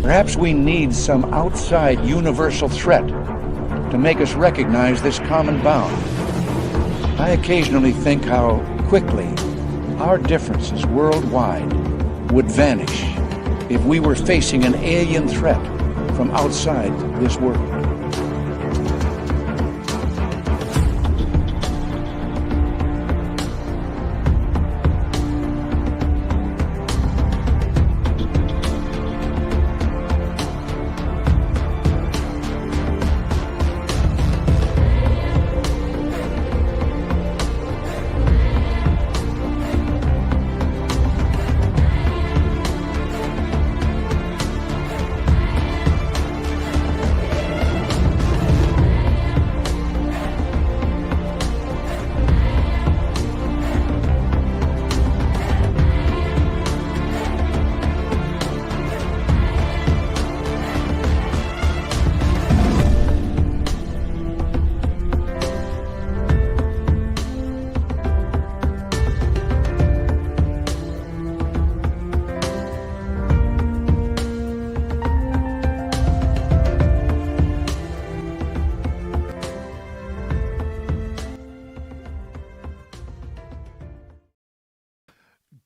Perhaps we need some outside universal threat to make us recognize this common bound. I occasionally think how quickly our differences worldwide would vanish if we were facing an alien threat from outside this world.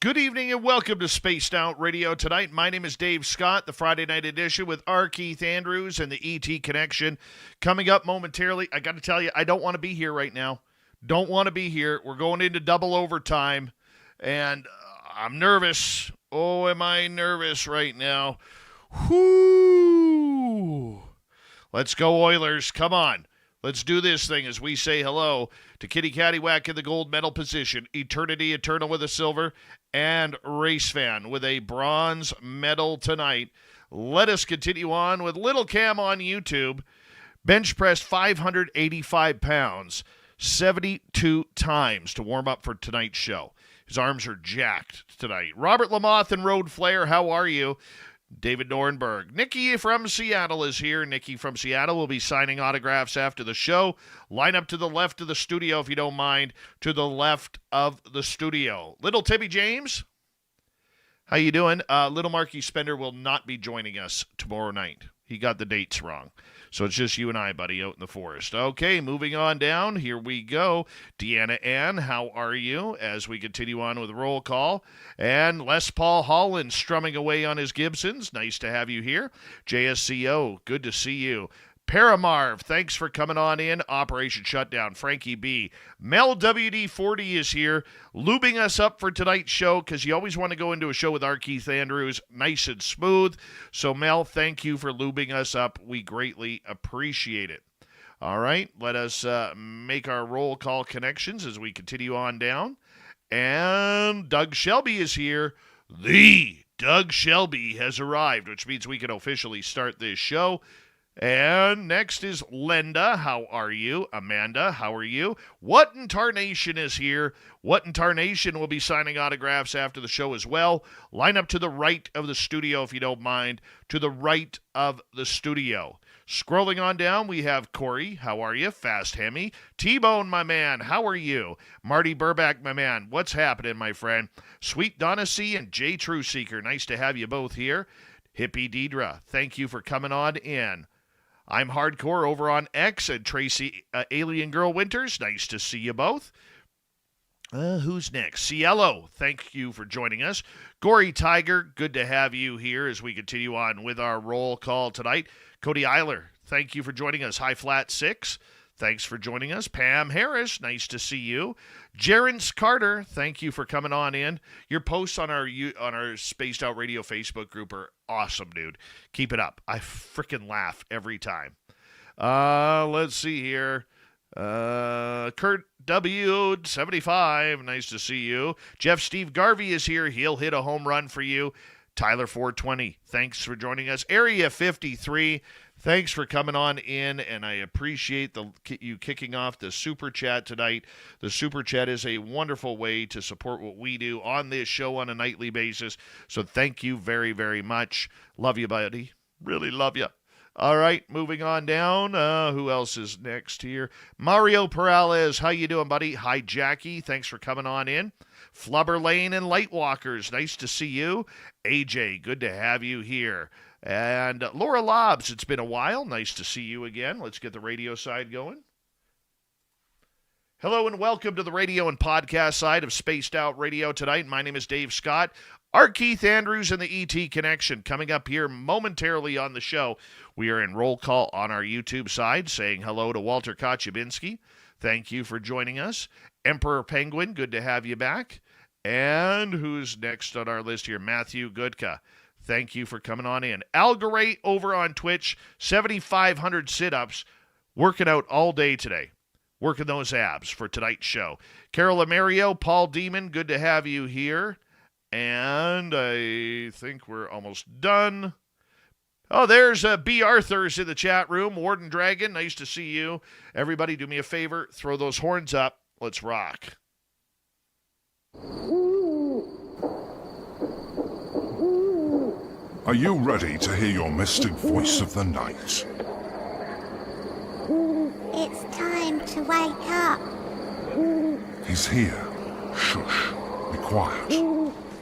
Good evening and welcome to Spaced Out Radio tonight. My name is Dave Scott, the Friday night edition with R. Keith Andrews and the ET Connection. Coming up momentarily, I got to tell you, I don't want to be here right now. Don't want to be here. We're going into double overtime, and I'm nervous. Oh, am I nervous right now? Whoo! Let's go, Oilers. Come on. Let's do this thing as we say hello to Kitty Caddywhack in the gold medal position, Eternity Eternal with a silver, and Race Fan with a bronze medal tonight. Let us continue on with Little Cam on YouTube. Bench pressed 585 pounds 72 times to warm up for tonight's show. His arms are jacked tonight. Robert Lamoth and Road Flair, how are you? David Norenberg. Nikki from Seattle is here. Nikki from Seattle will be signing autographs after the show. Line up to the left of the studio if you don't mind. To the left of the studio. Little Timmy James, how you doing? Little Marky Spender will not be joining us tomorrow night. He got the dates wrong. So it's just you and I, buddy, out in the forest. Okay, moving on down. Here we go. Deanna Ann, how are you? As we continue on with roll call. And Les Paul Holland strumming away on his Gibsons. Nice to have you here. JSCO, good to see you. Paramarv, thanks for coming on in. Operation Shutdown, Frankie B. Mel WD40 is here, lubing us up for tonight's show because you always want to go into a show with R. Keith Andrews nice and smooth. So, Mel, thank you for lubing us up. We greatly appreciate it. All right, let us make our roll call connections as we continue on down. And Doug Shelby is here. The Doug Shelby has arrived, which means we can officially start this show. And next is Linda. How are you? Amanda, how are you? What in Tarnation is here. What in Tarnation will be signing autographs after the show as well. Line up to the right of the studio if you don't mind. To the right of the studio. Scrolling on down, we have Corey. How are you? Fast Hemi. T-Bone, my man. How are you? Marty Burback, my man. What's happening, my friend? Sweet Donna C. and J. Trueseeker. Nice to have you both here. Hippie Deidre, thank you for coming on in. I'm Hardcore over on X, and Tracy Alien Girl Winters. Nice to see you both. Who's next? Cielo, thank you for joining us. Gory Tiger, good to have you here as we continue on with our roll call tonight. Cody Eiler, thank you for joining us. High Flat 6, thanks for joining us. Pam Harris, nice to see you. Jerence Carter, thank you for coming on in. Your posts on our Spaced Out Radio Facebook group are awesome, dude. Keep it up. I freaking laugh every time. Let's see here. Kurt W. 75, nice to see you. Jeff Steve Garvey is here. He'll hit a home run for you. Tyler 420, thanks for joining us. Area 53, thanks for coming on in, and I appreciate you kicking off the Super Chat tonight. The Super Chat is a wonderful way to support what we do on this show on a nightly basis, so thank you very, very much. Love you, buddy. Really love you. All right, moving on down. Who else is next here? Mario Perales, how you doing, buddy? Hi, Jackie. Thanks for coming on in. Flubber Lane and Lightwalkers, nice to see you. AJ, good to have you here. And Laura Lobbs, it's been a while. Nice to see you again. Let's get the radio side going. Hello and welcome to the radio and podcast side of Spaced Out Radio tonight. My name is Dave Scott. Our Keith Andrews and the ET Connection coming up here momentarily on the show. We are in roll call on our YouTube side, saying hello to Walter Kochubinski. Thank you for joining us. Emperor Penguin, good to have you back. And who's next on our list here? Matthew Goodka. Thank you for coming on in. Algaray over on Twitch, 7,500 sit-ups, working out all day today. Working those abs for tonight's show. Carol Amerio, Paul Demon, good to have you here. And I think we're almost done. Oh, there's B. Arthur's in the chat room. Warden Dragon, nice to see you. Everybody, do me a favor. Throw those horns up. Let's rock. Are you ready to hear your mystic voice of the night? It's time to wake up. He's here. Shush. Be quiet.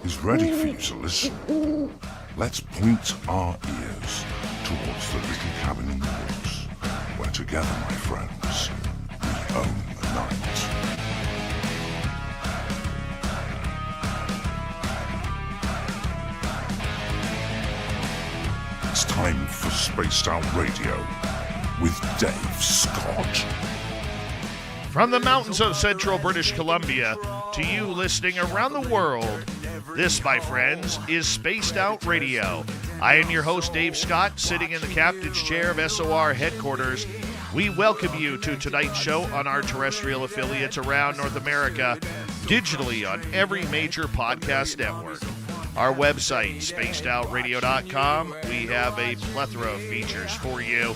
He's ready for you to listen. Let's point our ears towards the little cabin in the woods, where together, my friends, we own the night. It's time for Spaced Out Radio with Dave Scott. From the mountains of central British Columbia to you listening around the world, this, my friends, is Spaced Out Radio. I am your host, Dave Scott, sitting in the captain's chair of SOR headquarters. We welcome you to tonight's show on our terrestrial affiliates around North America, digitally on every major podcast network. Our website, spacedoutradio.com, we have a plethora of features for you.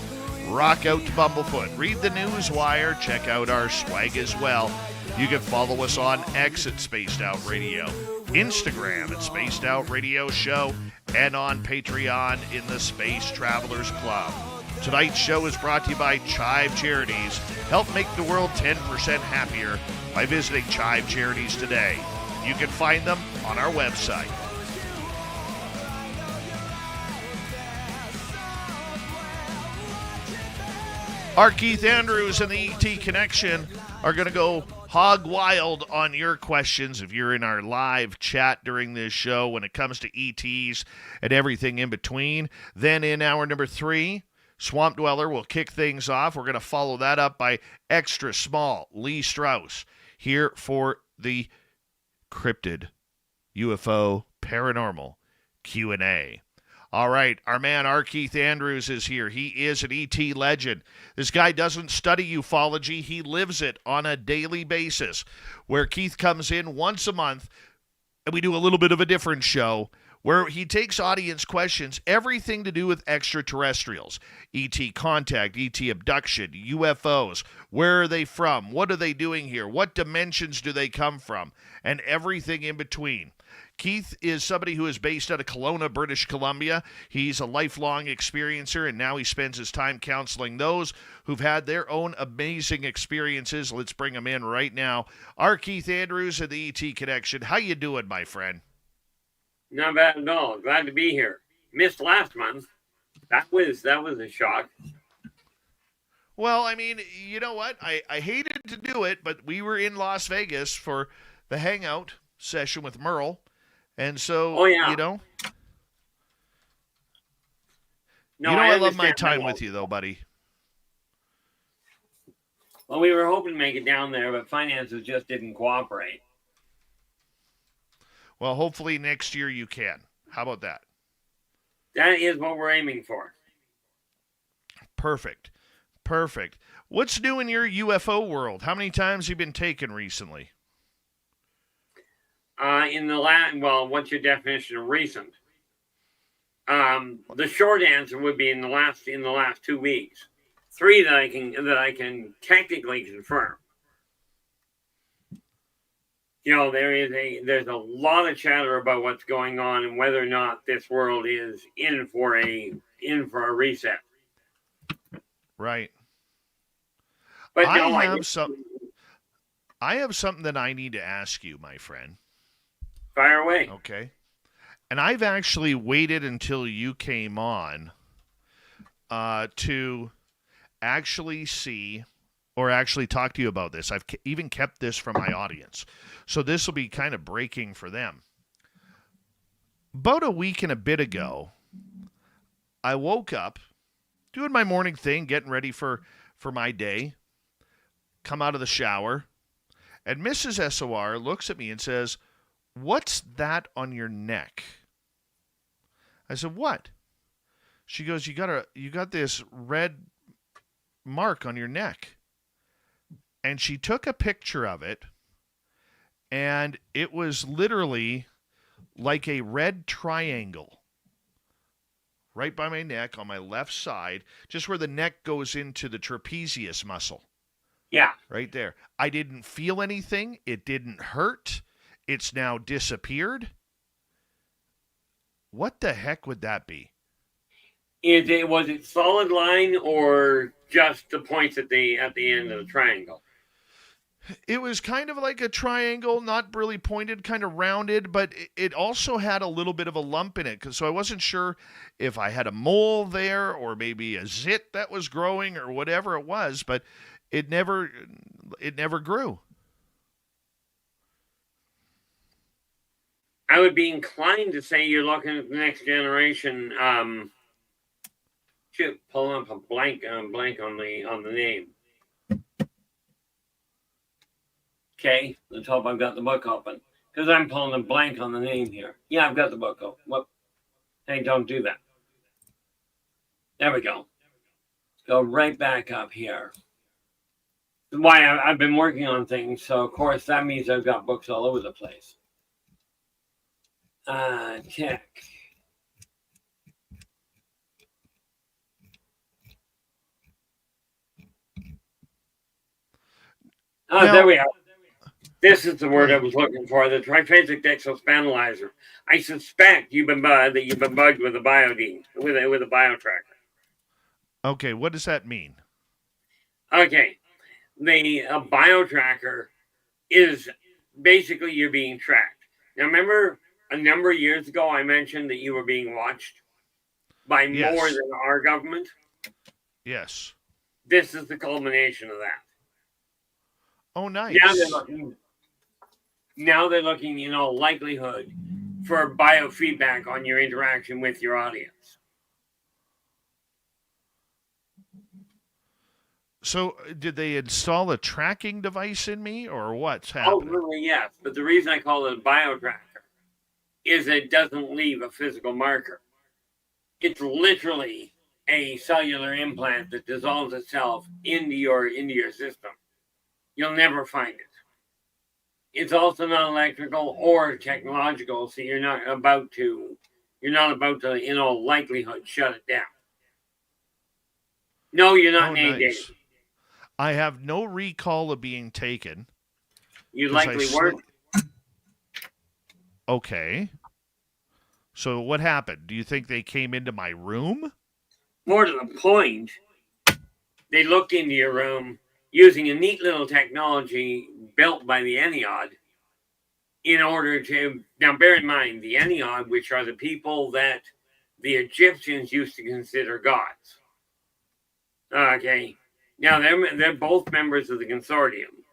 Rock out to Bumblefoot. Read the news wire. Check out our swag as well. You can follow us on X at Spaced Out Radio, Instagram at Spaced Out Radio Show, and on Patreon in the Space Travelers Club. Tonight's show is brought to you by Chive Charities. Help make the world 10% happier by visiting Chive Charities today. You can find them on our website. Our Keith Andrews and the ET Connection are going to go hog wild on your questions if you're in our live chat during this show when it comes to ETs and everything in between. Then in hour number 3, Swamp Dweller will kick things off. We're going to follow that up by Extra Small, Lee Strauss, here for the cryptid UFO paranormal Q&A. All right, our man, R. Keith Andrews, is here. He is an ET legend. This guy doesn't study ufology. He lives it on a daily basis, where Keith comes in once a month, and we do a little bit of a different show, where he takes audience questions, everything to do with extraterrestrials, ET contact, ET abduction, UFOs, where are they from, what are they doing here, what dimensions do they come from, and everything in between. Keith is somebody who is based out of Kelowna, British Columbia. He's a lifelong experiencer, and now he spends his time counseling those who've had their own amazing experiences. Let's bring him in right now. Our Keith Andrews of the ET Connection. How you doing, my friend? Not bad at all. Glad to be here. Missed last month. That was a shock. Well, I mean, you know what? I hated to do it, but we were in Las Vegas for the hangout session with Merle. And so, you know, I love my time with you, though, buddy. Well, we were hoping to make it down there, but finances just didn't cooperate. Well, hopefully next year you can. How about that? That is what we're aiming for. Perfect. Perfect. What's new in your UFO world? How many times have you been taken recently? What's your definition of recent? The short answer would be in the last 2 weeks. 3 that I can technically confirm. You know, there's a lot of chatter about what's going on and whether or not this world is in for a reset. Right. But I have something that I need to ask you, my friend. Fire away. Okay. And I've actually waited until you came on to actually see or actually talk to you about this. I've even kept this from my audience. So this will be kind of breaking for them. About a week and a bit ago, I woke up doing my morning thing, getting ready for my day, come out of the shower, and Mrs. SOR looks at me and says, "What's that on your neck?" I said, "What?" She goes, you got this red mark on your neck." And she took a picture of it, and it was literally like a red triangle right by my neck on my left side, just where the neck goes into the trapezius muscle. Yeah. Right there. I didn't feel anything. It didn't hurt. It's now disappeared. What the heck would that be? Was it solid line or just the points at the end of the triangle? It was kind of like a triangle, not really pointed, kind of rounded, but it also had a little bit of a lump in it. So I wasn't sure if I had a mole there or maybe a zit that was growing or whatever it was, but it never grew. I would be inclined to say you're looking at the next generation. Pull up a blank on the name. Okay, let's hope I've got the book open because I'm pulling a blank on the name here. Yeah, I've got the book open. Whoop. Hey, don't do that. There we go. Go right back up here. Why I've been working on things, so of course that means I've got books all over the place. Check. There we are. This is the word I was looking for, the triphasic dexospanalizer. I suspect you've been bugged with a biodine, with a biotracker. Okay, what does that mean? Okay, a biotracker is basically you're being tracked. Now, remember a number of years ago I mentioned that you were being watched by more than our government? Yes. This is the culmination of that. Oh, nice. Now they're looking, likelihood for biofeedback on your interaction with your audience. So, did they install a tracking device in me, or what's happening? Ultimately, yes. But the reason I call it a biotracker is it doesn't leave a physical marker. It's literally a cellular implant that dissolves itself into your system. You'll never find it. It's also not electrical or technological, so you're not about to, in all likelihood, shut it down. No, you're not inundated. I have no recall of being taken. You likely weren't. Okay. So what happened? Do you think they came into my room? More to the point, they looked into your room using a neat little technology built by the Ennead in order to... Now, bear in mind, the Ennead, which are the people that the Egyptians used to consider gods. Okay. Now, they're both members of the consortium.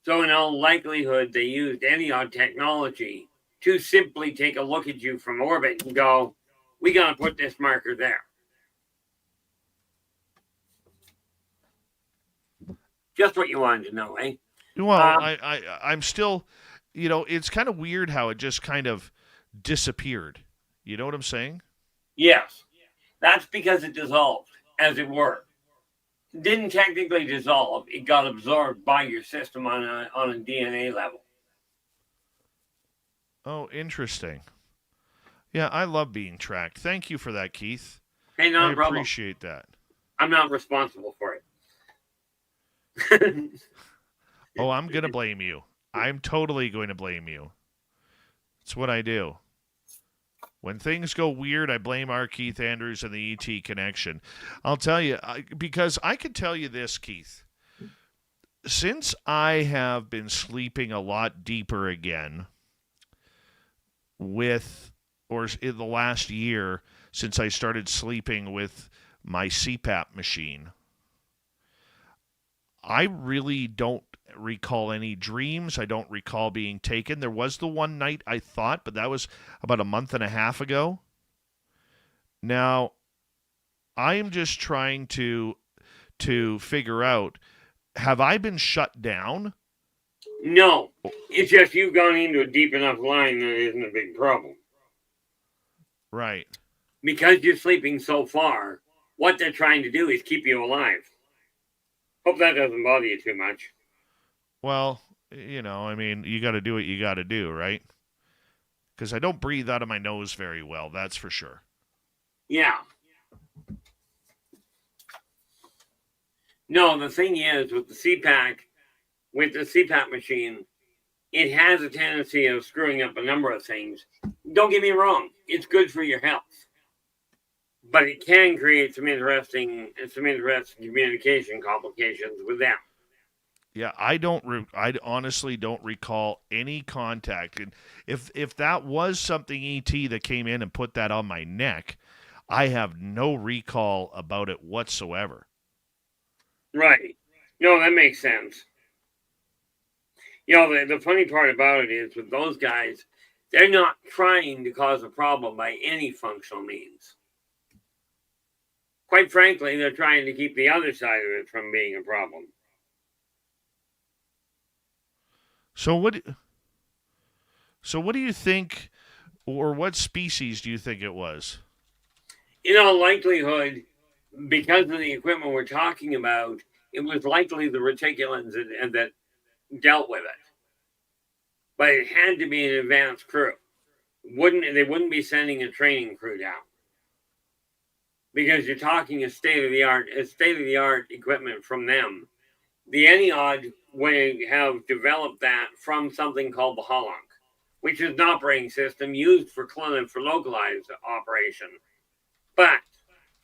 So, in all likelihood, they used Ennead technology to simply take a look at you from orbit and go, we got to put this marker there. Just what you wanted to know, eh? Well, I'm still, it's kind of weird how it just kind of disappeared. You know what I'm saying? Yes. That's because it dissolved, as it were. It didn't technically dissolve. It got absorbed by your system on a DNA level. Oh, interesting. Yeah, I love being tracked. Thank you for that, Keith. Hey, no problem. I appreciate that. I'm not responsible for it. Oh, I'm going to blame you. I'm totally going to blame you. It's what I do. When things go weird, I blame our Keith Andrews and the ET connection. I'll tell you, because I can tell you this, Keith. Since I have been sleeping a lot deeper again, with, or in the last year since I started sleeping with my CPAP machine. I really don't recall any dreams. I don't recall being taken. There was the one night I thought, but that was about a month and a half ago. Now, I am just trying to figure out, have I been shut down? No, it's just you've gone into a deep enough line that it isn't a big problem. Right. Because you're sleeping so far, what they're trying to do is keep you alive. Hope that doesn't bother you too much. Well, you know, I mean, you got to do what you got to do, right? Because I don't breathe out of my nose very well, that's for sure. Yeah. No, the thing is, with the CPAP machine, it has a tendency of screwing up a number of things. Don't get me wrong, it's good for your health. But it can create some interesting communication complications with them. Yeah, I honestly don't recall any contact. And if that was something ET that came in and put that on my neck, I have no recall about it whatsoever. Right. No, that makes sense. You know, the funny part about it is with those guys, they're not trying to cause a problem by any functional means. Quite frankly, they're trying to keep the other side of it from being a problem. So what do you think, or what species do you think it was? In all likelihood, because of the equipment we're talking about, it was likely the reticulans that dealt with it. But it had to be an advanced crew. They wouldn't be sending a training crew down. Because you're talking a state of the art equipment from them. The Eniod would have developed that from something called the Holunk, which is an operating system used for localized operation. But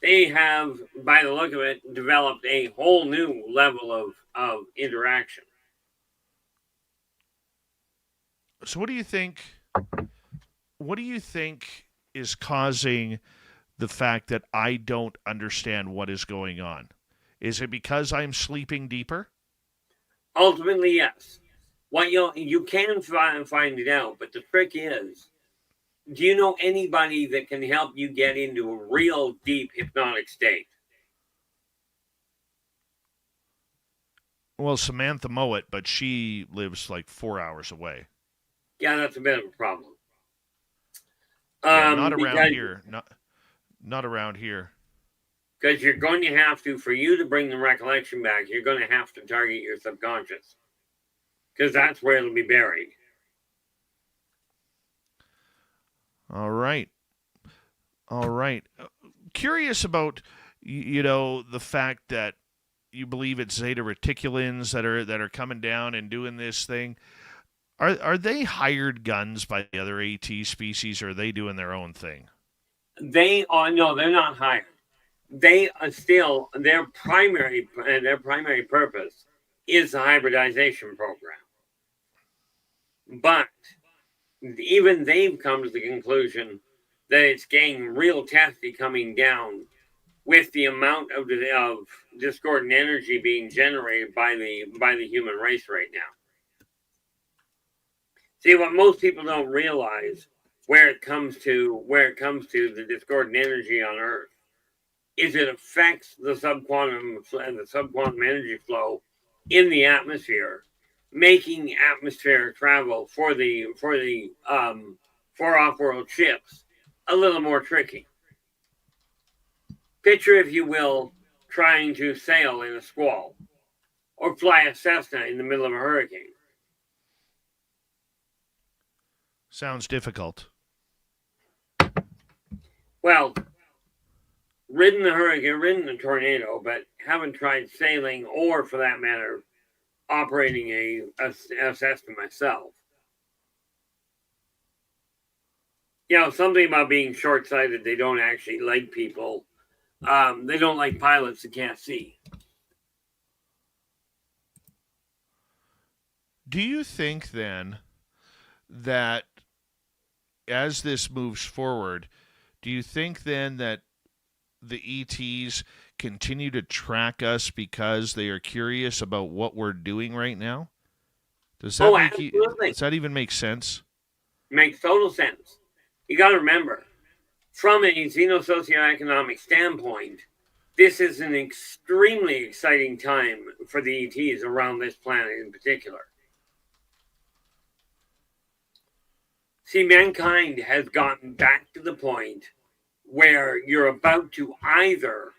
they have, by the look of it, developed a whole new level of interaction. So what do you think is causing the fact that I don't understand what is going on? Is it because I'm sleeping deeper? Ultimately, yes. What you can find it out, but the trick is, do you know anybody that can help you get into a real deep hypnotic state? Well, Samantha Mowat, but she lives like 4 hours away. Yeah, that's a bit of a problem. Yeah, not around here. Not around here. Because you're going to have to, for you to bring the recollection back, you're going to have to target your subconscious. Because that's where it'll be buried. All right. Curious about, the fact that you believe it's Zeta Reticulans that are coming down and doing this thing. Are they hired guns by the other AT species, or are they doing their own thing? They're not hired. They are still their primary purpose is the hybridization program. But even they've come to the conclusion that it's getting real testy coming down with the amount of discordant energy being generated by the human race right now. See, what most people don't realize where it comes to the discordant energy on Earth is it affects the subquantum energy flow in the atmosphere, making atmosphere travel for off-world ships a little more tricky. Picture, if you will, trying to sail in a squall or fly a Cessna in the middle of a hurricane. Sounds difficult. Well, ridden the hurricane, ridden the tornado, but haven't tried sailing or, for that matter, operating a Cessna myself. Something about being short-sighted. They don't actually like people. They don't like pilots that can't see. Do you think then that as this moves forward, do you think then that the ETs continue to track us because they are curious about what we're doing right now? Does that Absolutely. does that even make sense? Makes total sense. You got to remember, from a xenosocioeconomic standpoint, this is an extremely exciting time for the ETs around this planet in particular. See, mankind has gotten back to the point where you're about to either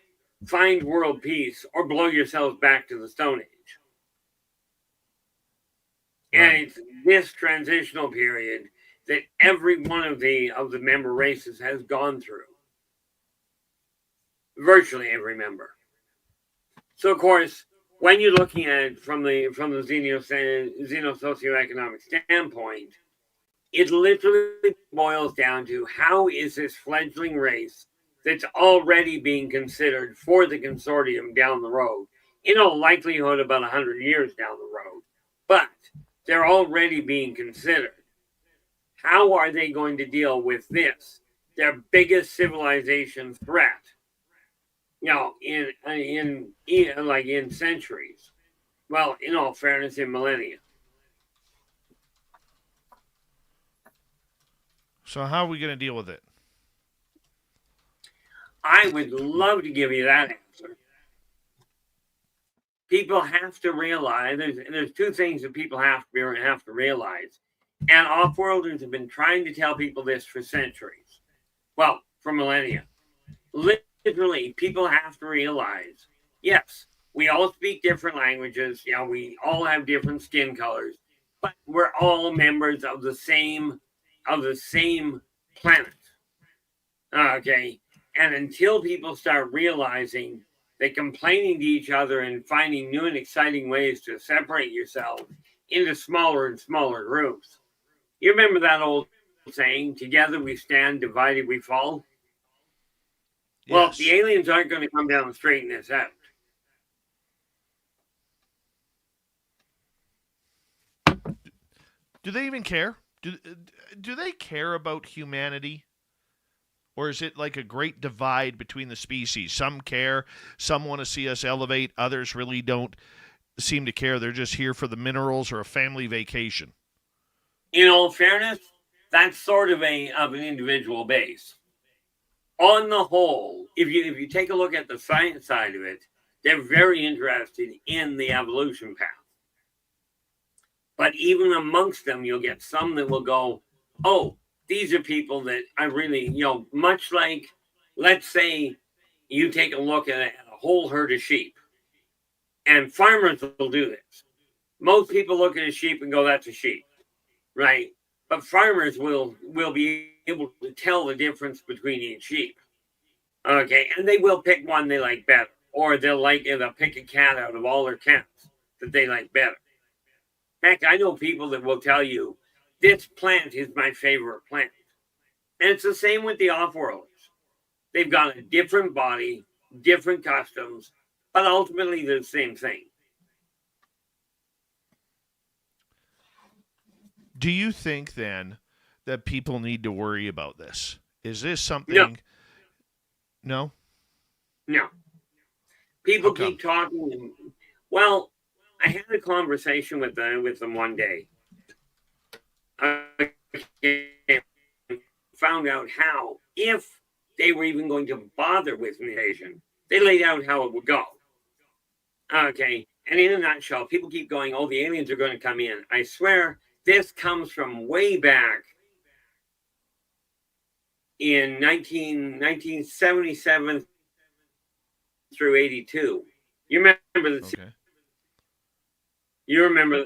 find world peace or blow yourselves back to the Stone Age. Right. And it's this transitional period that every one of the member races has gone through. Virtually every member. So, of course, when you're looking at it from the xenosocioeconomic standpoint, it literally boils down to how is this fledgling race that's already being considered for the consortium down the road, in all likelihood about 100 years down the road, but they're already being considered. How are they going to deal with this, their biggest civilization threat? You know, in centuries. Well, in all fairness, in millennia. So how are we going to deal with it? I would love to give you that answer. People have to realize there's two things that people have to realize, and off-worlders have been trying to tell people this for centuries. Well, for millennia. Literally, people have to realize, yes, we all speak different languages. You know, we all have different skin colors, but we're all members of the same planet. Okay, and until people start realizing that complaining to each other and finding new and exciting ways to separate yourself into smaller and smaller groups, you remember that old saying, "Together we stand, divided we fall." Well, Yes. the aliens aren't going to come down and straighten this out. Do they even care? Do they care about humanity? Or is it like a great divide between the species? Some care, some want to see us elevate, others really don't seem to care. They're just here for the minerals or a family vacation. In all fairness, that's sort of an individual base. On the whole, if you take a look at the science side of it, they're very interested in the evolution path. But even amongst them, you'll get some that will go, oh, these are people that I really, much like, let's say you take a look at a whole herd of sheep, and farmers will do this. Most people look at a sheep and go, that's a sheep, right? But farmers will be able to tell the difference between each sheep. Okay, and they will pick one they like better, or they'll pick a cat out of all their cats that they like better. Heck, I know people that will tell you, this plant is my favorite plant. And it's the same with the off-worlders. They've got a different body, different customs, but ultimately they're the same thing. Do you think then that people need to worry about this? Is this something? No. No. People keep talking. Well, I had a conversation with them one day. I found out how, if they were even going to bother with an invasion, they laid out how it would go. Okay, and in a nutshell, people keep going, oh, the aliens are going to come in. I swear, this comes from way back in 1977 through 82. You remember the... Okay. You remember...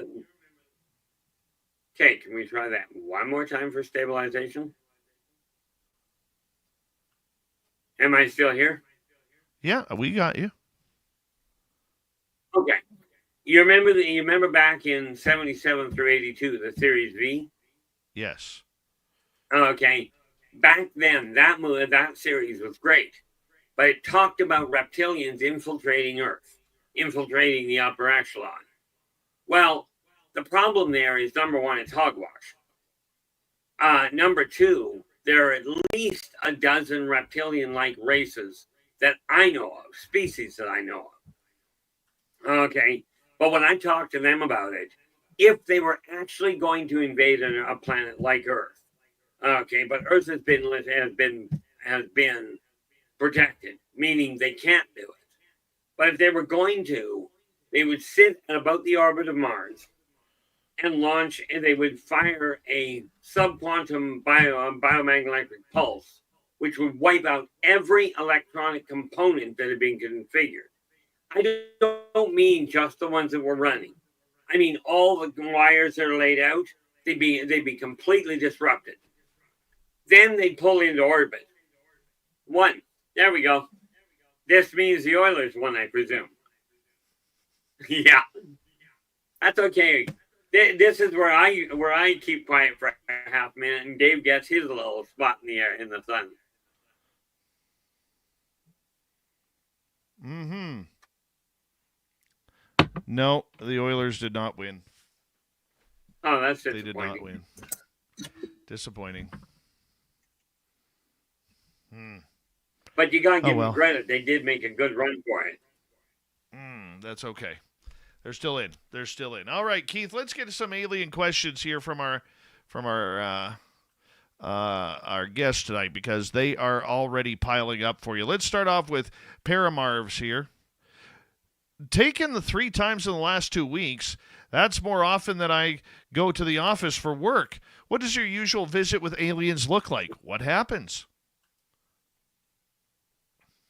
Okay, can we try that one more time for stabilization? Am I still here? Yeah, we got you. Okay. You remember back in 77 through 82, the Series V? Yes. Okay. Back then, that series was great. But it talked about reptilians infiltrating Earth, infiltrating the upper echelon. Well, the problem there is, number one, it's hogwash. Number two, there are at least a dozen reptilian-like races that I know of, species that I know of. Okay, but when I talk to them about it, if they were actually going to invade a planet like Earth, okay, but Earth has been protected, meaning they can't do it. But if they were going to, they would sit at about the orbit of Mars and launch, and they would fire a subquantum biomagnetic pulse, which would wipe out every electronic component that had been configured. I don't mean just the ones that were running. I mean all the wires that are laid out. They'd be completely disrupted. Then they'd pull into orbit. One. There we go. This means the Oilers won, I presume. Yeah, that's okay. This is where I keep quiet for a half minute, and Dave gets his little spot in the air in the sun. Mm-hmm. No, the Oilers did not win. Oh, that's They disappointing. did not win. Disappointing. But you gotta give well. them credit; they did make a good run for it. That's okay. They're still in. They're still in. All right, Keith. Let's get to some alien questions here from our guests tonight, because they are already piling up for you. Let's start off with Paramarvs here. Taken the 3 times in the last 2 weeks. That's more often than I go to the office for work. What does your usual visit with aliens look like? What happens?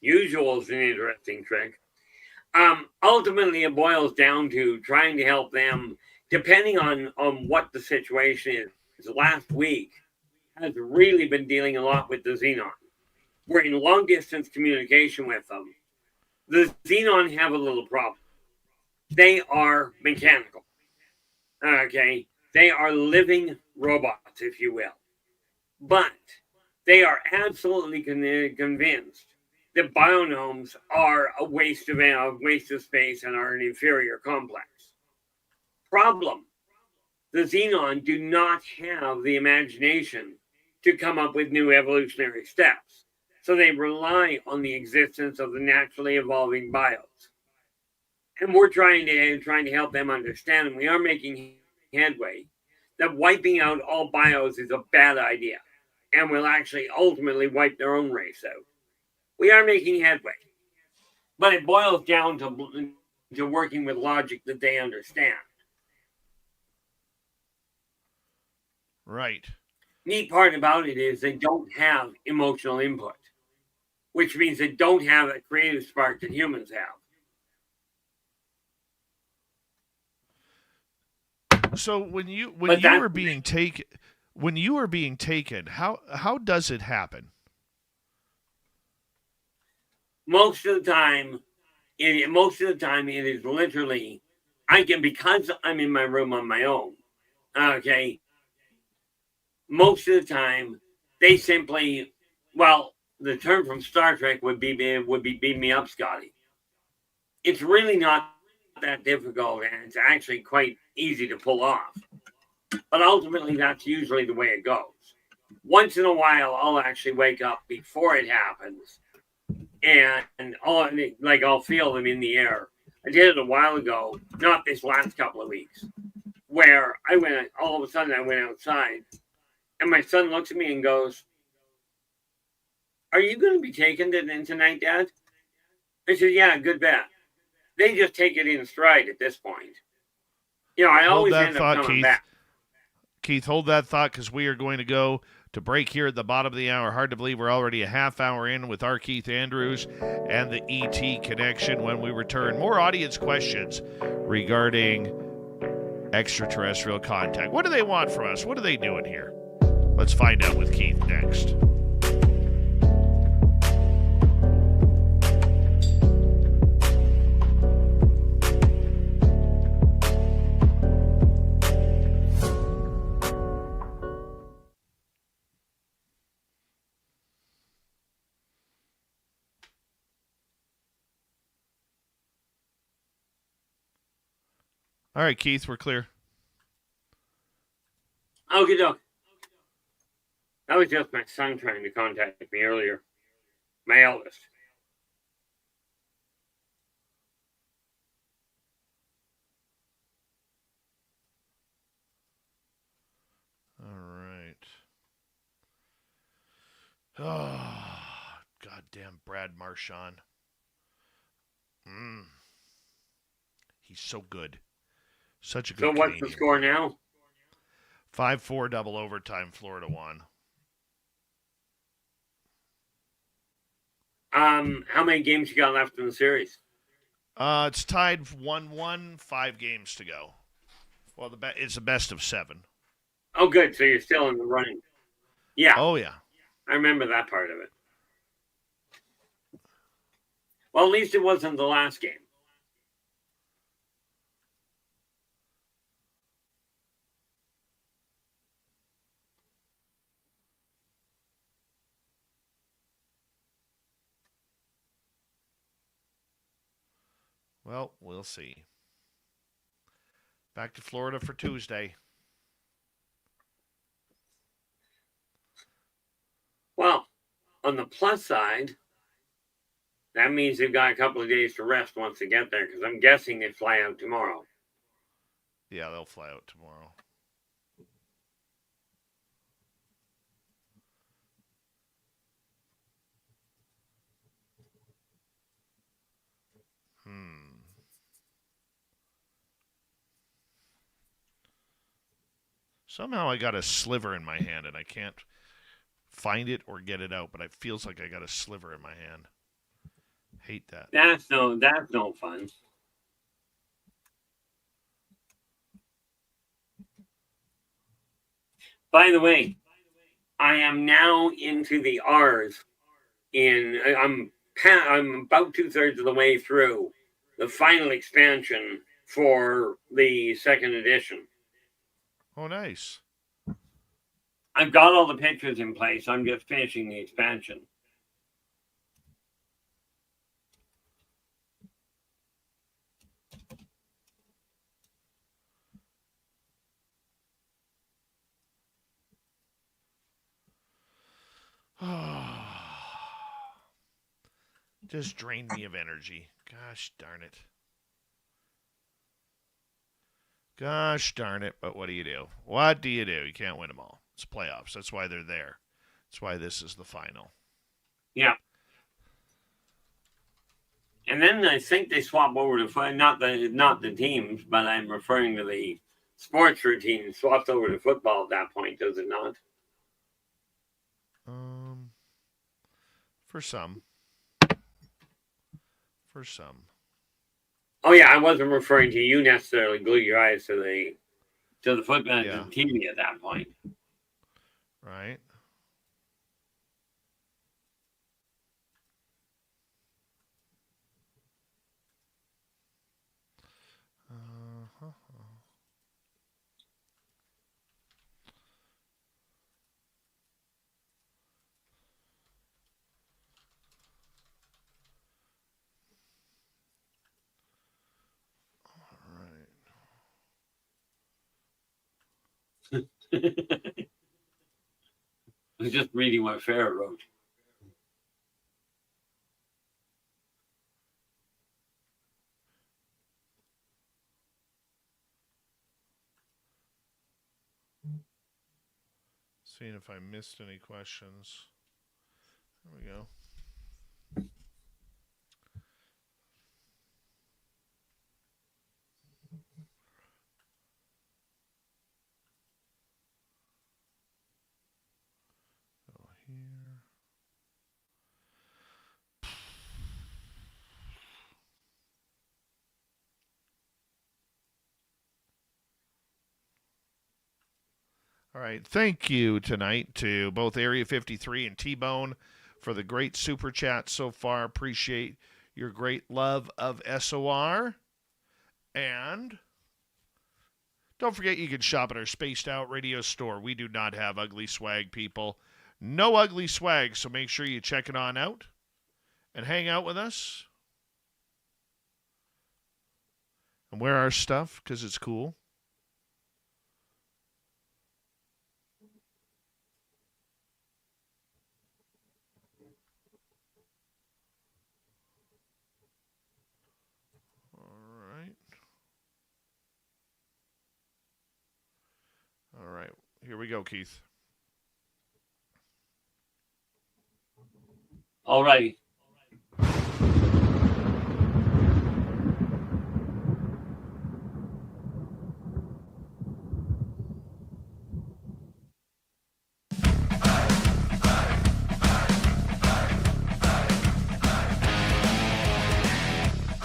Usual is an interesting trick. Ultimately, it boils down to trying to help them, depending on what the situation is. Last week has really been dealing a lot with the Xenon. We're in long distance communication with them. The Xenon have a little problem. They are mechanical. Okay, they are living robots, if you will, but they are absolutely convinced that bionomes are a waste of space and are an inferior complex. Problem: the Xenon do not have the imagination to come up with new evolutionary steps, so they rely on the existence of the naturally evolving bios. And we're trying to help them understand, and we are making headway, that wiping out all bios is a bad idea, and will actually ultimately wipe their own race out. We are making headway, but it boils down to working with logic that they understand. Right. Neat part about it is they don't have emotional input, which means they don't have a creative spark that humans have. So when you were being taken, how does it happen? Most of the time, it is literally, because I'm in my room on my own. Okay. Most of the time, they simply, the term from Star Trek would be beam me up, Scotty. It's really not that difficult, and it's actually quite easy to pull off. But ultimately, that's usually the way it goes. Once in a while, I'll actually wake up before it happens, and I'll feel them in the air. I did it a while ago, not this last couple of weeks, where all of a sudden I went outside, and my son looks at me and goes, "Are you going to be taking it in tonight, Dad?" I said, "Yeah, good bet." They just take it in stride at this point. I always end up coming back. Keith, hold that thought, because we are going to go to break here at the bottom of the hour. Hard to believe we're already a half hour in with our Keith Andrews and the ET connection. When we return, more audience questions regarding extraterrestrial contact. What do they want from us? What are they doing here? Let's find out with Keith next. All right, Keith, we're clear. Okay, doke. That was just my son trying to contact me earlier. My eldest. All right. Oh, goddamn Brad Marchand. He's so good. Such a good So what's Canadian the score player. now? 5-4 double overtime. Florida won. How many games you got left in the series? It's tied 1-1, 5 games to go. Well, it's a best of 7. Oh, good. So you're still in the running. Yeah, Oh, yeah. I remember that part of it. Well, at least it wasn't the last game. Well, we'll see. Back to Florida for Tuesday. Well, on the plus side, that means they've got a couple of days to rest once they get there, because I'm guessing they fly out tomorrow. Yeah, they'll fly out tomorrow. Somehow I got a sliver in my hand, and I can't find it or get it out, but it feels like I got a sliver in my hand. Hate that. That's no fun. By the way, I am now into the R's. I'm about 2/3 of the way through the final expansion for the second edition. Oh, nice. I've got all the pictures in place. I'm just finishing the expansion. Just drained me of energy. Gosh darn it. Gosh darn it. But what do you do? What do? You can't win them all. It's playoffs. That's why they're there. That's why this is the final. Yeah. And then I think they swap over to not the teams, but I'm referring to the sports routine swaps over to football at that point, does it not? For some. For some. Oh yeah, I wasn't referring to you necessarily. Glue your eyes to the football to the TV at that point. Right. I was just reading what Farrah wrote. Seeing if I missed any questions. There we go. Go here. All right. Thank you tonight to both Area 53 and T-Bone for the great super chat so far. Appreciate your great love of SOR. And don't forget you can shop at our spaced out radio store. We do not have ugly swag, people. No ugly swag, so make sure you check it on out and hang out with us. And wear our stuff because it's cool. – go, Keith. All righty.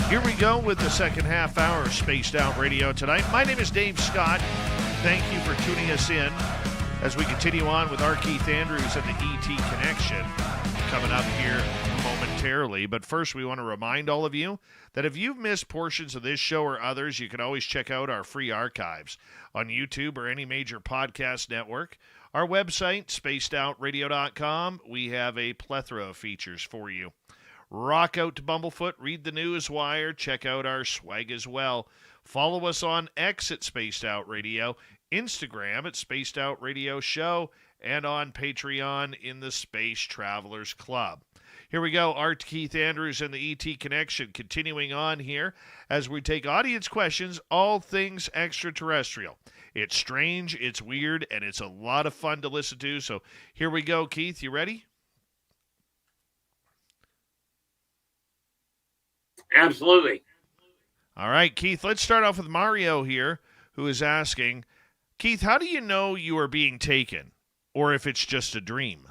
Here we go with the second half hour of Spaced Out Radio tonight. My name is Dave Scott. Thank you for tuning us in as we continue on with our Keith Andrews and the ET Connection coming up here momentarily. But first, we want to remind all of you that if you've missed portions of this show or others, you can always check out our free archives on YouTube or any major podcast network. Our website, spacedoutradio.com, we have a plethora of features for you. Rock out to Bumblefoot, read the news wire, check out our swag as well. Follow us on X at Spaced Out Radio, Instagram at Spaced Out Radio Show, and on Patreon in the Space Travelers Club. Here we go, Art Keith Andrews and the ET Connection continuing on here as we take audience questions, all things extraterrestrial. It's strange, it's weird, and it's a lot of fun to listen to. So here we go, Keith, you ready? Absolutely. All right, Keith, let's start off with Mario here, who is asking, Keith, how do you know you are being taken, or if it's just a dream?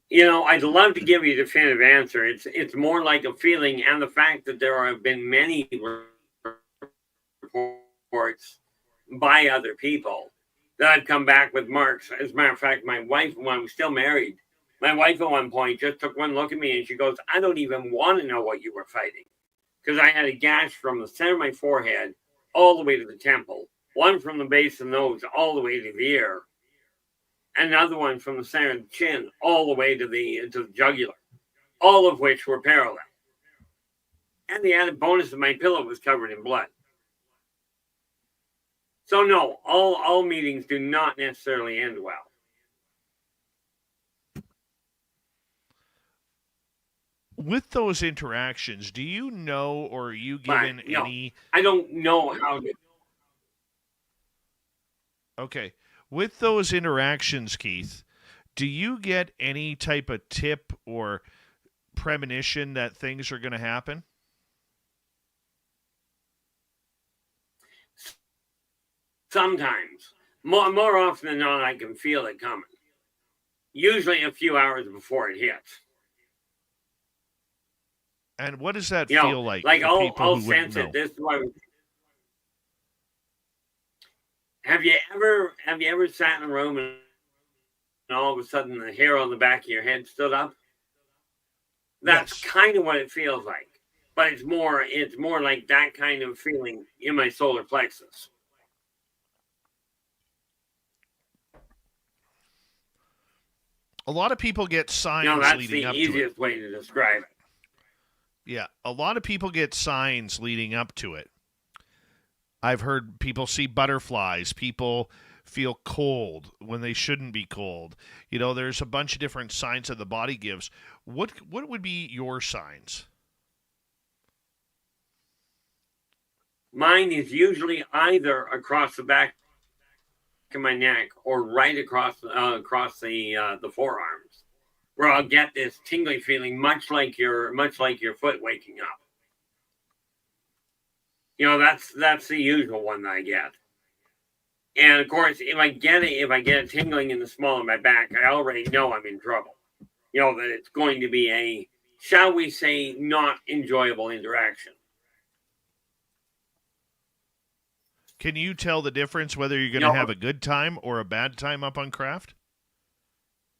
You know, I'd love to give you a definitive answer. It's more like a feeling, and the fact that there have been many reports by other people that I've come back with marks. As a matter of fact, my wife, when I was still married, my wife at one point just took one look at me and she goes, I don't even want to know what you were fighting. Because I had a gash from the center of my forehead all the way to the temple, one from the base of the nose all the way to the ear, another one from the center of the chin all the way to the jugular, all of which were parallel. And the added bonus of my pillow was covered in blood. So no, all meetings do not necessarily end well. With those interactions, do you know, or are you given any... I don't know how to... Okay. With those interactions, Keith, do you get any type of tip or premonition that things are going to happen? Sometimes. More often than not, I can feel it coming. Usually a few hours before it hits. And what does that feel like? Like I'll sense it. This is why. Have you ever sat in a room and all of a sudden the hair on the back of your head stood up? That's kind of what it feels like, but it's more like that kind of feeling in my solar plexus. A lot of people get signs leading up to it. That's the easiest way to describe it. Yeah, a lot of people get signs leading up to it. I've heard people see butterflies. People feel cold when they shouldn't be cold. You know, there's a bunch of different signs that the body gives. What would be your signs? Mine is usually either across the back of my neck or right across the forearms, where I'll get this tingling feeling, much like your foot waking up. You know, that's the usual one that I get. And of course, if I get a tingling in the small of my back, I already know I'm in trouble. You know, that it's going to be a, shall we say, not enjoyable interaction. Can you tell the difference whether you're going to have a good time or a bad time up on craft?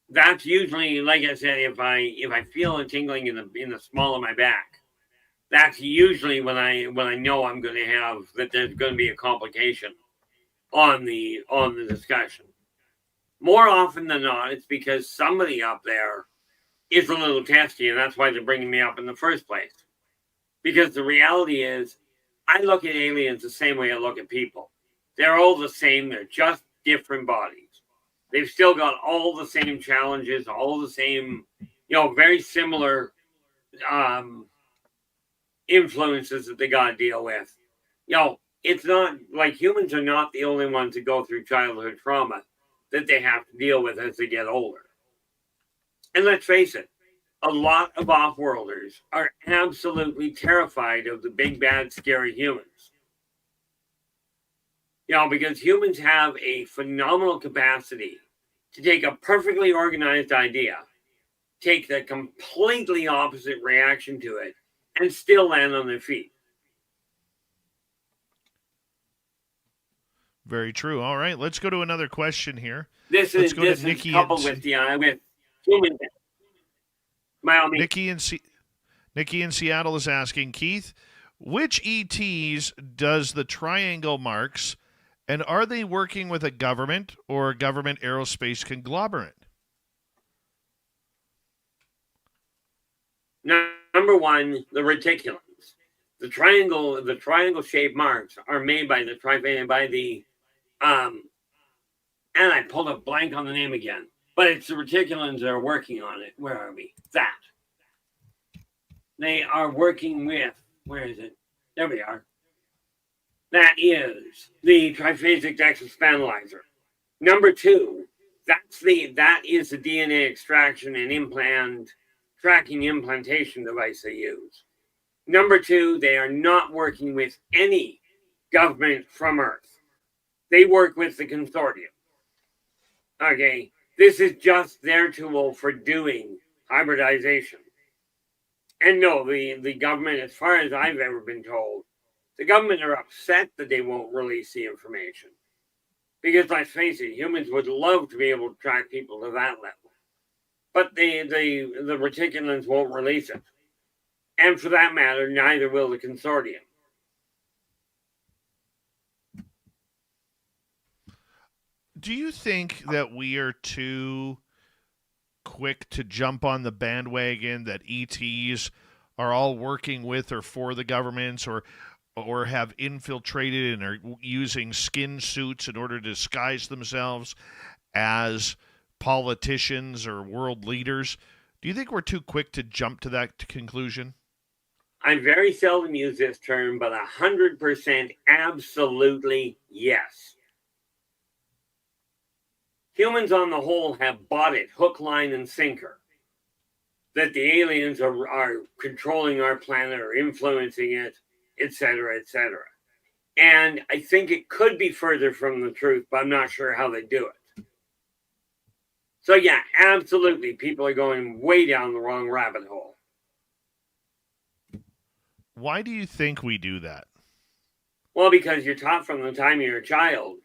That's usually, like I said, if I feel a tingling in the small of my back, that's usually when I know I'm going to have that there's going to be a complication on the discussion. More often than not, it's because somebody up there is a little testy, and that's why they're bringing me up in the first place. Because the reality is, I look at aliens the same way I look at people. They're all the same. They're just different bodies. They've still got all the same challenges, all the same, very similar influences that they got to deal with. it's not like humans are not the only ones that go through childhood trauma that they have to deal with as they get older. And let's face it, a lot of off-worlders are absolutely terrified of the big, bad, scary humans. Because humans have a phenomenal capacity to take a perfectly organized idea, take the completely opposite reaction to it, and still land on their feet. Very true. All right, let's go to another question here. This is coupled with human. By all means. Nikki in Seattle is asking, Keith, which ETs does the triangle marks, and are they working with a government or a government aerospace conglomerate? Number one, the reticulans. The triangle-shaped marks are made by the and I pulled a blank on the name again, but it's the reticulans that are working on it. Where are we? That. They are working with, where is it? There we are. That is the triphasic dextrospandalizer. Number two, that is the DNA extraction and implant tracking implantation device they use. Number two, they are not working with any government from Earth. They work with the consortium. Okay, this is just their tool for doing hybridization. And no, the government, as far as I've ever been told, the government are upset that they won't release the information. Because let's face it, humans would love to be able to track people to that level. But the reticulans won't release it. And for that matter, neither will the consortium. Do you think that we are too quick to jump on the bandwagon that ETs are all working with or for the governments or have infiltrated and are using skin suits in order to disguise themselves as politicians or world leaders? Do you think we're too quick to jump to that conclusion? I very seldom use this term, but 100% absolutely yes. Humans on the whole have bought it hook, line, and sinker that the aliens are controlling our planet or influencing it, etc., etc. And I think it could be further from the truth, but I'm not sure how they do it. So yeah, absolutely, people are going way down the wrong rabbit hole. Why do you think we do that? Well, because you're taught from the time you're a child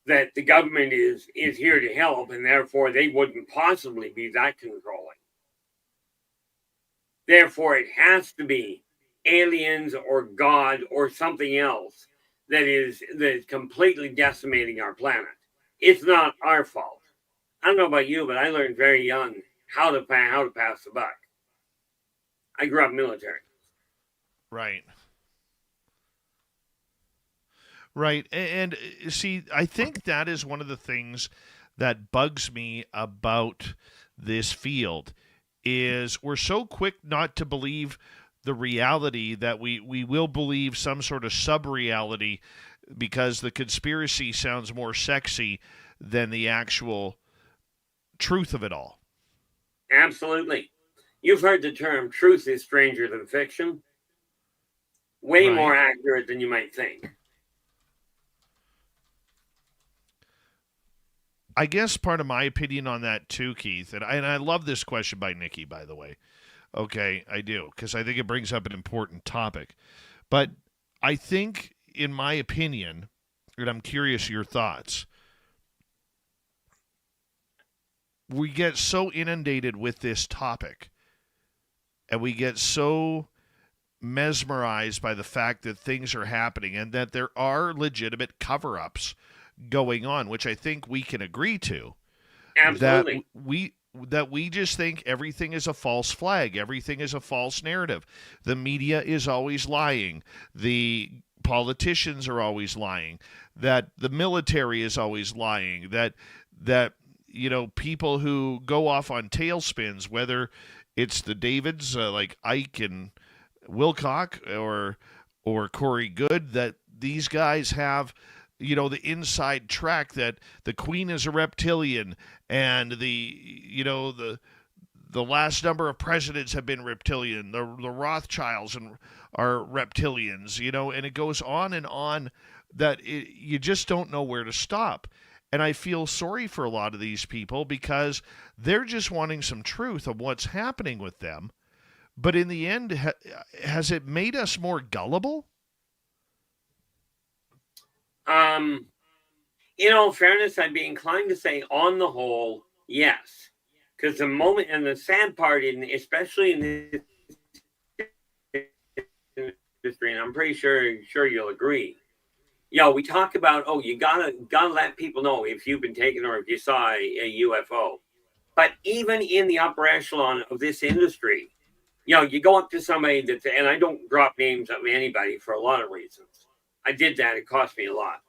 that the government is here to help, and therefore they wouldn't possibly be that controlling. Therefore, it has to be aliens or God or something else that is completely decimating our planet. It's not our fault. I don't know about you, but I learned very young how to pass the buck. I grew up military. Right. Right. And see, I think that is one of the things that bugs me about this field is we're so quick not to believe the reality that we will believe some sort of sub-reality because the conspiracy sounds more sexy than the actual truth of it all. Absolutely. You've heard the term truth is stranger than fiction. Way more accurate than you might think. I guess part of my opinion on that too, Keith, and I love this question by Nikki, by the way. Okay, I do, because I think it brings up an important topic. But I think, in my opinion, and I'm curious your thoughts, we get so inundated with this topic, and we get so mesmerized by the fact that things are happening and that there are legitimate cover-ups going on, which I think we can agree to. Absolutely. That we just think everything is a false flag. Everything is a false narrative. The media is always lying. The politicians are always lying. That the military is always lying. That people who go off on tailspins, whether it's the Davids like Ike and Wilcock or Corey Good, these guys have, the inside track that the Queen is a reptilian, and the last number of presidents have been reptilian. The Rothschilds are reptilians, and it goes on that you just don't know where to stop. And I feel sorry for a lot of these people because they're just wanting some truth of what's happening with them. But in the end, has it made us more gullible? In all fairness, I'd be inclined to say, on the whole, yes. Because the moment, and the sad part, especially in this industry, and I'm pretty sure you'll agree. We talk about, you gotta let people know if you've been taken or if you saw a UFO. But even in the upper echelon of this industry, you go up to somebody and I don't drop names of anybody for a lot of reasons. I did that; it cost me a lot.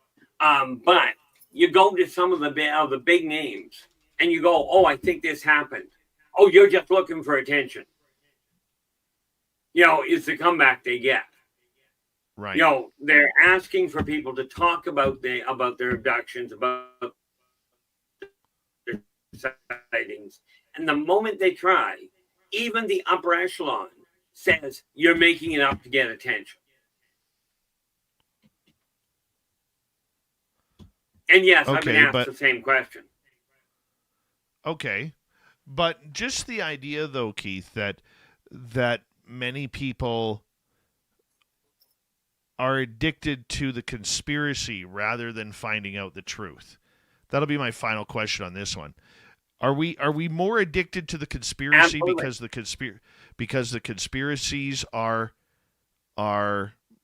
But you go to some of the big names, and you go, "Oh, I think this happened." "Oh, you're just looking for attention." Is the comeback they get. Right. They're asking for people to talk about their abductions, about their sightings. And the moment they try, even the upper echelon says, you're making it up to get attention. And yes, I've been asked the same question. Okay. But just the idea, though, Keith, that many people are addicted to the conspiracy rather than finding out the truth. That'll be my final question on this one. Are we more addicted to the conspiracy because the conspiracies are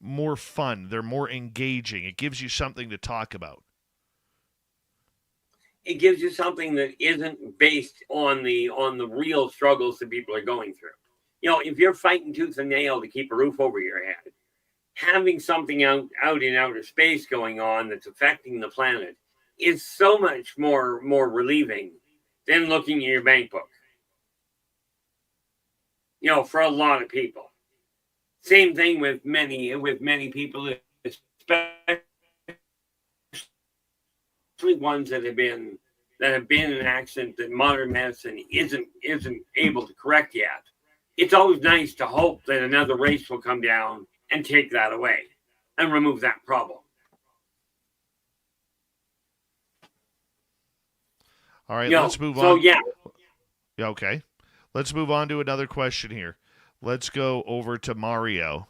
more fun, they're more engaging. It gives you something to talk about. It gives you something that isn't based on the real struggles that people are going through. If you're fighting tooth and nail to keep a roof over your head, having something out in outer space going on that's affecting the planet is so much more relieving than looking at your bank book. For a lot of people. Same thing with many people, especially ones that have been in an accident that modern medicine isn't able to correct yet. It's always nice to hope that another race will come down and take that away and remove that problem. All right, let's move on. Yeah, okay. Let's move on to another question here. Let's go over to Mario.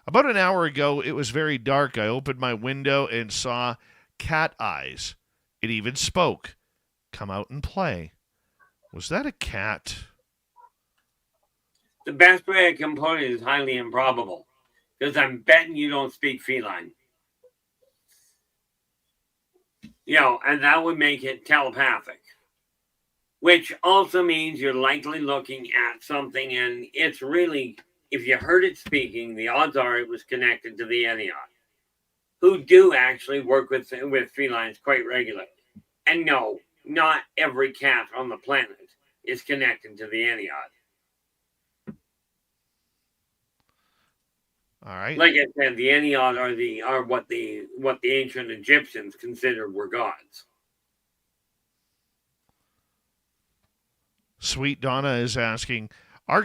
About an hour ago, it was very dark. I opened my window and saw cat eyes. It even spoke. Come out and play. Was that a cat? The best way I can put it is highly improbable. Because I'm betting you don't speak feline. And that would make it telepathic. Which also means you're likely looking at something, and it's really, if you heard it speaking, the odds are it was connected to the Ennead, who do actually work with felines quite regularly. And no, not every cat on the planet is connected to the Ennead. All right. Like I said, the Ennead are what the ancient Egyptians considered were gods. Sweet Donna is asking,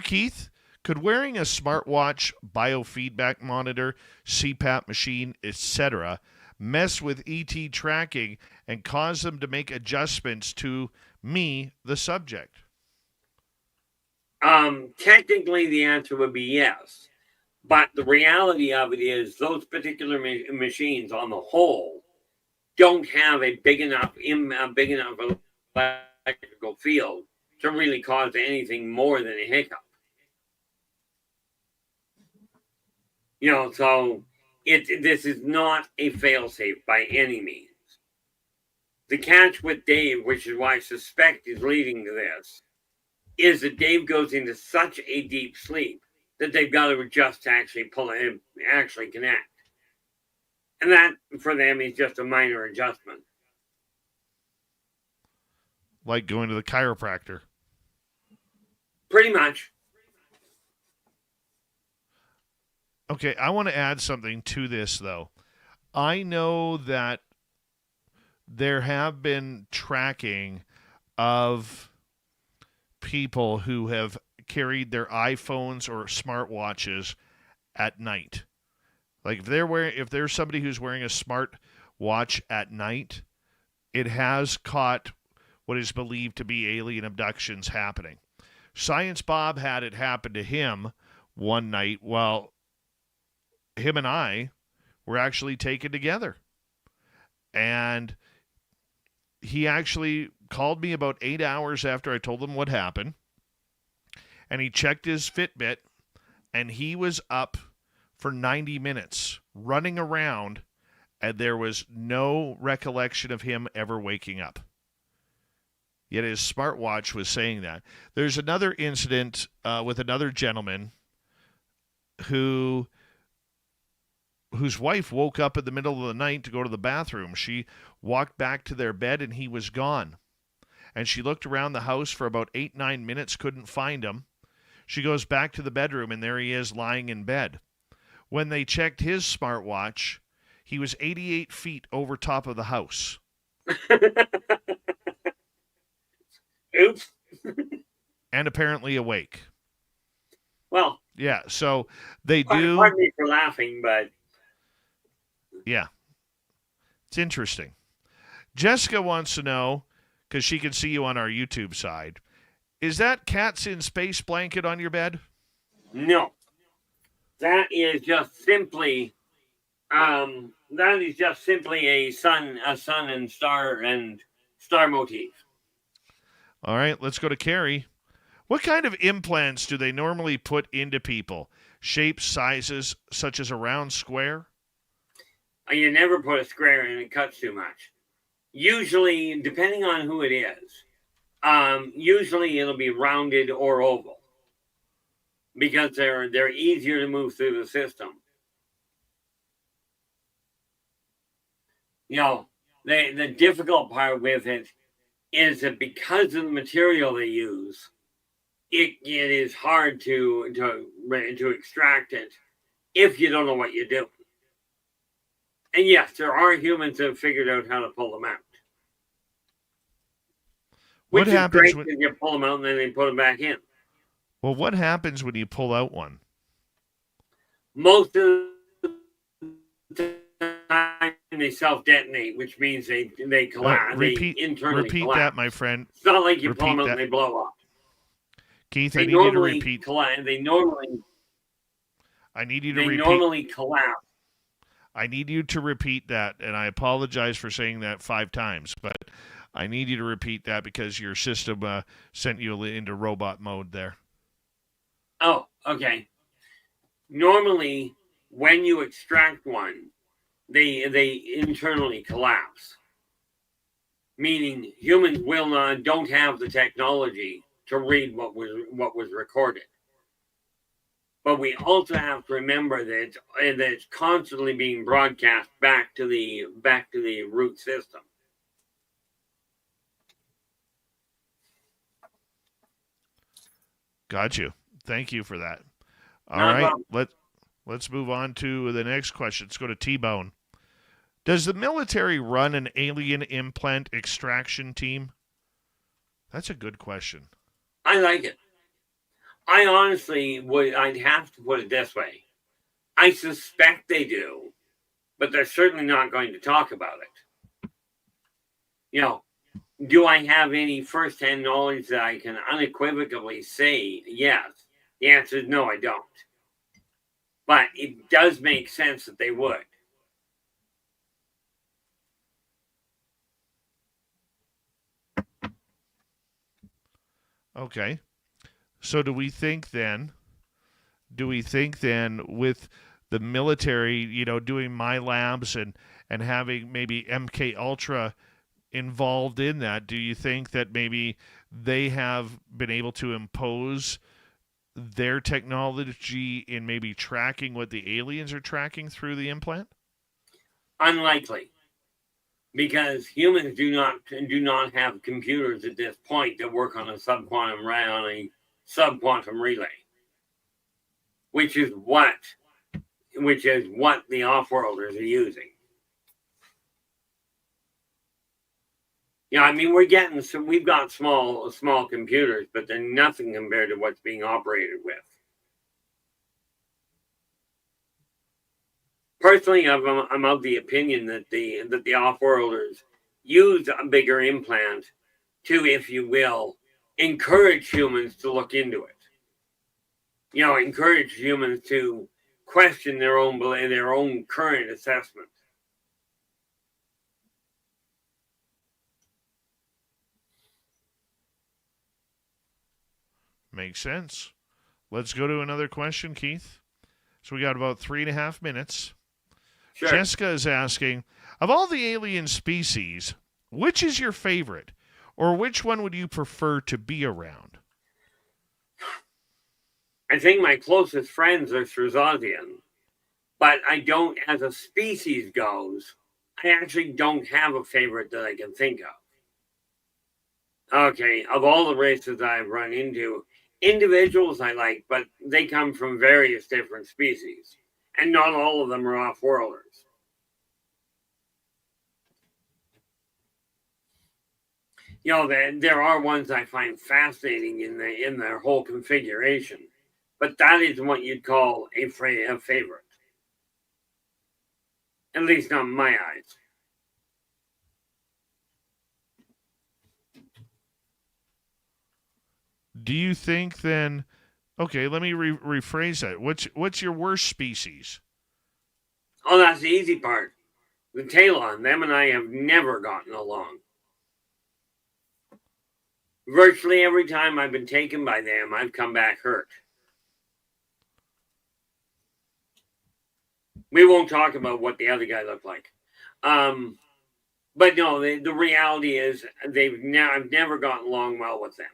Keith, could wearing a smartwatch, biofeedback monitor, CPAP machine, etc., mess with ET tracking and cause them to make adjustments to me, the subject? Technically, the answer would be yes. But the reality of it is those particular machines on the whole don't have a big enough electrical field to really cause anything more than a hiccup. So this is not a failsafe by any means. The catch with Dave, which is why I suspect is leading to this, is that Dave goes into such a deep sleep that they've got to adjust to actually connect. And that, for them, is just a minor adjustment. Like going to the chiropractor. Pretty much. Okay, I want to add something to this, though. I know that there have been tracking of people who have carried their iPhones or smartwatches at night. Like if there's somebody who's wearing a smart watch at night, it has caught what is believed to be alien abductions happening. Science Bob had it happen to him one night while him and I were actually taken together. And he actually called me about 8 hours after I told him what happened. And he checked his Fitbit, and he was up for 90 minutes running around, and there was no recollection of him ever waking up. Yet his smartwatch was saying that. There's another incident with another gentleman whose wife woke up in the middle of the night to go to the bathroom. She walked back to their bed, and he was gone. And she looked around the house for about 8-9 minutes, couldn't find him. She goes back to the bedroom, and there he is lying in bed. When they checked his smartwatch, he was 88 feet over top of the house. Oops. And apparently awake. Well, yeah, so they do. Pardon me for laughing, but yeah, it's interesting. Jessica wants to know, because she can see you on our YouTube side, is that Cats in Space blanket on your bed? no, that is just simply a sun and star motif. All right, let's go to Carrie. What kind of implants do they normally put into people? Shapes, sizes, such as a round square? You never put a square in, it cuts too much. Usually, depending on who it is, usually it'll be rounded or oval because they're easier to move through the system. You know, the difficult part with it is that because of the material they use, it is hard to extract it if you don't know what you're doing. And yes, there are humans that have figured out how to pull them out. What happens when you pull them out and then they put them back in? Well, what happens when you pull out one? Most of the time they self-detonate, which means they collapse. Repeat collapse. that, my friend. It's not like you pull them out and they blow up. Keith, I need you to repeat. They normally collapse. I need you to repeat that, and I apologize for saying that 5 times, but I need you to repeat that because your system sent you into robot mode there. Oh, okay. Normally, when you extract one, they internally collapse, meaning humans don't have the technology to read what was recorded. But we also have to remember that it's constantly being broadcast back to the root system. Got you. Thank you for that. All right, let's move on to the next question. Let's go to T-Bone. Does the military run an alien implant extraction team? That's a good question. I like it. I honestly I'd have to put it this way. I suspect they do, but they're certainly not going to talk about it. You know, do I have any first-hand knowledge that I can unequivocally say yes? The answer is no, I don't. But it does make sense that they would. Okay. So do we think then with the military, doing my labs and having maybe MK Ultra involved in that, do you think that maybe they have been able to impose their technology in maybe tracking what the aliens are tracking through the implant? Unlikely. Because humans do not have computers at this point that work on a subquantum relay, which is what the off-worlders are using. Yeah, I mean, we've got small computers, but they're nothing compared to what's being operated with. Personally, I'm of the opinion that the off-worlders use a bigger implant to, if you will, encourage humans to look into it. You know, encourage humans to question their own current assessment. Makes sense. Let's go to another question, Keith. So we got about 3.5 minutes. Sure. Jessica is asking, of all the alien species, which is your favorite? Or which one would you prefer to be around? I think my closest friends are Straussian, but I don't, as a species goes, I actually don't have a favorite that I can think of. Okay, of all the races I've run into, individuals I like, but they come from various different species, and not all of them are off-worlders. You know, there are ones I find fascinating in their whole configuration, but that is what you'd call a favorite, at least not in my eyes. Do you think then? Okay, let me rephrase that. What's your worst species? Oh, that's the easy part. The Talon, them and I have never gotten along. Virtually every time I've been taken by them, I've come back hurt. We won't talk about what the other guy looked like. But no, the reality is I've never gotten along well with them.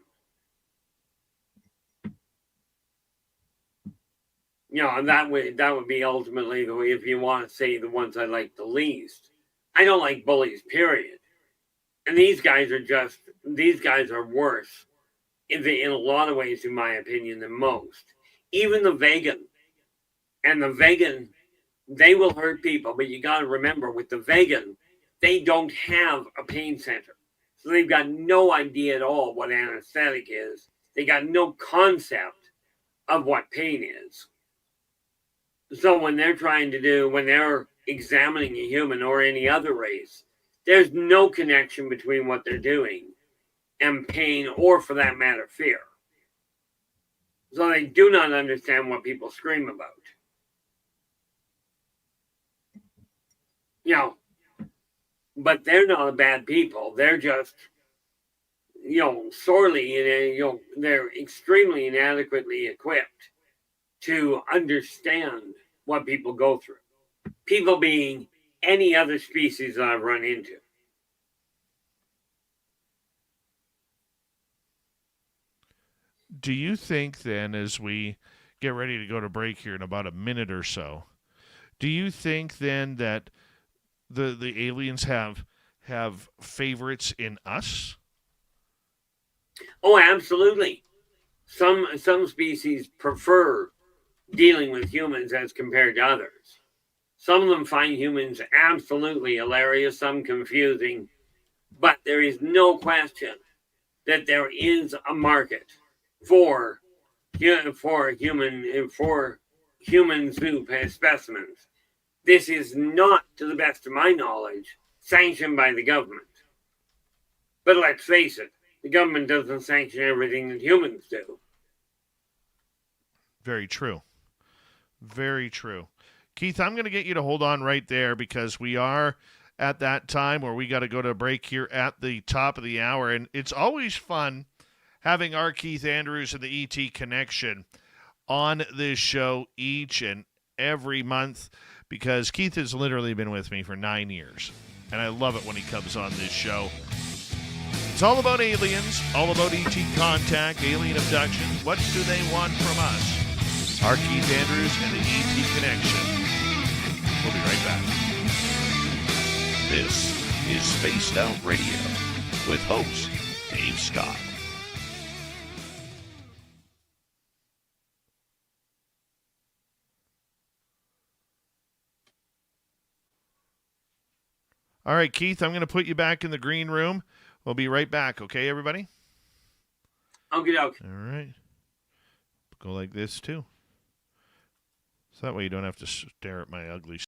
You know, and that would be ultimately the way, if you want to say the ones I like the least. I don't like bullies, period. And these guys are worse in a lot of ways, in my opinion, than most. Even the vegan. And the vegan, they will hurt people, but you got to remember, with the vegan, they don't have a pain center. So they've got no idea at all what anesthetic is. They got no concept of what pain is. So when they're examining a human or any other race, there's no connection between what they're doing and pain, or for that matter, fear. So they do not understand what people scream about. You know, but they're not bad people. They're just, you know, they're extremely inadequately equipped to understand what people go through. People being any other species that I've run into. Do you think then, as we get ready to go to break here in about a minute or so, do you think then that the aliens have favorites in us? Oh, absolutely. Some species prefer dealing with humans as compared to others. Some of them find humans absolutely hilarious, some confusing, but there is no question that there is a market for human soup specimens. This is not, to the best of my knowledge, sanctioned by the government. But let's face it, the government doesn't sanction everything that humans do. Very true. Very true. Keith, I'm going to get you to hold on right there, because we are at that time where we got to go to a break here at the top of the hour. And it's always fun having our Keith Andrews and the ET Connection on this show each and every month, because Keith has literally been with me for 9 years. And I love it when he comes on this show. It's all about aliens, all about ET contact, alien abductions. What do they want from us? Our Keith Andrews and the ET Connection. We'll be right back. This is Spaced Out Radio with host Dave Scott. All right, Keith, I'm going to put you back in the green room We'll be right back, okay, everybody? Okay, All right. Go like this, too. So that way you don't have to stare at my ugly.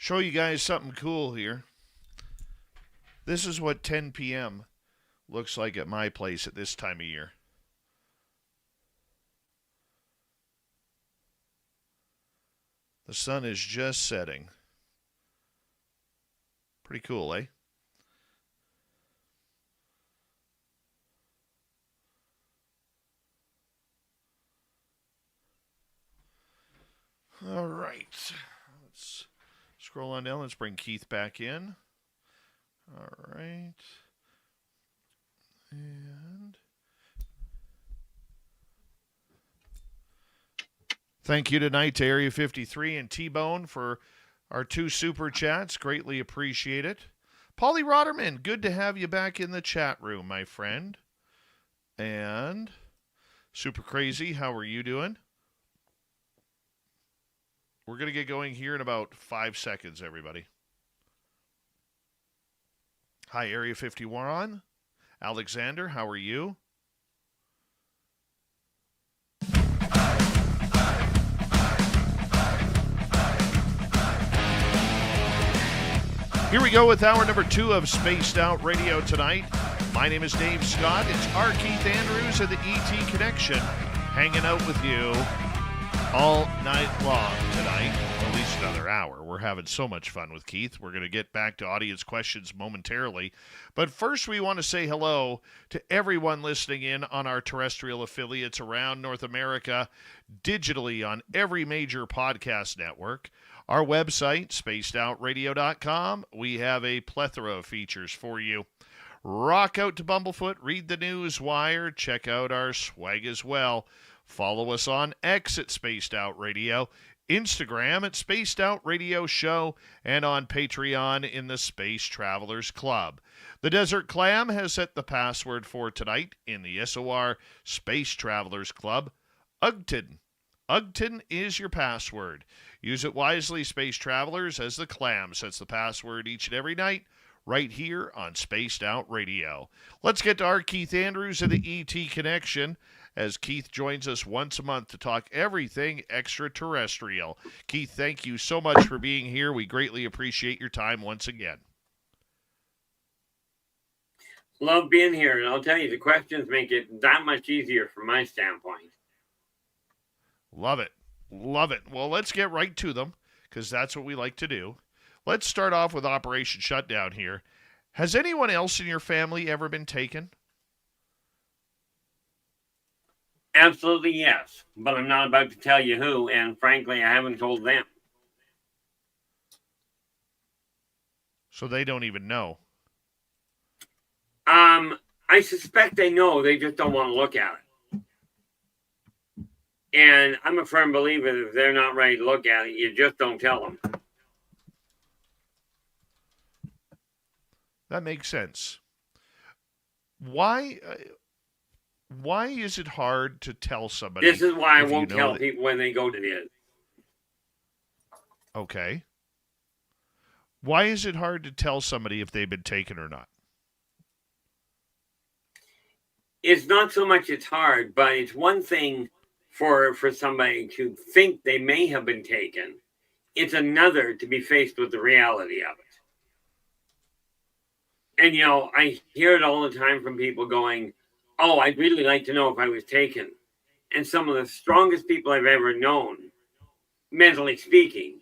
Show you guys something cool here. This is what 10 p.m. looks like at my place at this time of year. The sun is just setting. Pretty cool, eh? All right. Let's scroll on down. Let's bring Keith back in. All right. And thank you tonight to Area 53 and T-Bone for our 2 super chats. Greatly appreciate it. Polly Rotterman, good to have you back in the chat room, my friend. And Super Crazy, how are you doing? We're going to get going here in about 5 seconds, everybody. Hi, Area 51. Alexander, how are you? Here we go with hour number 2 of Spaced Out Radio tonight. My name is Dave Scott. It's R. Keith Andrews of the ET Connection hanging out with you all night long tonight, or at least another hour. We're having so much fun with Keith. We're going to get back to audience questions momentarily. But first, we want to say hello to everyone listening in on our terrestrial affiliates around North America, digitally on every major podcast network. Our website, spacedoutradio.com, we have a plethora of features for you. Rock out to Bumblefoot, read the news wire, check out our swag as well. Follow us on X at Spaced Out Radio, Instagram at Spaced Out Radio Show, and on Patreon in the Space Travelers Club. The Desert Clam has set the password for tonight in the SOR Space Travelers Club. UGTON. UGTON is your password. Use it wisely, Space Travelers, as the Clam sets the password each and every night right here on Spaced Out Radio. Let's get to our Keith Andrews of the ET Connection, as Keith joins us once a month to talk everything extraterrestrial. Keith, thank you so much for being here. We greatly appreciate your time once again. Love being here, and I'll tell you, the questions make it that much easier from my standpoint. Love it. Love it. Well, let's get right to them, because that's what we like to do. Let's start off with Operation Shutdown here. Has anyone else in your family ever been taken? Absolutely yes, but I'm not about to tell you who, and frankly, I haven't told them. So they don't even know. I suspect they know, they just don't want to look at it. And I'm a firm believer that if they're not ready to look at it, you just don't tell them. That makes sense. Why is it hard to tell somebody? This is why I won't tell people when they go to it. Okay. Why is it hard to tell somebody if they've been taken or not? It's not so much it's hard, but it's one thing for somebody to think they may have been taken. It's another to be faced with the reality of it. And, you know, I hear it all the time from people going, oh, I'd really like to know if I was taken. And some of the strongest people I've ever known, mentally speaking,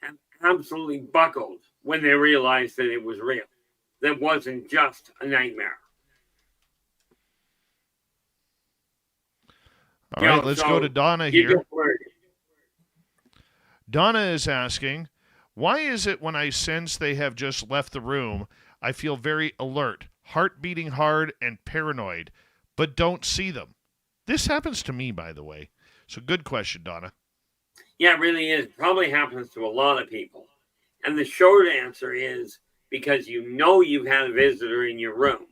have absolutely buckled when they realized that it was real. That wasn't just a nightmare. All right, let's go to Donna here. Donna is asking, why is it when I sense they have just left the room, I feel very alert, heart beating hard, and paranoid, but don't see them? This happens to me, by the way. So good question, Donna. Yeah, it really is. Probably happens to a lot of people. And the short answer is because you know you've had a visitor in your room.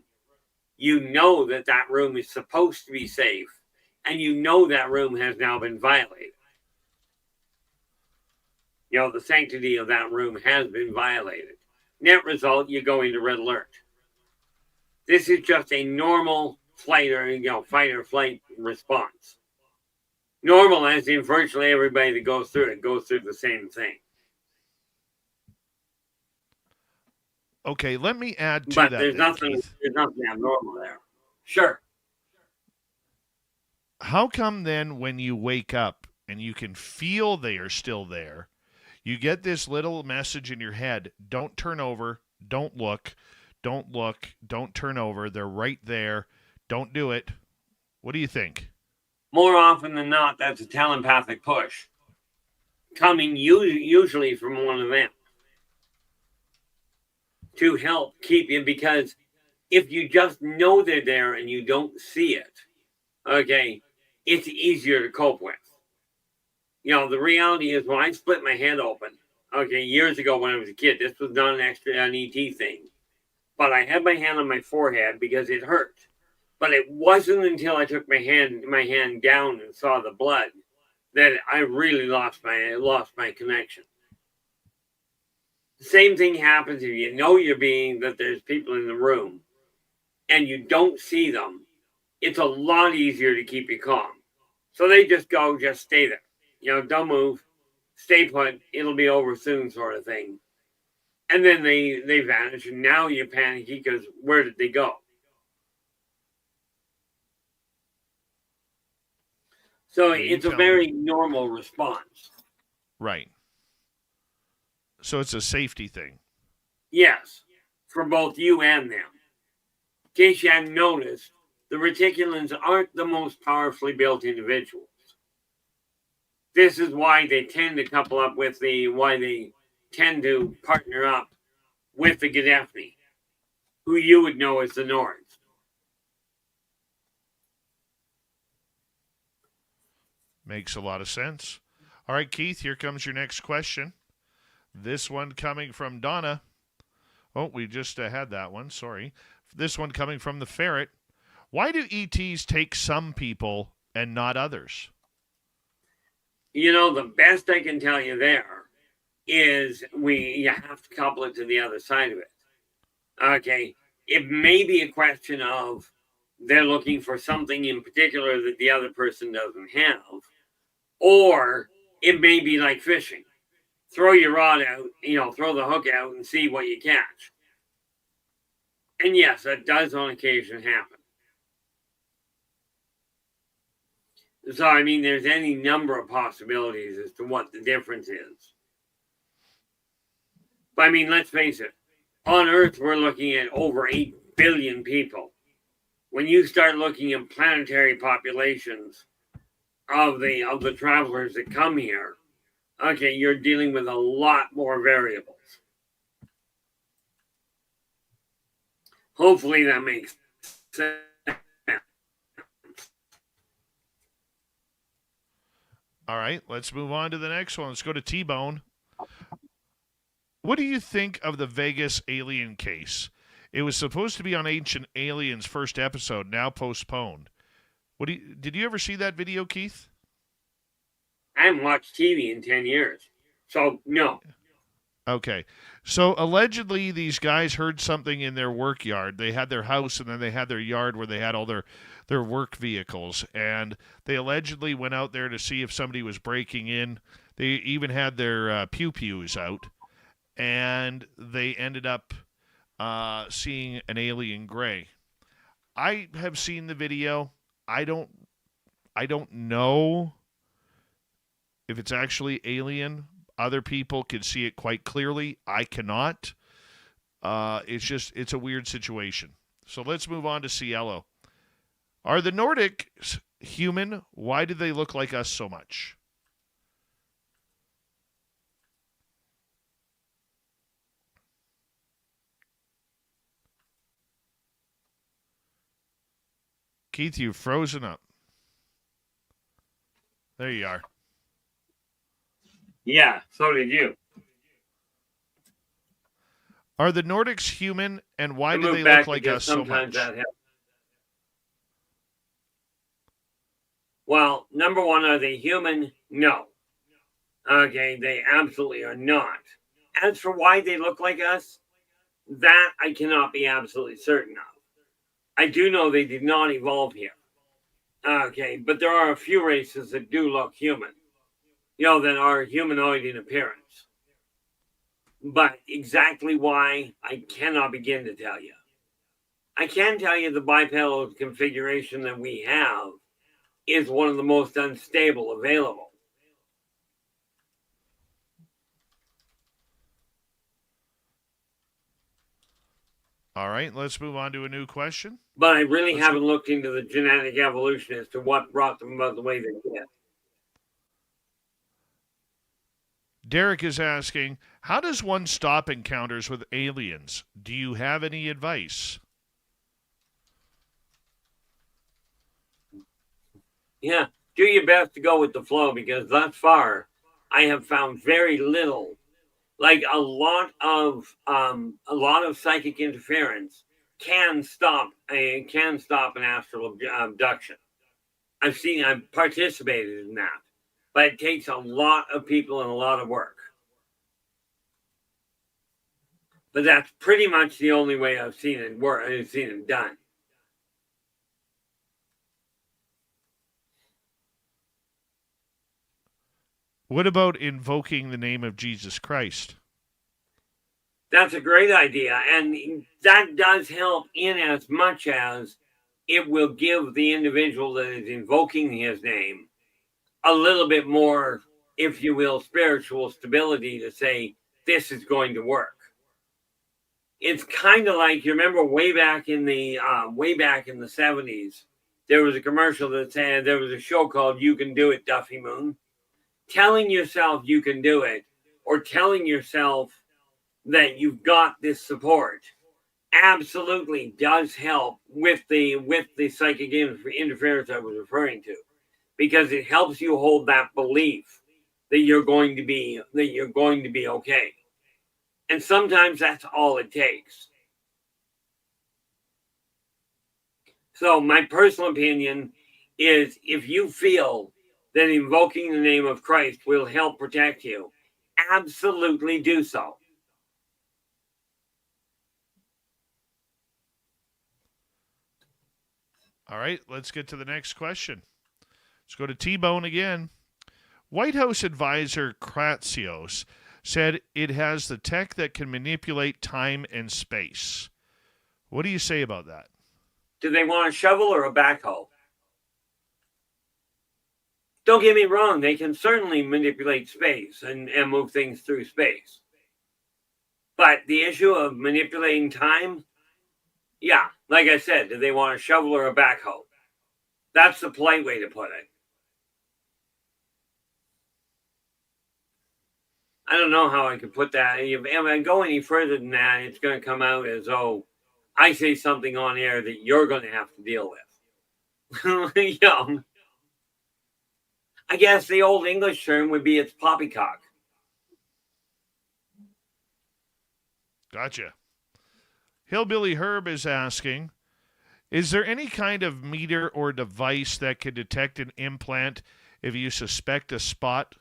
You know that that room is supposed to be safe. And you know that room has now been violated. You know, the sanctity of that room has been violated. Net result, you go into red alert. This is just a normal fight or flight response. Normal as in virtually everybody that goes through it goes through the same thing. Okay, let me add to But that there's then, nothing Keith. abnormal there. Sure. How come then when you wake up and you can feel they are still there, you get this little message in your head, don't turn over, don't look, don't turn over, they're right there, don't do it. What do you think? More often than not, that's a telepathic push coming usually from one of them to help keep you, because if you just know they're there and you don't see it, okay, it's easier to cope with. You know, the reality is when I split my head open, okay, years ago when I was a kid, this was not an ET thing, but I had my hand on my forehead because it hurt. But it wasn't until I took my hand down and saw the blood that I really lost my connection. The same thing happens if you know that there's people in the room and you don't see them. It's a lot easier to keep you calm. So they just stay there. You know, don't move, stay put, it'll be over soon, sort of thing. And then they vanish, and now you're panicky because where did they go? So it's a very normal response. Right. So it's a safety thing. Yes, for both you and them. In case you hadn't noticed, the reticulans aren't the most powerfully built individuals. This is why they tend to partner up with the Gaddafi, who you would know as the Nords. Makes a lot of sense. All right, Keith, here comes your next question. This one coming from Donna. Oh, we just had that one. Sorry. This one coming from the Ferret. Why do ETs take some people and not others? You know, the best I can tell you there is you have to couple it to the other side of it. Okay. It may be a question of they're looking for something in particular that the other person doesn't have. Or it may be like fishing. Throw your rod out, throw the hook out and see what you catch. And yes, that does on occasion happen. So, I mean, there's any number of possibilities as to what the difference is. But, I mean, let's face it. On Earth, we're looking at over 8 billion people. When you start looking at planetary populations of the travelers that come here, okay, you're dealing with a lot more variables. Hopefully that makes sense. All right, let's move on to the next one. Let's go to T-Bone. What do you think of the Vegas alien case? It was supposed to be on Ancient Aliens' first episode, now postponed. Did you ever see that video, Keith? I haven't watched TV in 10 years, so no. Okay. So allegedly these guys heard something in their work yard. They had their house and then they had their yard where they had all their work vehicles. And they allegedly went out there to see if somebody was breaking in. They even had their pew-pews out. And they ended up seeing an alien gray. I have seen the video. I don't know if it's actually alien. Other people can see it quite clearly. I cannot. It's a weird situation. So let's move on to Cielo. Are the Nordics human? Why do they look like us so much? Keith, you've frozen up. There you are. Yeah, so did you. Are the Nordics human, and why do they look like us so much? Well, number one, are they human? No. Okay, they absolutely are not. As for why they look like us, that I cannot be absolutely certain of. I do know they did not evolve here. Okay, but there are a few races that do look human. That are humanoid in appearance. But exactly why, I cannot begin to tell you. I can tell you the bipedal configuration that we have is one of the most unstable available. All right, let's move on to a new question. But I really haven't looked into the genetic evolution as to what brought them about the way they did. Derek is asking, how does one stop encounters with aliens? Do you have any advice? Yeah, do your best to go with the flow, because thus far I have found very little. Like a lot of psychic interference can stop an astral abduction. I've participated in that, but it takes a lot of people and a lot of work. But that's pretty much the only way I've seen it work. I've seen it done. What about invoking the name of Jesus Christ? That's a great idea, and that does help in as much as it will give the individual that is invoking his name a little bit more, if you will, spiritual stability to say, this is going to work. It's kind of like, you remember way back in the 70s, there was a commercial that said, there was a show called You Can Do It, Duffy Moon. Telling yourself you can do it, or telling yourself that you've got this support, absolutely does help with the psychic interference I was referring to, because it helps you hold that belief that you're going to be okay. And sometimes that's all it takes. So my personal opinion is, if you feel that invoking the name of Christ will help protect you, absolutely do so. All right, let's get to the next question. Let's go to T-Bone again. White House advisor Kratsios said it has the tech that can manipulate time and space. What do you say about that? Do they want a shovel or a backhoe? Don't get me wrong, they can certainly manipulate space and move things through space. But the issue of manipulating time, yeah, like I said, do they want a shovel or a backhoe? That's the polite way to put it. I don't know how I could put that. If I go any further than that, it's going to come out as, oh, I say something on air that you're going to have to deal with. Yeah. I guess the old English term would be it's poppycock. Gotcha. Hillbilly Herb is asking, is there any kind of meter or device that can detect an implant if you suspect a spot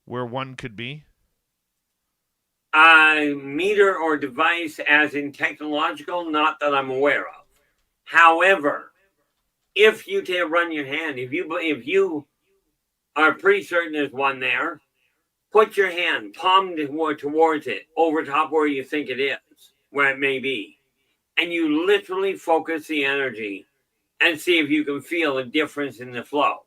where one could be? Meter or device as in technological, not that I'm aware of. However, if you run your hand, if you are pretty certain there's one there, put your hand palm towards it, over top where you think it is, where it may be, and you literally focus the energy and see if you can feel a difference in the flow.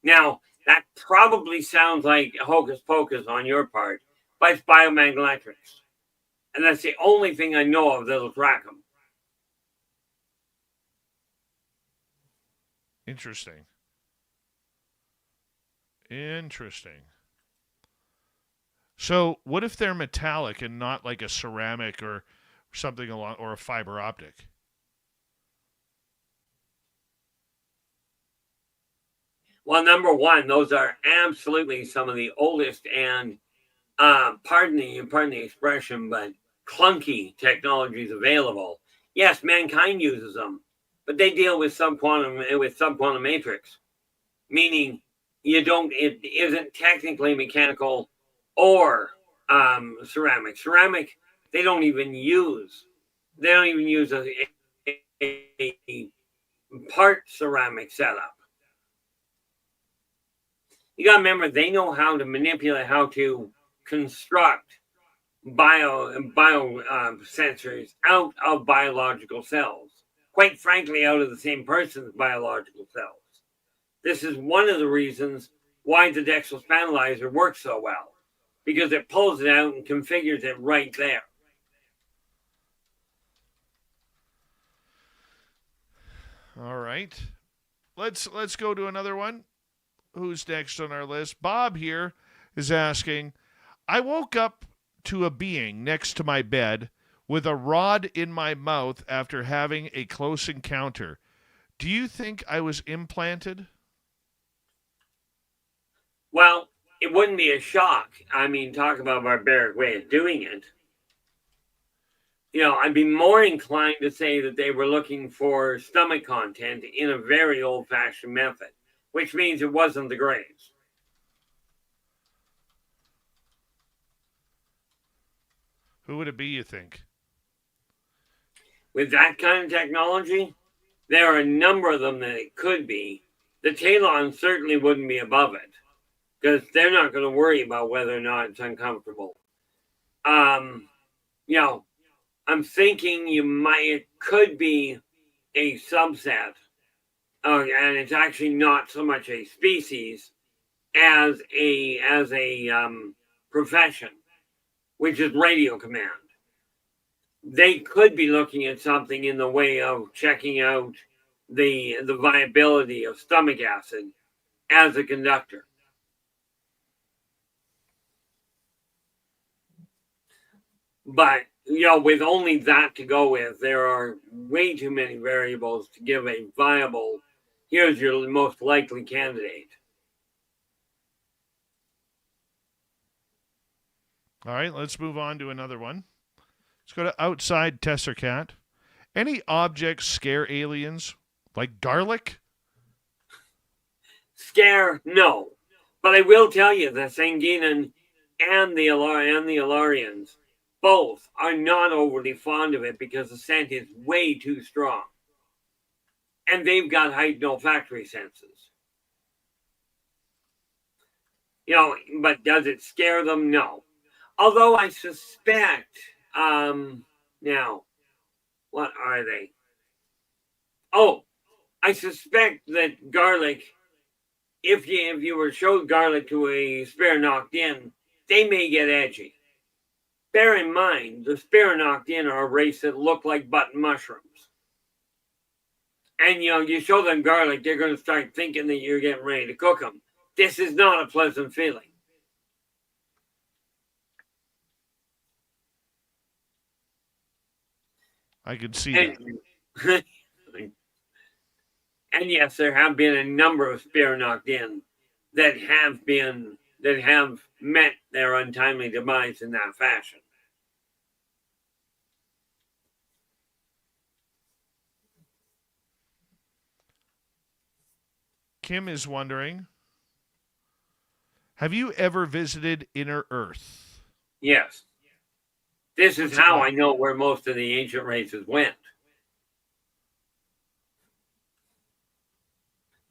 Now, that probably sounds like hocus pocus on your part, but it's biomagnetics. And that's the only thing I know of that'll track them. Interesting. So, what if they're metallic and not like a ceramic or something along, or a fiber optic? Well, number one, those are absolutely some of the oldest and pardon the expression, but clunky technologies available. Yes, mankind uses them, but they deal with subquantum matrix, meaning it isn't technically mechanical or ceramic. Ceramic, they don't even use a part ceramic setup. You gotta remember, they know how to manipulate, how to construct sensors out of biological cells. Quite frankly, out of the same person's biological cells. This is one of the reasons why the Dexel Spatializer works so well, because it pulls it out and configures it right there. All right. Let's go to another one. Who's next on our list? Bob here is asking, I woke up to a being next to my bed with a rod in my mouth after having a close encounter. Do you think I was implanted? Well, it wouldn't be a shock. I mean, talk about a barbaric way of doing it. You know, I'd be more inclined to say that they were looking for stomach content in a very old-fashioned method, which means it wasn't the graves. Who would it be, you think? With that kind of technology, there are a number of them that it could be. The Talon certainly wouldn't be above it, because they're not going to worry about whether or not it's uncomfortable. You know, I'm thinking it could be a subset, and it's actually not so much a species as a profession, which is radio command. They could be looking at something in the way of checking out the viability of stomach acid as a conductor. But, you know, with only that to go with, there are way too many variables to give a viable, here's your most likely candidate. All right, let's move on to another one. Let's go to outside Tessercat. Any objects scare aliens? Like garlic? Scare, no. But I will tell you that Sanguinan and the Ilarians both are not overly fond of it because the scent is way too strong. And they've got heightened olfactory senses. You know, but does it scare them? No. Although I suspect, now, what are they? Oh, I suspect that garlic, if you were showed garlic to a spear knocked in, they may get edgy. Bear in mind, the spear knocked in are a race that look like button mushrooms. And, you know, you show them garlic, they're going to start thinking that you're getting ready to cook them. This is not a pleasant feeling. I could see that. And yes, there have been a number of spear knocked in that have met their untimely demise in that fashion. Kim is wondering, have you ever visited Inner Earth? Yes. This is how I know where most of the ancient races went.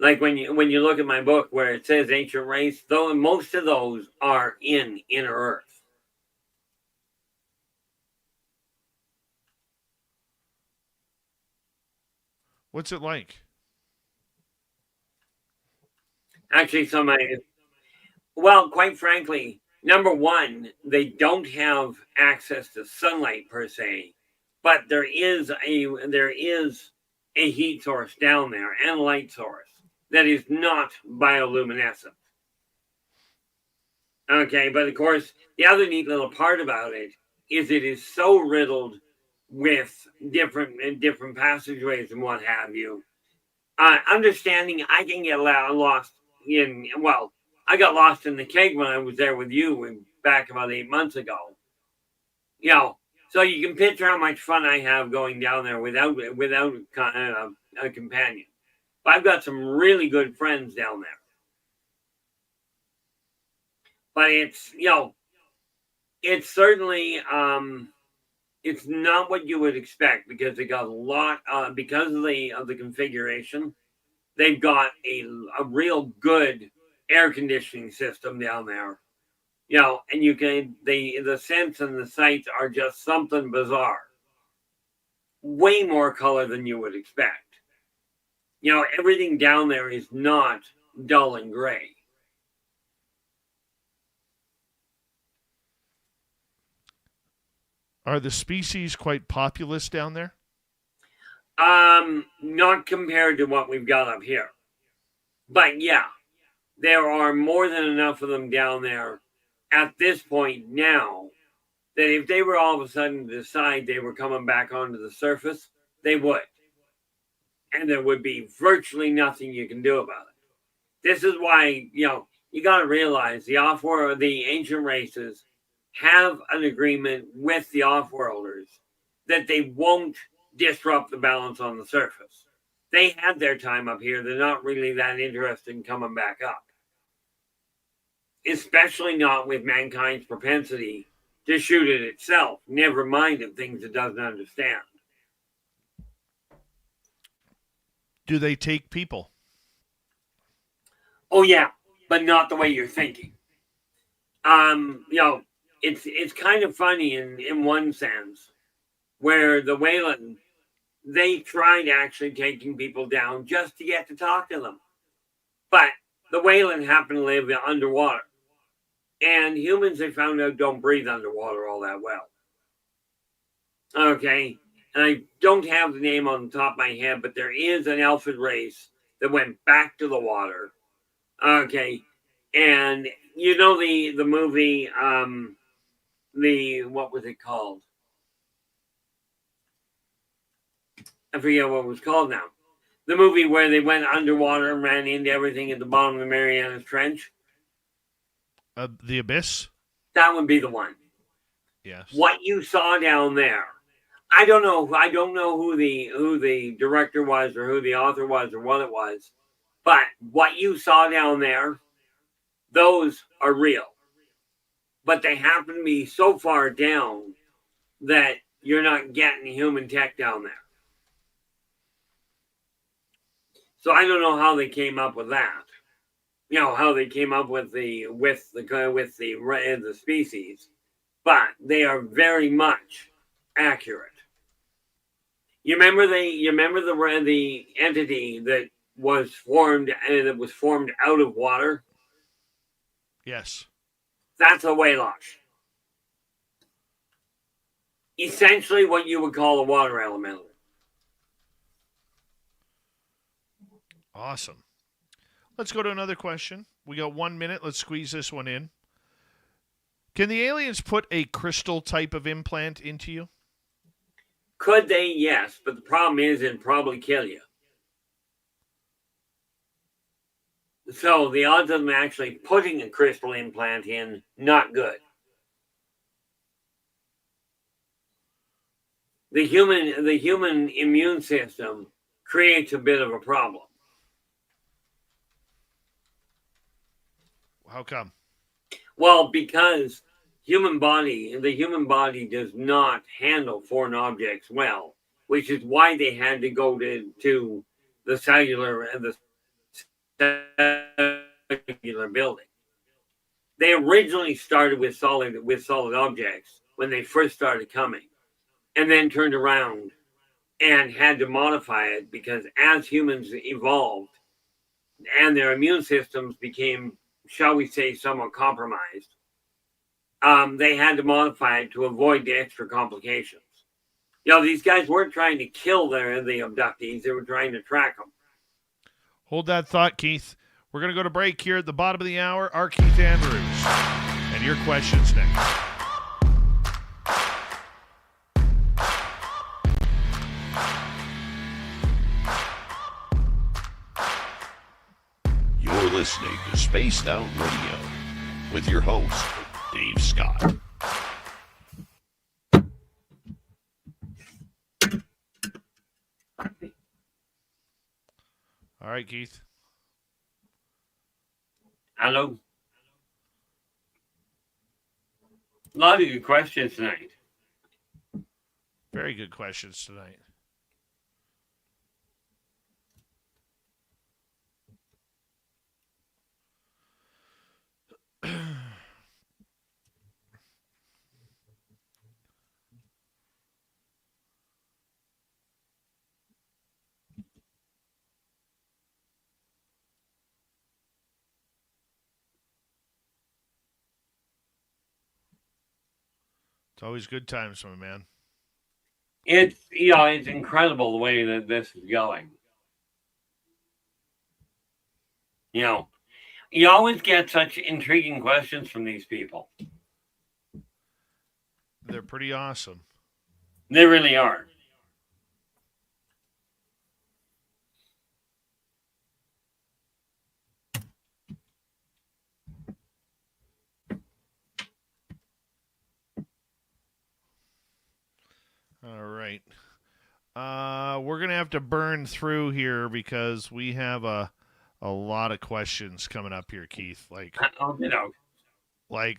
Like when you look at my book where it says ancient race, though most of those are in Inner Earth. What's it like? Actually, well, quite frankly, number one, they don't have access to sunlight per se, but there is a heat source down there and a light source that is not bioluminescent. Okay, but of course, the other neat little part about it is so riddled with different passageways and what have you. Understanding I can get lost I got lost in the keg when I was there with you back about 8 months ago. You know, so you can picture how much fun I have going down there without a companion. But I've got some really good friends down there. But it's, you know, it's certainly, it's not what you would expect because they got a lot, because of the configuration, they've got a real good air conditioning system down there. and you can the sense and the sights are just something bizarre. Way more color than you would expect. Everything down there is not dull and gray. Are the species quite populous down there? Not compared to what we've got up here. But yeah, there are more than enough of them down there at this point now that if they were all of a sudden to decide they were coming back onto the surface, they would. And there would be virtually nothing you can do about it. This is why, you got to realize the ancient races have an agreement with the off-worlders that they won't disrupt the balance on the surface. They had their time up here. They're not really that interested in coming back up. Especially not with mankind's propensity to shoot it itself, never mind of things it doesn't understand. Do they take people? Oh yeah, but not the way you're thinking. It's kind of funny in one sense, where the Weyland, they tried actually taking people down just to get to talk to them. But the Weyland happened to live underwater. And humans, they found out, don't breathe underwater all that well. Okay, and I don't have the name on the top of my head, but there is an elfid race that went back to the water. Okay, and the movie, what was it called? I forget what it was called now. The movie where they went underwater and ran into everything at the bottom of the Marianas Trench. The Abyss? That would be the one. Yes. What you saw down there, I don't know who the director was or who the author was or what it was, but what you saw down there, those are real. But they happen to be so far down that you're not getting human tech down there. So I don't know how they came up with that. How they came up with the species, but they are very much accurate. You remember the entity that was formed out of water? Yes. That's a Weylosh. Essentially what you would call a water elemental. Awesome. Let's go to another question. We got 1 minute. Let's squeeze this one in. Can the aliens put a crystal type of implant into you? Could they? Yes, but the problem is it'd probably kill you. So the odds of them actually putting a crystal implant in, not good. The human immune system creates a bit of a problem. How come? Well, because the human body does not handle foreign objects well, which is why they had to go to the cellular building. They originally started with solid objects when they first started coming, and then turned around and had to modify it because as humans evolved and their immune systems became, shall we say, somewhat compromised, they had to modify it to avoid the extra complications. These guys weren't trying to kill the abductees; they were trying to track them. Hold that thought, Keith. We're going to go to break here at the bottom of the hour. Our Keith Andrews. And your questions next. You're listening to Spaced Out Radio with your host, Dave Scott. All right, Keith. Hello. A lot of good questions tonight. Very good questions tonight. It's always good times, my man. It's incredible the way that this is going. You always get such intriguing questions from these people. They're pretty awesome. They really are. All right. We're going to have to burn through here because we have a lot of questions coming up here, Keith. Like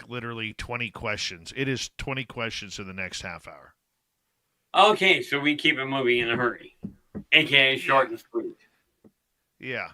literally 20 questions. It is 20 questions in the next half hour. Okay, so we keep it moving in a hurry, aka short and sweet. Yeah.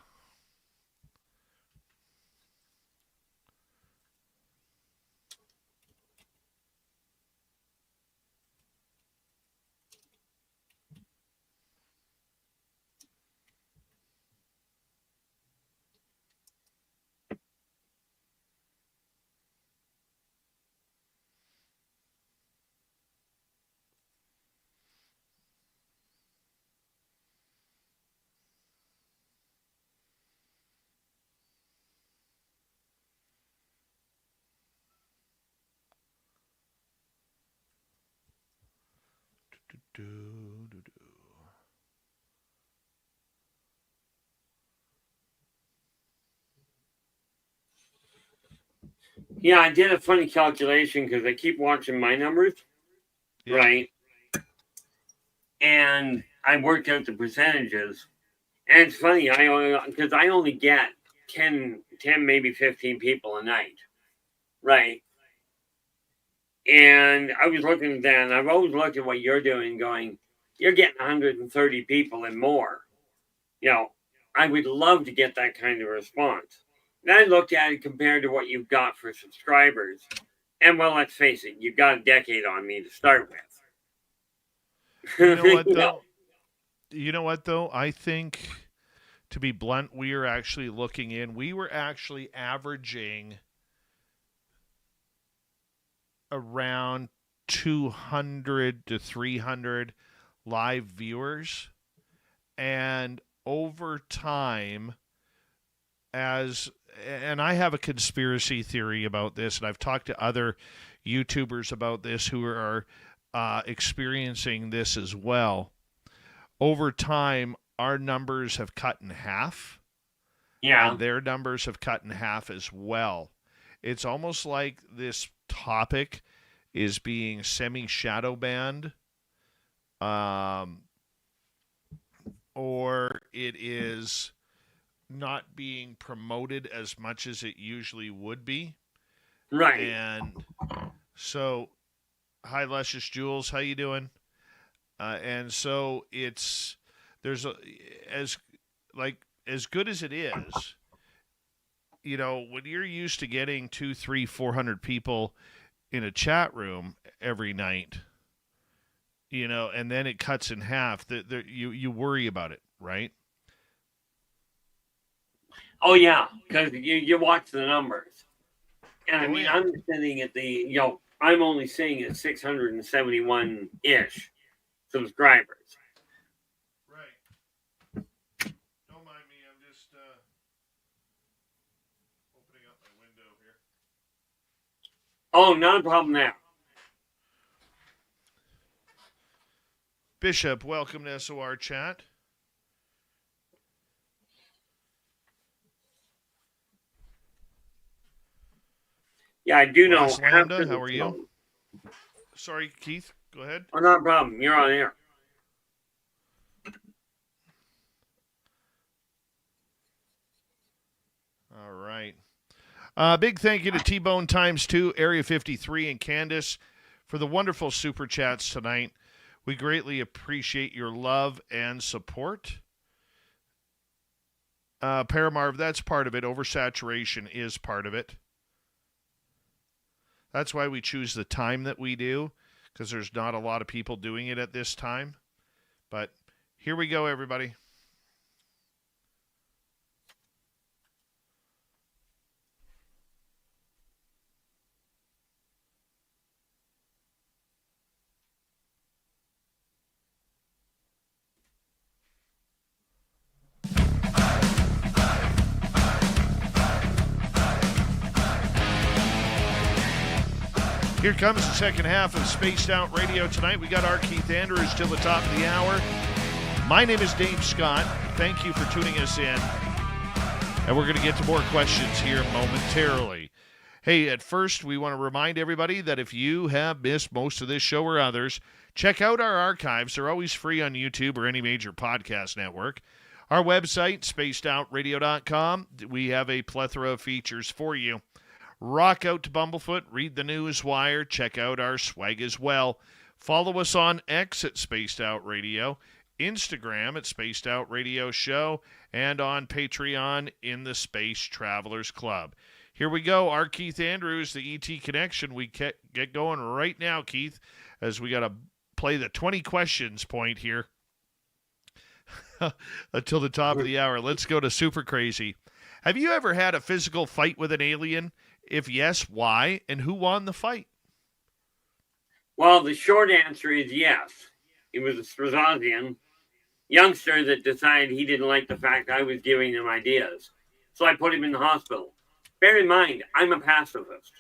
Yeah, I did a funny calculation because I keep watching my numbers, right? And I worked out the percentages. And it's funny, I only get 10, maybe 15 people a night, right? And I was looking at that, and I've always looked at what you're doing, going, you're getting 130 people and more. I would love to get that kind of response. Then I looked at it compared to what you've got for subscribers. And well, let's face it, you've got a decade on me to start with. You know what, though? You know what, though? I think, to be blunt, we were actually averaging around 200 to 300 live viewers. And over time, and I have a conspiracy theory about this, and I've talked to other YouTubers about this who are experiencing this as well. Over time, our numbers have cut in half. Yeah. And their numbers have cut in half as well. It's almost like this topic is being semi-shadow banned, or it is not being promoted as much as it usually would be. Right. And so, hi, Luscious Jules, how you doing? And so as good as it is, when you're used to getting 200, 300, 400 people in a chat room every night, and then it cuts in half, you worry about it, right? Oh, yeah, because you watch the numbers. And I mean, yeah. I'm sitting at I'm only seeing at 671-ish subscribers. Right. Don't mind me, I'm just opening up my window here. Oh, not a problem there. Bishop, welcome to SOR Chat. Yeah, I do know. Lambda, how are you? Sorry, Keith, go ahead. Oh, not a problem. You're on air. All right. Big thank you to T-Bone ×2, Area 53, and Candace for the wonderful super chats tonight. We greatly appreciate your love and support. Paramarv, that's part of it. Oversaturation is part of it. That's why we choose the time that we do, because there's not a lot of people doing it at this time. But here we go, everybody. Here comes the second half of Spaced Out Radio tonight. We got our Keith Andrews till the top of the hour. My name is Dave Scott. Thank you for tuning us in. And we're going to get to more questions here momentarily. Hey, at first, we want to remind everybody that if you have missed most of this show or others, check out our archives. They're always free on YouTube or any major podcast network. Our website, spacedoutradio.com, we have a plethora of features for you. Rock out to Bumblefoot, read the news wire, check out our swag as well. Follow us on X at Spaced Out Radio, Instagram at Spaced Out Radio Show, and on Patreon in the Space Travelers Club. Here we go. Our Keith Andrews, the ET Connection. We get going right now, Keith, as we got to play the 20 questions point here until the top of the hour. Let's go to Super Crazy. Have you ever had a physical fight with an alien? If yes, why? And who won the fight? Well, the short answer is yes. It was a Strazazian youngster that decided he didn't like the fact I was giving him ideas. So I put him in the hospital. Bear in mind, I'm a pacifist.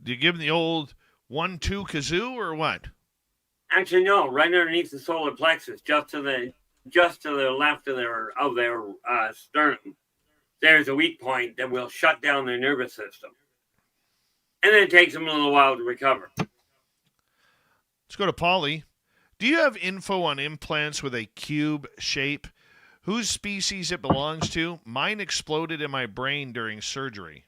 Do you give him the old 1-2 kazoo or what? Actually, no. Right underneath the solar plexus, just to the left of their sternum, there's a weak point that will shut down their nervous system, and then it takes them a little while to recover. Let's go to Polly. Do you have info on implants with a cube shape? Whose species it belongs to? Mine exploded in my brain during surgery.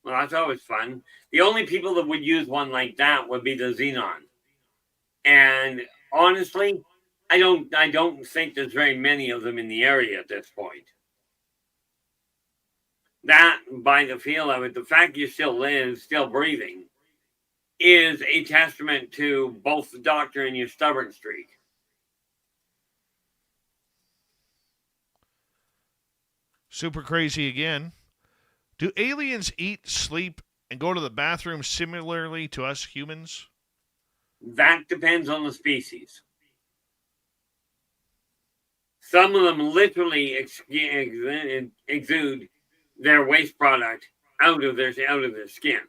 Well, that's always fun. The only people that would use one like that would be the Xenon. And honestly, I don't think there's very many of them in the area at this point. That, by the feel of it, the fact you still live, still breathing, is a testament to both the doctor and your stubborn streak. Super Crazy again. Do aliens eat, sleep, and go to the bathroom similarly to us humans? That depends on the species. Some of them literally exude their waste product out of their skin.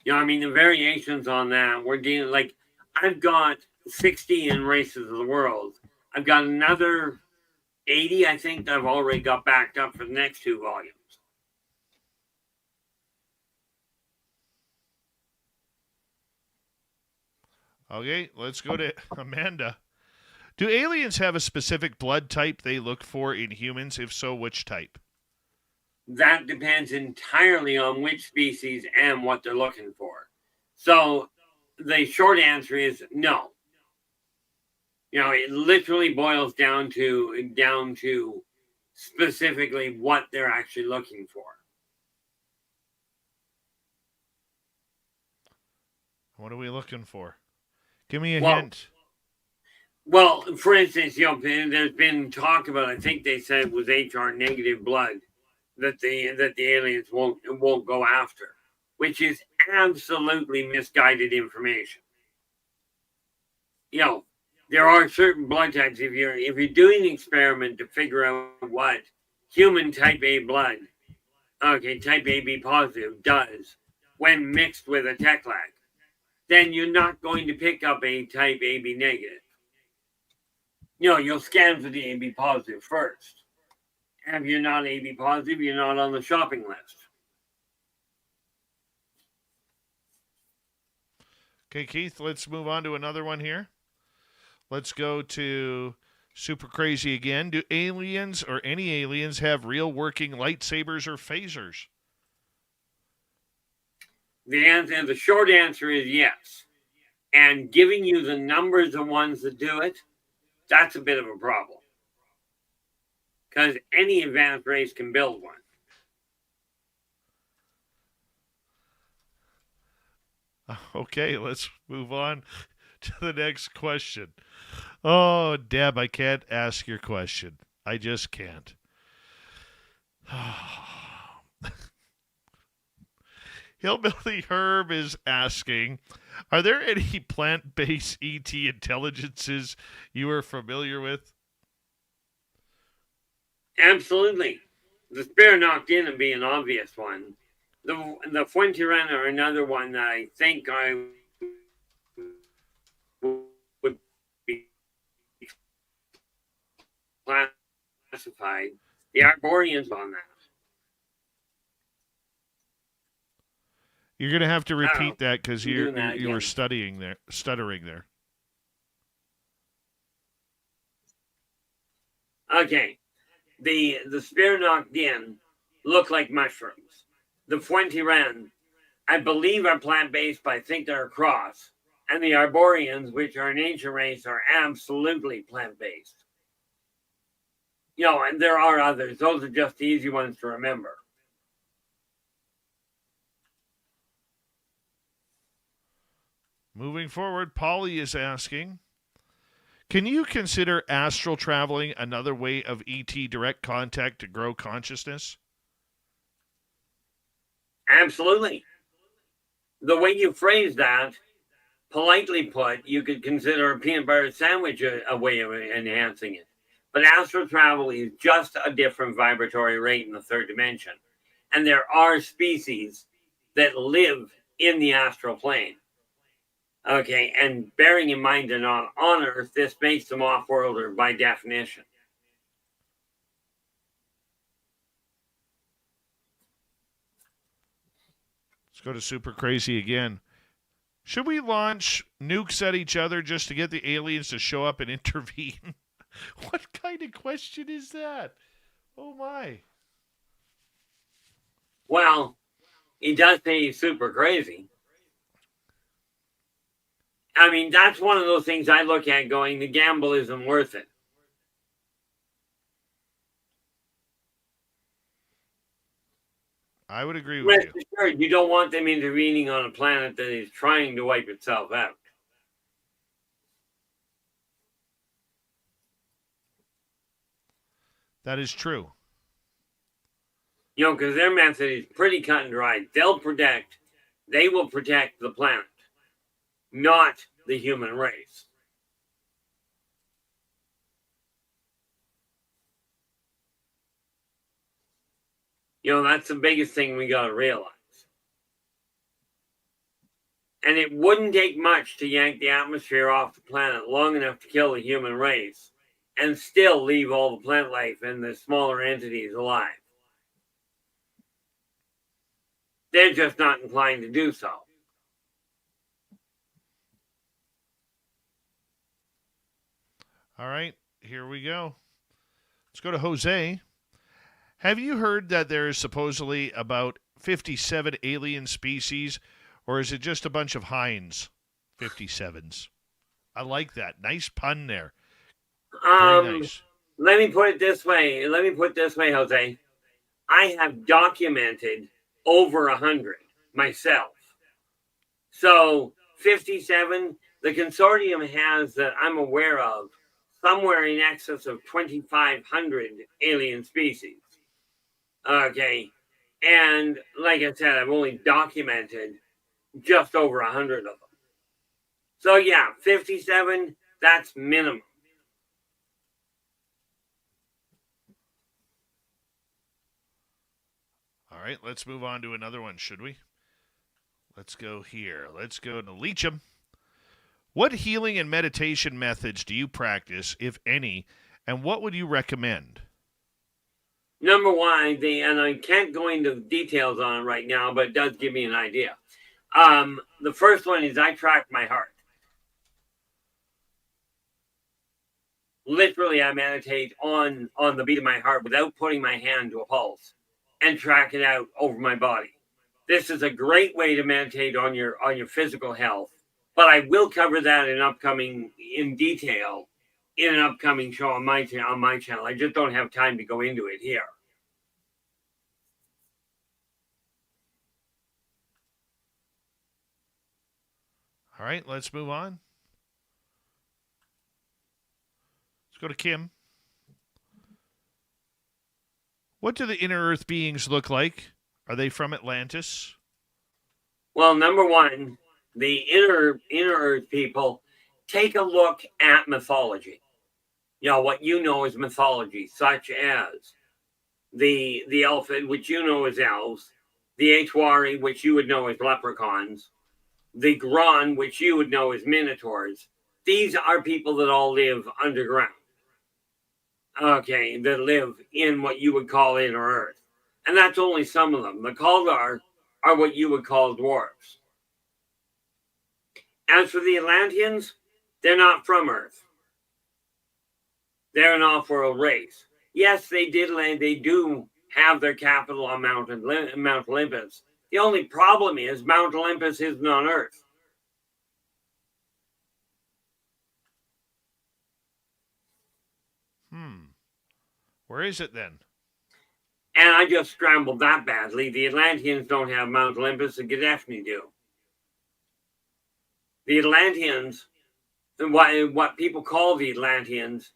You know, I mean, the variations on that, we're dealing, like, I've got 60 in Races of the World. I've got another 80, I think, that I've already got backed up for the next 2 volumes. Okay, let's go to Amanda. Do aliens have a specific blood type they look for in humans? If so, which type? That depends entirely on which species and what they're looking for. So the short answer is no. You know, it literally boils down to specifically what they're actually looking for. What are we looking for? Give me a hint. Well, for instance, you know, there's been talk about, I think they said it was HR negative blood that the aliens won't go after, which is absolutely misguided information. You know, there are certain blood types. If you're doing an experiment to figure out what human type A blood, type AB positive does when mixed with a TECLAC, then you're not going to pick up a type AB negative. You know, you'll scan for the AB positive first. And if you're not AB positive, you're not on the shopping list. Okay, Keith, let's move on to another one here. Let's go to Super Crazy again. Do aliens or any aliens have real working lightsabers or phasers? The short answer is yes. And giving you the numbers of ones that do it, that's a bit of a problem. Because any advanced race can build one. Okay, let's move on to the next question. Oh, Deb, I can't ask your question. I just can't. Hillbilly Herb is asking, are there any plant-based ET intelligences you are familiar with? Absolutely. The Spear knocked in and be an obvious one. The Fuentiran are another one that I think I would be classified. The Arborians on that. You're going to have to Uh-oh. repeat that because I'm doing that you were again. stuttering there. Okay. The Spear knocked in look like mushrooms. The Fuentiran, I believe, are plant-based, but I think they're a cross. And the Arborians, which are an ancient race, are absolutely plant-based. And there are others. Those are just the easy ones to remember. Moving forward, Polly is asking, can you consider astral traveling another way of ET direct contact to grow consciousness? Absolutely. The way you phrase that, politely put, you could consider a peanut butter sandwich a way of enhancing it. But astral travel is just a different vibratory rate in the third dimension. And there are species that live in the astral plane. Okay, and bearing in mind they're not on Earth, this makes them off-worlder by definition. Let's go to Super Crazy again. Should we launch nukes at each other just to get the aliens to show up and intervene? What kind of question is that? Oh, my. Well, he does say he's super crazy. I mean, that's one of those things I look at going, the gamble isn't worth it. I would agree with Rest you. assured, you don't want them intervening on a planet that is trying to wipe itself out. That is true. Because their method is pretty cut and dry. They will protect the planet, not the human race. That's the biggest thing we got to realize. And it wouldn't take much to yank the atmosphere off the planet long enough to kill the human race and still leave all the plant life and the smaller entities alive. They're just not inclined to do so. All right, here we go. Let's go to Jose. Have you heard that there is supposedly about 57 alien species, or is it just a bunch of Heinz 57s? I like that. Nice pun there. Very nice. Let me put it this way, Jose. I have documented over 100 myself. So 57, the consortium has, that I'm aware of, somewhere in excess of 2,500 alien species. Okay. And like I said, I've only documented just over 100 of them. So yeah, 57, that's minimum. All right, let's move on to another one, should we? Let's go here. Let's go to Leecham. What healing and meditation methods do you practice, if any, and what would you recommend? Number one, and I can't go into details on it right now, but it does give me an idea. The first one is I track my heart. Literally, I meditate on the beat of my heart without putting my hand to a pulse and track it out over my body. This is a great way to meditate on your physical health, but I will cover that in detail in an upcoming show on my channel. I just don't have time to go into it here. All right, let's move on. Let's go to Kim. What do the inner Earth beings look like? Are they from Atlantis? Well, number one, the inner Earth people, take a look at mythology. What you know is mythology, such as the Elfin, which you know as elves, the Aetwari, which you would know as leprechauns, the Gron, which you would know as minotaurs. These are people that all live underground. Okay, that live in what you would call inner Earth. And that's only some of them. The Kaldar are what you would call dwarves. As for the Atlanteans, they're not from Earth. They're an off-world race. Yes, they do have their capital on Mount Olympus. The only problem is Mount Olympus isn't on Earth. Where is it then? And I just scrambled that badly. The Atlanteans don't have Mount Olympus, the Gadefni do. The Atlanteans, what people call the Atlanteans,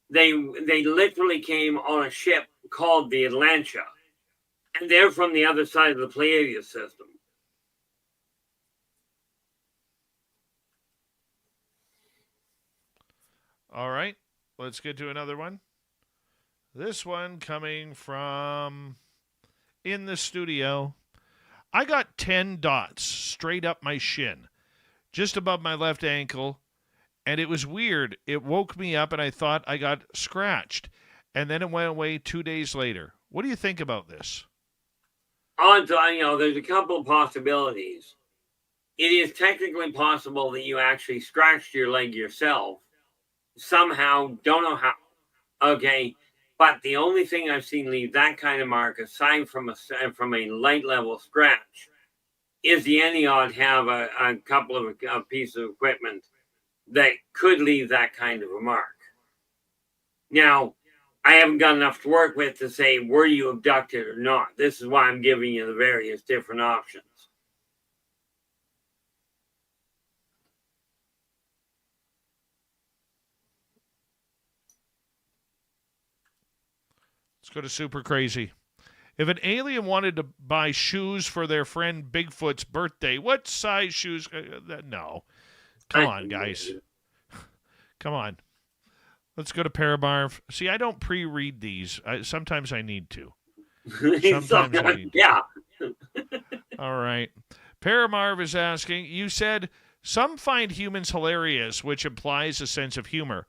they literally came on a ship called the Atlantia. And they're from the other side of the Pleiades system. All right, let's get to another one. This one coming from in the studio. I got 10 dots straight up my shin, just above my left ankle, and it was weird. It woke me up, and I thought I got scratched, and then it went away 2 days later. What do you think about this? Odds are, there's a couple of possibilities. It is technically possible that you actually scratched your leg yourself. Somehow, don't know how. Okay, but the only thing I've seen leave that kind of mark, aside from a light level scratch, is the Ennead have a couple of pieces of equipment that could leave that kind of a mark. Now, I haven't got enough to work with to say, were you abducted or not? This is why I'm giving you the various different options. Let's go to Super Crazy. If an alien wanted to buy shoes for their friend Bigfoot's birthday, what size shoes? No. Come on, guys. Come on. Let's go to Paramarv. See, I don't pre-read these. Sometimes I need to. Sometimes I need to. Yeah. All right. Paramarv is asking, you said some find humans hilarious, which implies a sense of humor.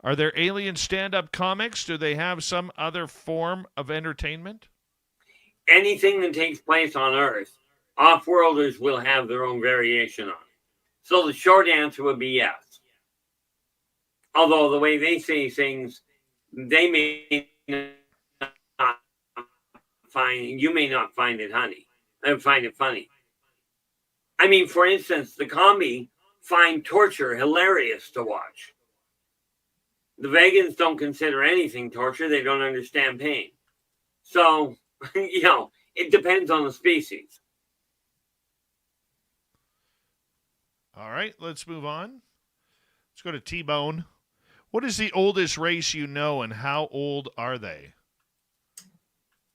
Are there alien stand-up comics? Do they have some other form of entertainment? Anything that takes place on Earth, off-worlders will have their own variation on it. So the short answer would be yes. Although the way they say things, they may not you may not find it funny. I mean, for instance, the combi find torture hilarious to watch. The vegans don't consider anything torture. They don't understand pain. So, it depends on the species. All right, let's move on. Let's go to T-Bone. What is the oldest race you know, and how old are they?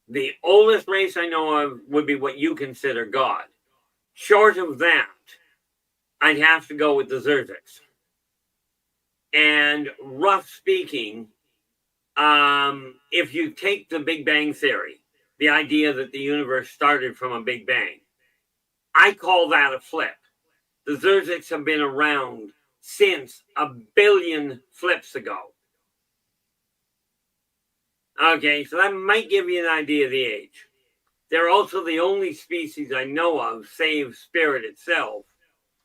The oldest race I know of would be what you consider God. Short of that, I'd have to go with the Zertics. And rough speaking, if you take the Big Bang Theory, the idea that the universe started from a Big Bang, I call that a flip. The Zertics have been around since 1 billion flips ago. Okay, so that might give you an idea of the age. They're also the only species I know of, save Spirit itself,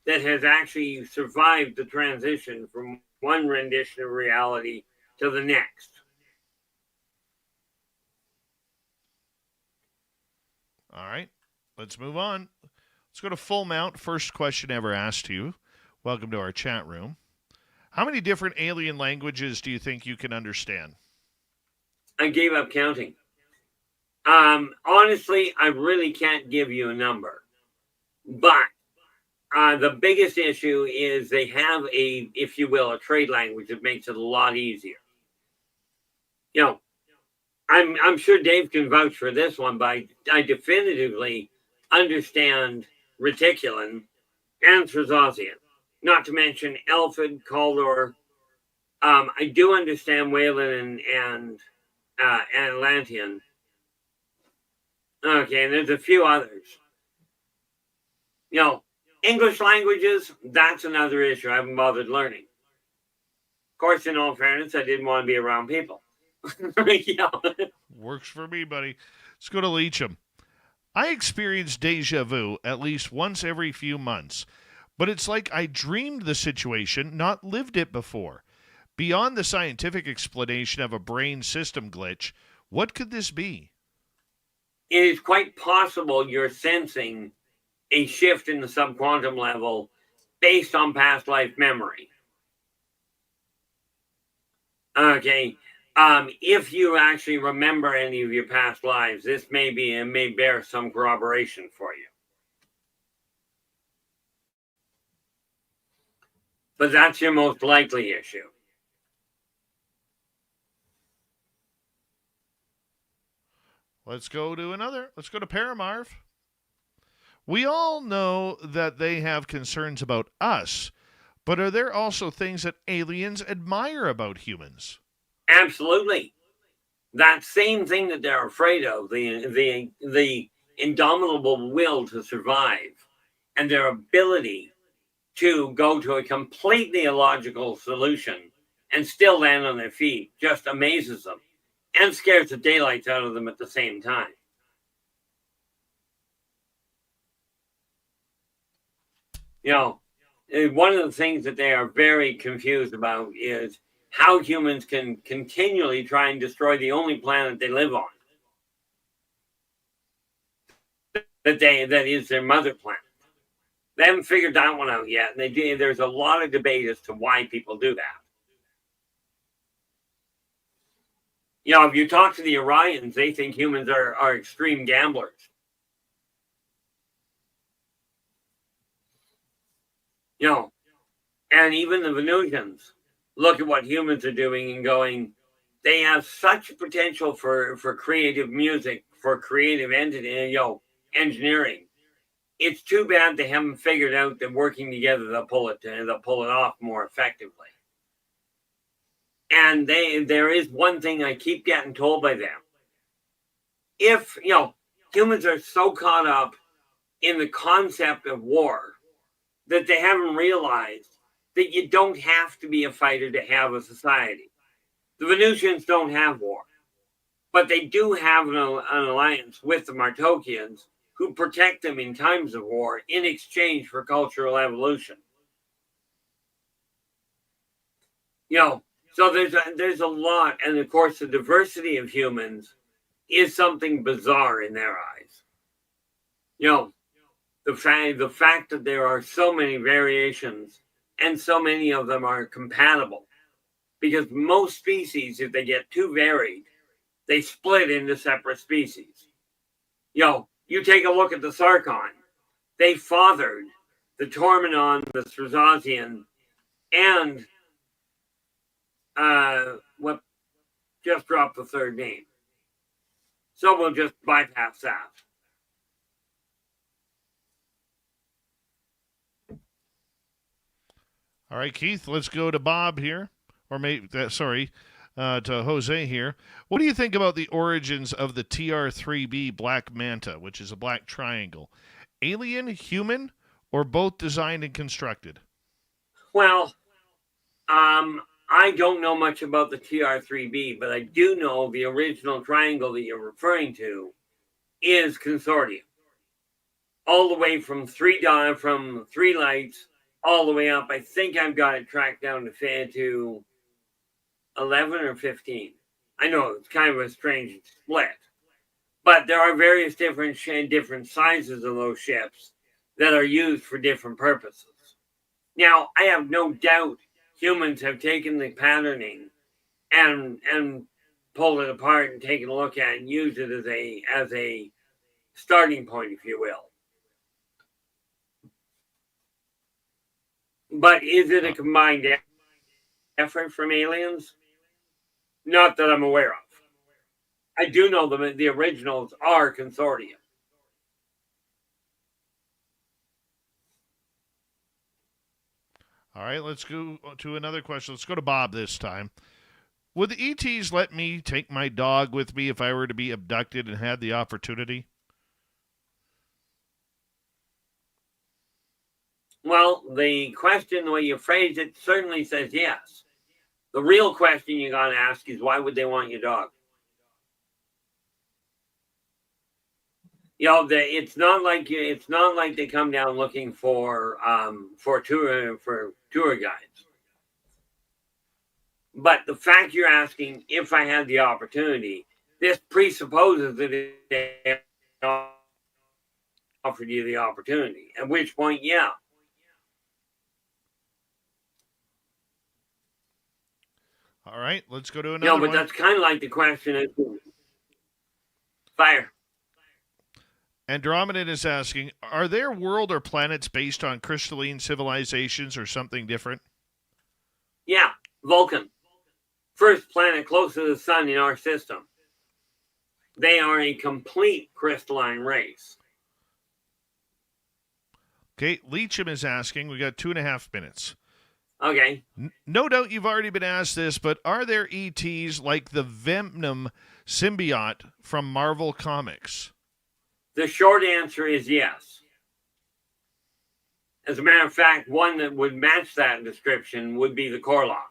that has actually survived the transition from one rendition of reality to the next. All right, let's move on. Let's go to Full Mount. First question ever asked to you. Welcome to our chat room. How many different alien languages do you think you can understand? I gave up counting. Honestly, I really can't give you a number. But the biggest issue is they have if you will, a trade language that makes it a lot easier. I'm sure Dave can vouch for this one, but I definitively understand Reticulan, and Trizosian. Not to mention Elfid, Kaldor. I do understand Wayland and Atlantean. Okay, and there's a few others. English languages, that's another issue I haven't bothered learning. Of course, in all fairness, I didn't want to be around people. Works for me, buddy. Let's go to Leacham. I experience deja vu at least once every few months, but it's like I dreamed the situation, not lived it before. Beyond the scientific explanation of a brain system glitch, what could this be? It is quite possible you're sensing a shift in the subquantum level based on past life memory. Okay. If you actually remember any of your past lives, this may bear some corroboration for you. But that's your most likely issue. Let's go to another. Let's go to Paramarv. We all know that they have concerns about us, but are there also things that aliens admire about humans? Absolutely. That same thing that they're afraid of, the indomitable will to survive and their ability to go to a completely illogical solution and still land on their feet, just amazes them and scares the daylights out of them at the same time. One of the things that they are very confused about is how humans can continually try and destroy the only planet they live on. That is their mother planet. They haven't figured that one out yet. And there's a lot of debate as to why people do that. If you talk to the Orions, they think humans are extreme gamblers. And even the Venusians look at what humans are doing and going, they have such potential for creative music, for creative engineering. It's too bad they haven't figured out that working together they'll pull it off more effectively. And there is one thing I keep getting told by them. If humans are so caught up in the concept of war that they haven't realized that you don't have to be a fighter to have a society. The Venusians don't have war, but they do have an alliance with the Martokians who protect them in times of war in exchange for cultural evolution. So there's a lot, and of course the diversity of humans is something bizarre in their eyes. The fact that there are so many variations and so many of them are compatible, because most species, if they get too varied, they split into separate species. You take a look at the Sarkon. They fathered the Tormenon, the Strazosian, and what just dropped the third name. So we'll just bypass that. All right, Keith, let's go to Bob here. Or maybe, to Jose here. What do you think about the origins of the TR3B Black Manta, which is a black triangle? Alien, human, or both designed and constructed? Well, I don't know much about the TR3B, but I do know the original triangle that you're referring to is consortium. All the way from three lights all the way up. I think I've got it tracked down to 11 or 15. I know it's kind of a strange split, but there are various different sizes of those ships that are used for different purposes. Now, I have no doubt humans have taken the patterning and pulled it apart and taken a look at it and used it as a starting point, if you will. But is it a combined effort from aliens? Not that I'm aware of. I do know the originals are consortium. All right, let's go to another question. Let's go to Bob this time. Would the ETs let me take my dog with me if I were to be abducted and had the opportunity? Well, the question, the way you phrased it, certainly says yes. The real question you got to ask is, why would they want your dog? It's not like they come down looking for tour guides. But the fact you're asking if I had the opportunity, this presupposes that they offered you the opportunity. At which point, yeah. All right, let's go to another one. But that's kind of like the question is, fire. Andromeda is asking, are there world or planets based on crystalline civilizations or something different? Yeah, Vulcan. First planet close to the sun in our system. They are a complete crystalline race. Okay, Leacham is asking, we got 2.5 minutes. Okay. No doubt you've already been asked this, but are there ETs like the Venom symbiote from Marvel Comics? The short answer is yes. As a matter of fact, one that would match that description would be the Corlock.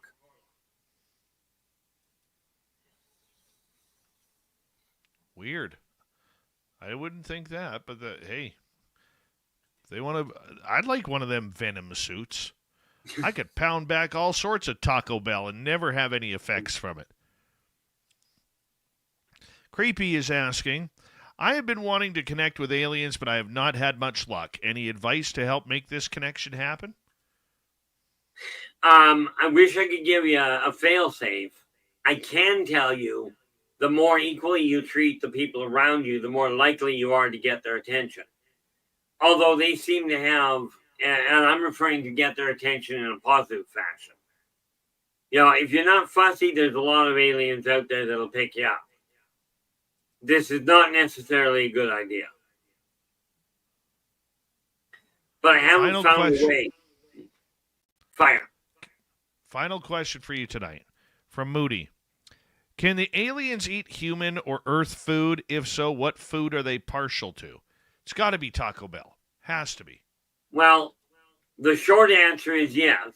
Weird. I wouldn't think that, but hey, if they want to, I'd like one of them Venom suits. I could pound back all sorts of Taco Bell and never have any effects from it. Creepy is asking, I have been wanting to connect with aliens, but I have not had much luck. Any advice to help make this connection happen? I wish I could give you a fail-safe. I can tell you, the more equally you treat the people around you, the more likely you are to get their attention. Although they seem to have, and I'm referring to get their attention in a positive fashion. If you're not fussy, there's a lot of aliens out there that'll pick you up. This is not necessarily a good idea. But I haven't found a way. Fire. Final question for you tonight from Moody. Can the aliens eat human or Earth food? If so, what food are they partial to? It's got to be Taco Bell. Has to be. Well, the short answer is yes.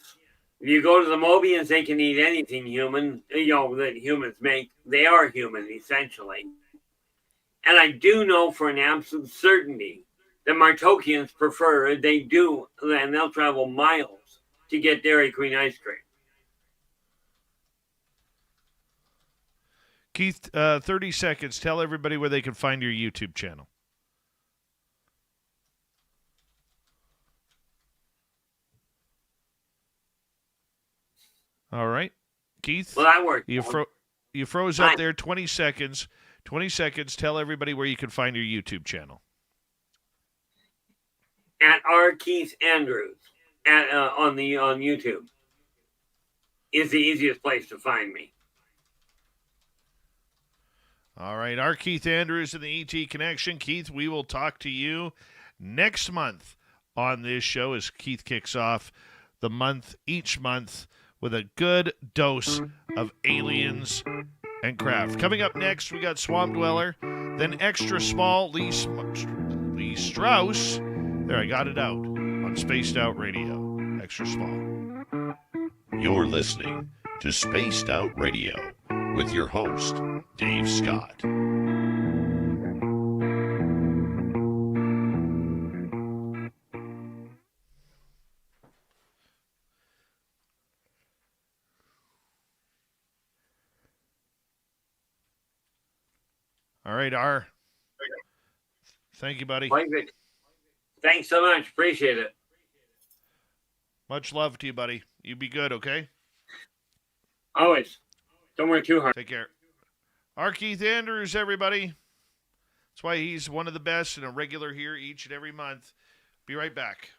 If you go to the Mobians, they can eat anything human, that humans make. They are human, essentially. And I do know for an absolute certainty that Martokians they do, and they'll travel miles to get Dairy Queen ice cream. Keith, 30 seconds. Tell everybody where they can find your YouTube channel. All right. Keith? Well, that worked. You froze up there. 20 seconds. 20 seconds. Tell everybody where you can find your YouTube channel. At R. Keith Andrews on YouTube is the easiest place to find me. All right, our Keith Andrews in the ET Connection. Keith, we will talk to you next month on this show as Keith kicks off the month, each month, with a good dose of aliens and craft. Coming up next, we got Swamp Dweller, then Extra Small, Lee Strauss. There, I got it out on Spaced Out Radio. Extra Small. You're listening to Spaced Out Radio with your host, Dave Scott. All right, R. Thank you, buddy. Thanks so much. Appreciate it. Much love to you, buddy. You be good, okay? Always. Don't work too hard. Take care. Our Keith Andrews, everybody. That's why he's one of the best and a regular here each and every month. Be right back.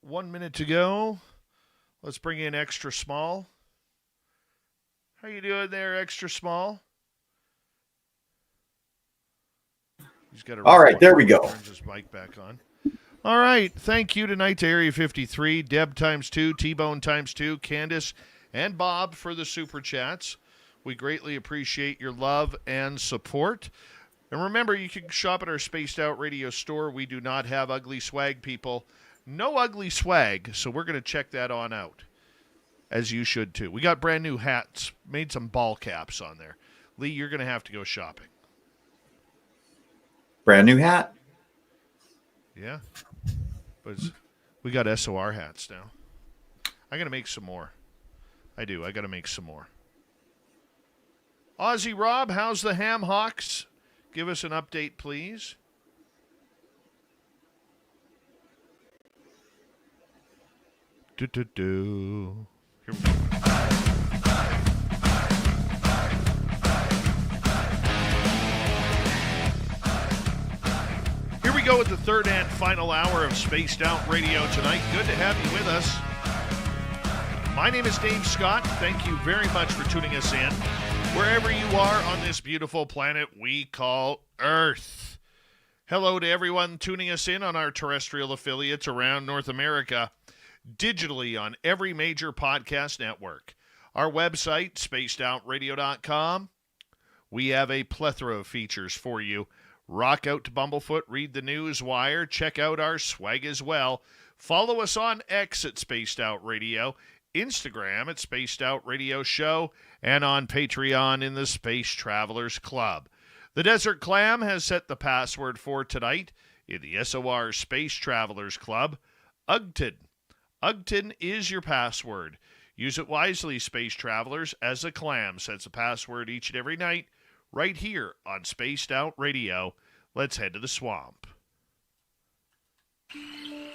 1 minute to go. Let's bring in Extra Small. How you doing there, Extra Small? He's got All right, there we go. Turns his mic back on. All right, thank you tonight to Area 53, Deb ×2, T-Bone ×2, Candace, and Bob for the super chats. We greatly appreciate your love and support. And remember, you can shop at our Spaced Out Radio store. We do not have ugly swag, people. No ugly swag, so we're going to check that on out, as you should too. We got brand new hats, made some ball caps on there. Lee, you're going to have to go shopping. Brand new hat. Yeah. But we got SOR hats now. I got to make some more. I do. I got to make some more. Aussie Rob, how's the Ham Hawks? Give us an update, please. Here we go. Here we go with the third and final hour of Spaced Out Radio tonight. Good to have you with us. My name is Dave Scott. Thank you very much for tuning us in, wherever you are on this beautiful planet we call Earth. Hello to everyone tuning us in on our terrestrial affiliates around North America, digitally on every major podcast network. Our website, spacedoutradio.com. We have a plethora of features for you. Rock out to Bumblefoot, read the news wire, check out our swag as well. Follow us on X at Spaced Out Radio, Instagram at Spaced Out Radio Show, and on Patreon in the Space Travelers Club. The Desert Clam has set the password for tonight in the SOR Space Travelers Club, UGTON. UGTON is your password. Use it wisely, Space Travelers, as the Clam sets a password each and every night right here on Spaced Out Radio. Let's head to the swamp.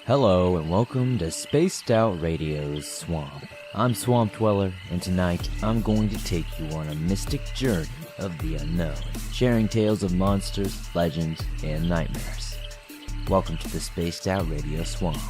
Hello and welcome to Spaced Out Radio's Swamp. I'm Swamp Dweller, and tonight I'm going to take you on a mystic journey of the unknown, sharing tales of monsters, legends, and nightmares. Welcome to the Spaced Out Radio Swamp.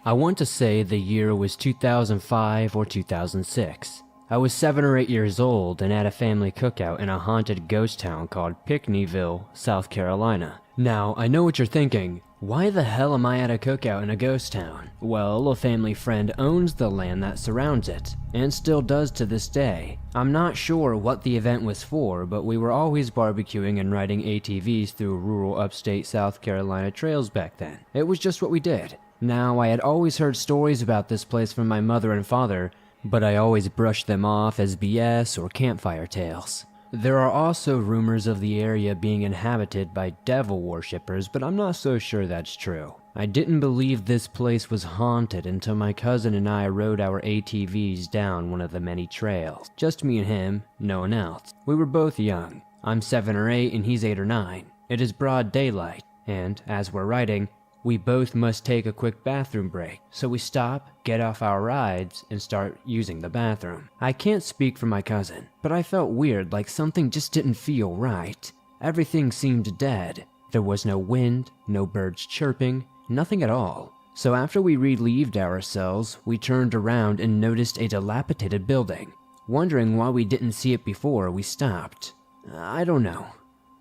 I want to say the year was 2005 or 2006. I was 7 or 8 years old and at a family cookout in a haunted ghost town called Pinckneyville, South Carolina. Now, I know what you're thinking. Why the hell am I at a cookout in a ghost town? Well, a family friend owns the land that surrounds it, and still does to this day. I'm not sure what the event was for, but we were always barbecuing and riding ATVs through rural upstate South Carolina trails back then. It was just what we did. Now, I had always heard stories about this place from my mother and father, but I always brushed them off as BS or campfire tales. There are also rumors of the area being inhabited by devil worshippers, but I'm not so sure that's true. I didn't believe this place was haunted until my cousin and I rode our ATVs down one of the many trails. Just me and him, no one else. We were both young. I'm 7 or 8 and he's 8 or 9. It is broad daylight, and as we're riding, we both must take a quick bathroom break, so we stop, get off our rides, and start using the bathroom. I can't speak for my cousin, but I felt weird, like something just didn't feel right. Everything seemed dead. There was no wind, no birds chirping, nothing at all. So after we relieved ourselves, we turned around and noticed a dilapidated building. Wondering why we didn't see it before, we stopped. I don't know.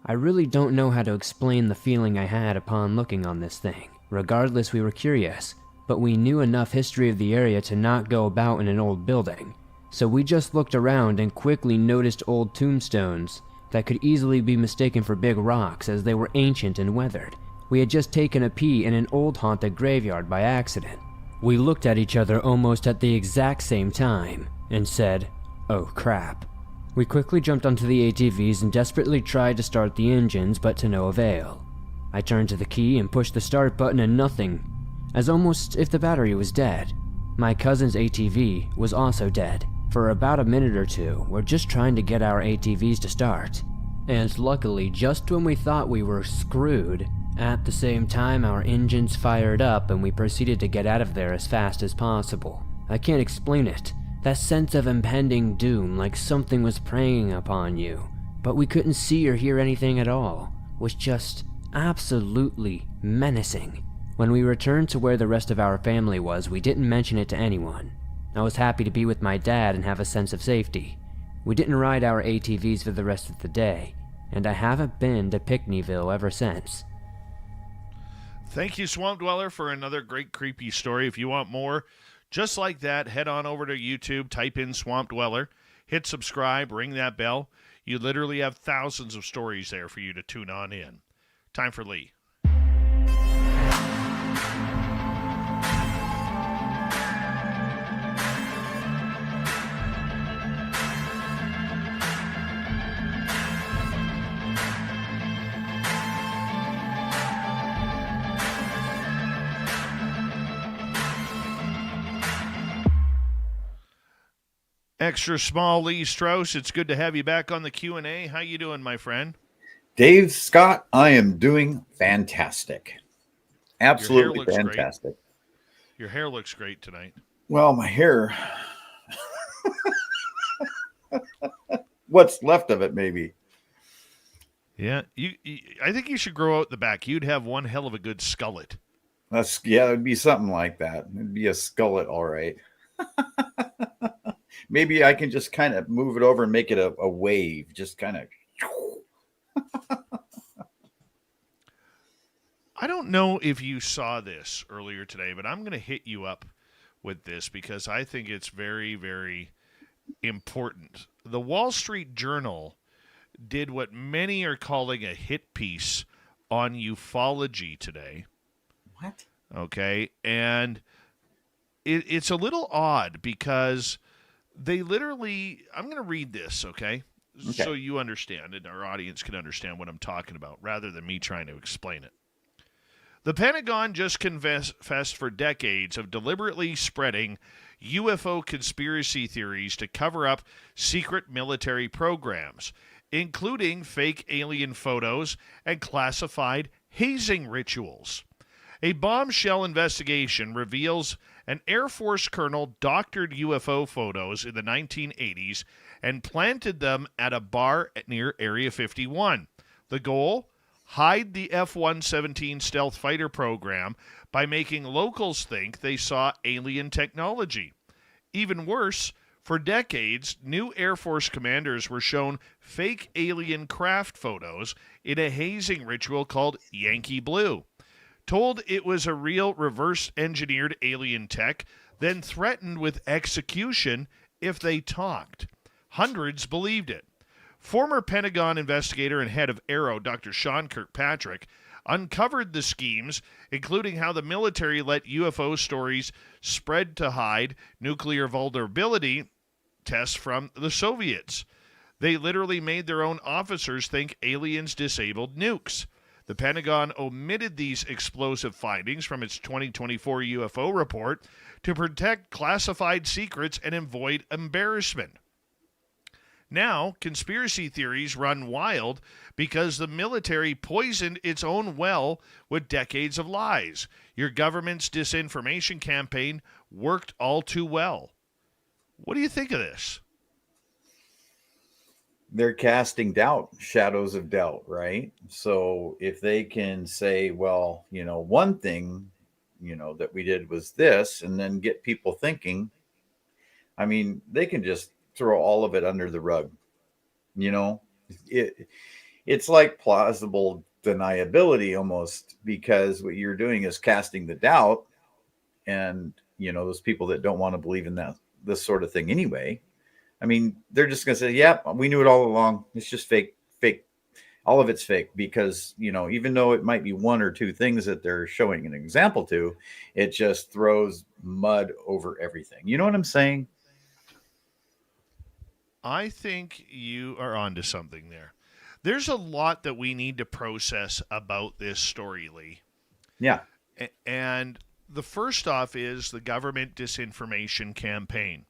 I really don't know how to explain the feeling I had upon looking on this thing. Regardless, we were curious, but we knew enough history of the area to not go about in an old building. So we just looked around and quickly noticed old tombstones that could easily be mistaken for big rocks as they were ancient and weathered. We had just taken a pee in an old haunted graveyard by accident. We looked at each other almost at the exact same time and said, "Oh crap." We quickly jumped onto the ATVs and desperately tried to start the engines, but to no avail. I turned to the key and pushed the start button and nothing, as almost if the battery was dead. My cousin's ATV was also dead. For about a minute or two, we're just trying to get our ATVs to start. And luckily, just when we thought we were screwed, at the same time our engines fired up and we proceeded to get out of there as fast as possible. I can't explain it. That sense of impending doom, like something was preying upon you, but we couldn't see or hear anything at all, was just absolutely menacing. When we returned to where the rest of our family was, we didn't mention it to anyone. I was happy to be with my dad and have a sense of safety. We didn't ride our ATVs for the rest of the day, and I haven't been to Pickneyville ever since. Thank you, Swamp Dweller, for another great creepy story. If you want more just like that, head on over to YouTube, type in Swamp Dweller, hit subscribe, ring that bell. You literally have thousands of stories there for you to tune on in. Time for Lee. Extra small Lee Strauss, it's good to have you back on the Q&A. How you doing, my friend? Dave Scott, I am doing fantastic. Absolutely fantastic. Great. Your hair looks great tonight. Well, my hair. What's left of it, maybe. Yeah, I think you should grow out the back. You'd have one hell of a good skullet. It'd be something like that. It'd be a skullet, all right. Maybe I can just kind of move it over and make it a wave. Just kind of. I don't know if you saw this earlier today, but I'm going to hit you up with this because I think it's very, very important. The Wall Street Journal did what many are calling a hit piece on ufology today. What? Okay. And it's a little odd because they literally, I'm going to read this, okay? So you understand and our audience can understand what I'm talking about rather than me trying to explain it. The Pentagon just confessed for decades of deliberately spreading UFO conspiracy theories to cover up secret military programs, including fake alien photos and classified hazing rituals. A bombshell investigation reveals an Air Force colonel doctored UFO photos in the 1980s and planted them at a bar near Area 51. The goal? Hide the F-117 stealth fighter program by making locals think they saw alien technology. Even worse, for decades, new Air Force commanders were shown fake alien craft photos in a hazing ritual called Yankee Blue. Told it was a real reverse-engineered alien tech, then threatened with execution if they talked. Hundreds believed it. Former Pentagon investigator and head of AARO, Dr. Sean Kirkpatrick, uncovered the schemes, including how the military let UFO stories spread to hide nuclear vulnerability tests from the Soviets. They literally made their own officers think aliens disabled nukes. The Pentagon omitted these explosive findings from its 2024 UFO report to protect classified secrets and avoid embarrassment. Now, conspiracy theories run wild because the military poisoned its own well with decades of lies. Your government's disinformation campaign worked all too well. What do you think of this? They're casting doubt, shadows of doubt, right? So if they can say, well, one thing, that we did was this, and then get people thinking, I mean, they can just throw all of it under the rug. It's like plausible deniability almost, because what you're doing is casting the doubt, and those people that don't want to believe in this sort of thing anyway, I mean, they're just going to say, yep, we knew it all along. It's just fake. All of it's fake because, even though it might be one or two things that they're showing an example to, it just throws mud over everything. You know what I'm saying? I think you are onto something there. There's a lot that we need to process about this story, Lee. Yeah. And the first off is the government disinformation campaign.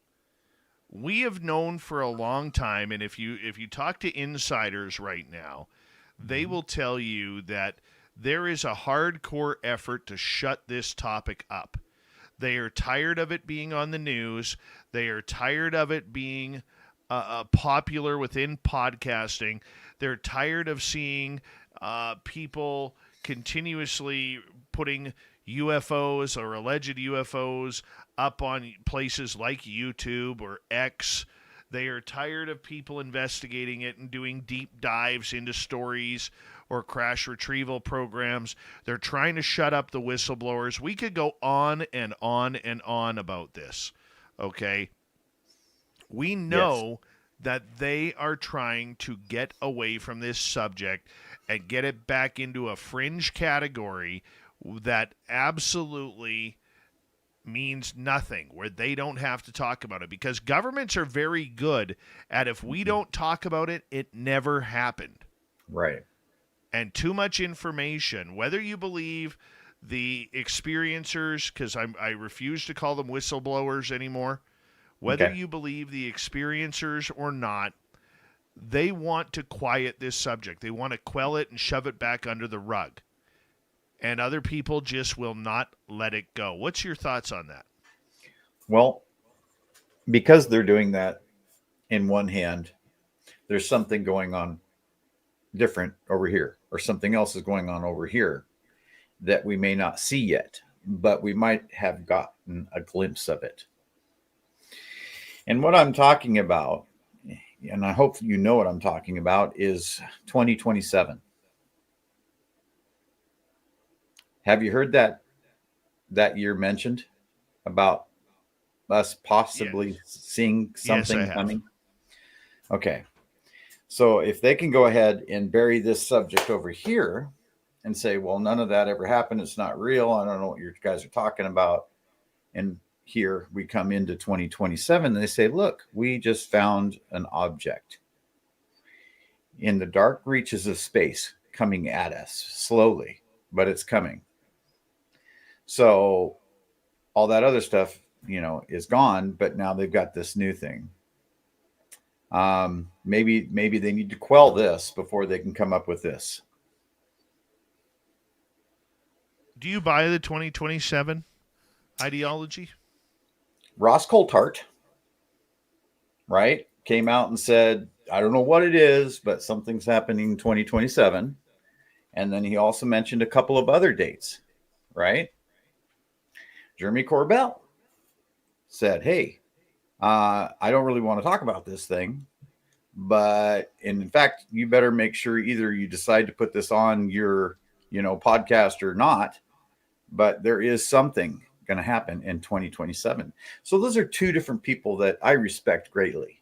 We have known for a long time, and if you talk to insiders right now, they will tell you that there is a hardcore effort to shut this topic up. They are tired of it being on the news. They are tired of it being popular within podcasting. They're tired of seeing people continuously putting UFOs or alleged UFOs up on places like YouTube or X. They are tired of people investigating it and doing deep dives into stories or crash retrieval programs. They're trying to shut up the whistleblowers. We could go on and on and on about this, okay? We know that they are trying to get away from this subject and get it back into a fringe category that absolutely means nothing, where they don't have to talk about it, because governments are very good at, if we don't talk about it, it never happened. Right. And too much information, whether you believe the experiencers, because I refuse to call them whistleblowers anymore, whether you believe the experiencers or not, they want to quiet this subject. They want to quell it and shove it back under the rug. And other people just will not let it go. What's your thoughts on that? Well, because they're doing that in one hand, there's something going on different over here, or something else is going on over here that we may not see yet, but we might have gotten a glimpse of it. And what I'm talking about, and I hope you know what I'm talking about, is 2027. Have you heard that year mentioned about us possibly seeing something coming? Okay. So if they can go ahead and bury this subject over here and say, well, none of that ever happened, it's not real, I don't know what you guys are talking about. And here we come into 2027 and they say, look, we just found an object in the dark reaches of space coming at us slowly, but it's coming. So all that other stuff, is gone, but now they've got this new thing. Maybe they need to quell this before they can come up with this. Do you buy the 2027 ideology? Ross Coulthart, right, came out and said, I don't know what it is, but something's happening in 2027. And then he also mentioned a couple of other dates, right? Jeremy Corbell said, hey, I don't really want to talk about this thing, but in fact, you better make sure either you decide to put this on your, podcast or not, but there is something going to happen in 2027. So those are two different people that I respect greatly.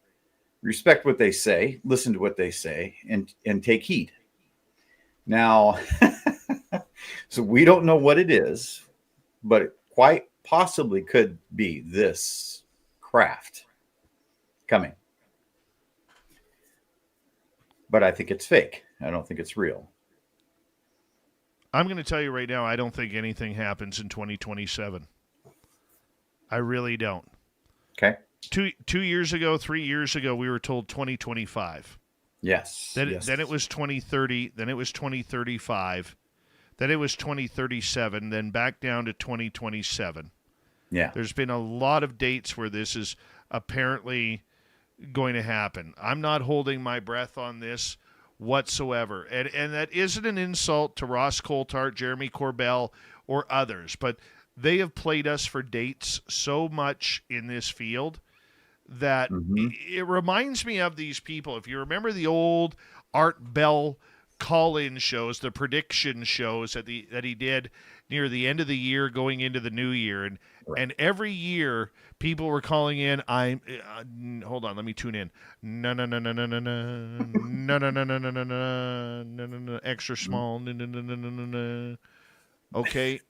Respect what they say, listen to what they say, and take heed. Now, so we don't know what it is, but it quite possibly could be this craft coming. But I think it's fake. I don't think it's real. I'm going to tell you right now, I don't think anything happens in 2027. I really don't. Okay. 2 years ago, 3 years ago, we were told 2025. Yes. Then it was 2030. Then it was 2035. Then it was 2037. Then back down to 2027. Yeah. There's been a lot of dates where this is apparently going to happen. I'm not holding my breath on this whatsoever. And that isn't an insult to Ross Coulthart, Jeremy Corbell, or others, but they have played us for dates so much in this field that it reminds me of these people. If you remember the old Art Bell call-in shows, the prediction shows that he did near the end of the year going into the new year, and every year people were calling in, hold on, let me tune in. No, extra small. No. Okay.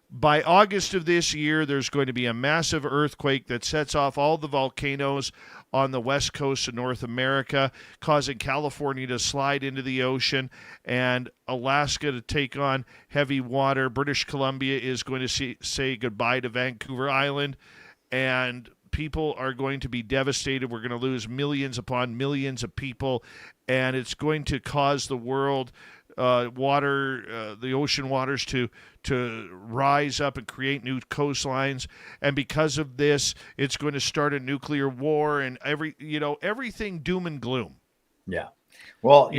By August of this year, there's going to be a massive earthquake that sets off all the volcanoes on the west coast of North America, causing California to slide into the ocean and Alaska to take on heavy water. British Columbia is going to say goodbye to Vancouver Island, and people are going to be devastated. We're going to lose millions upon millions of people, and it's going to cause the world the ocean waters to rise up and create new coastlines, and because of this, it's going to start a nuclear war and everything doom and gloom. Yeah. Well,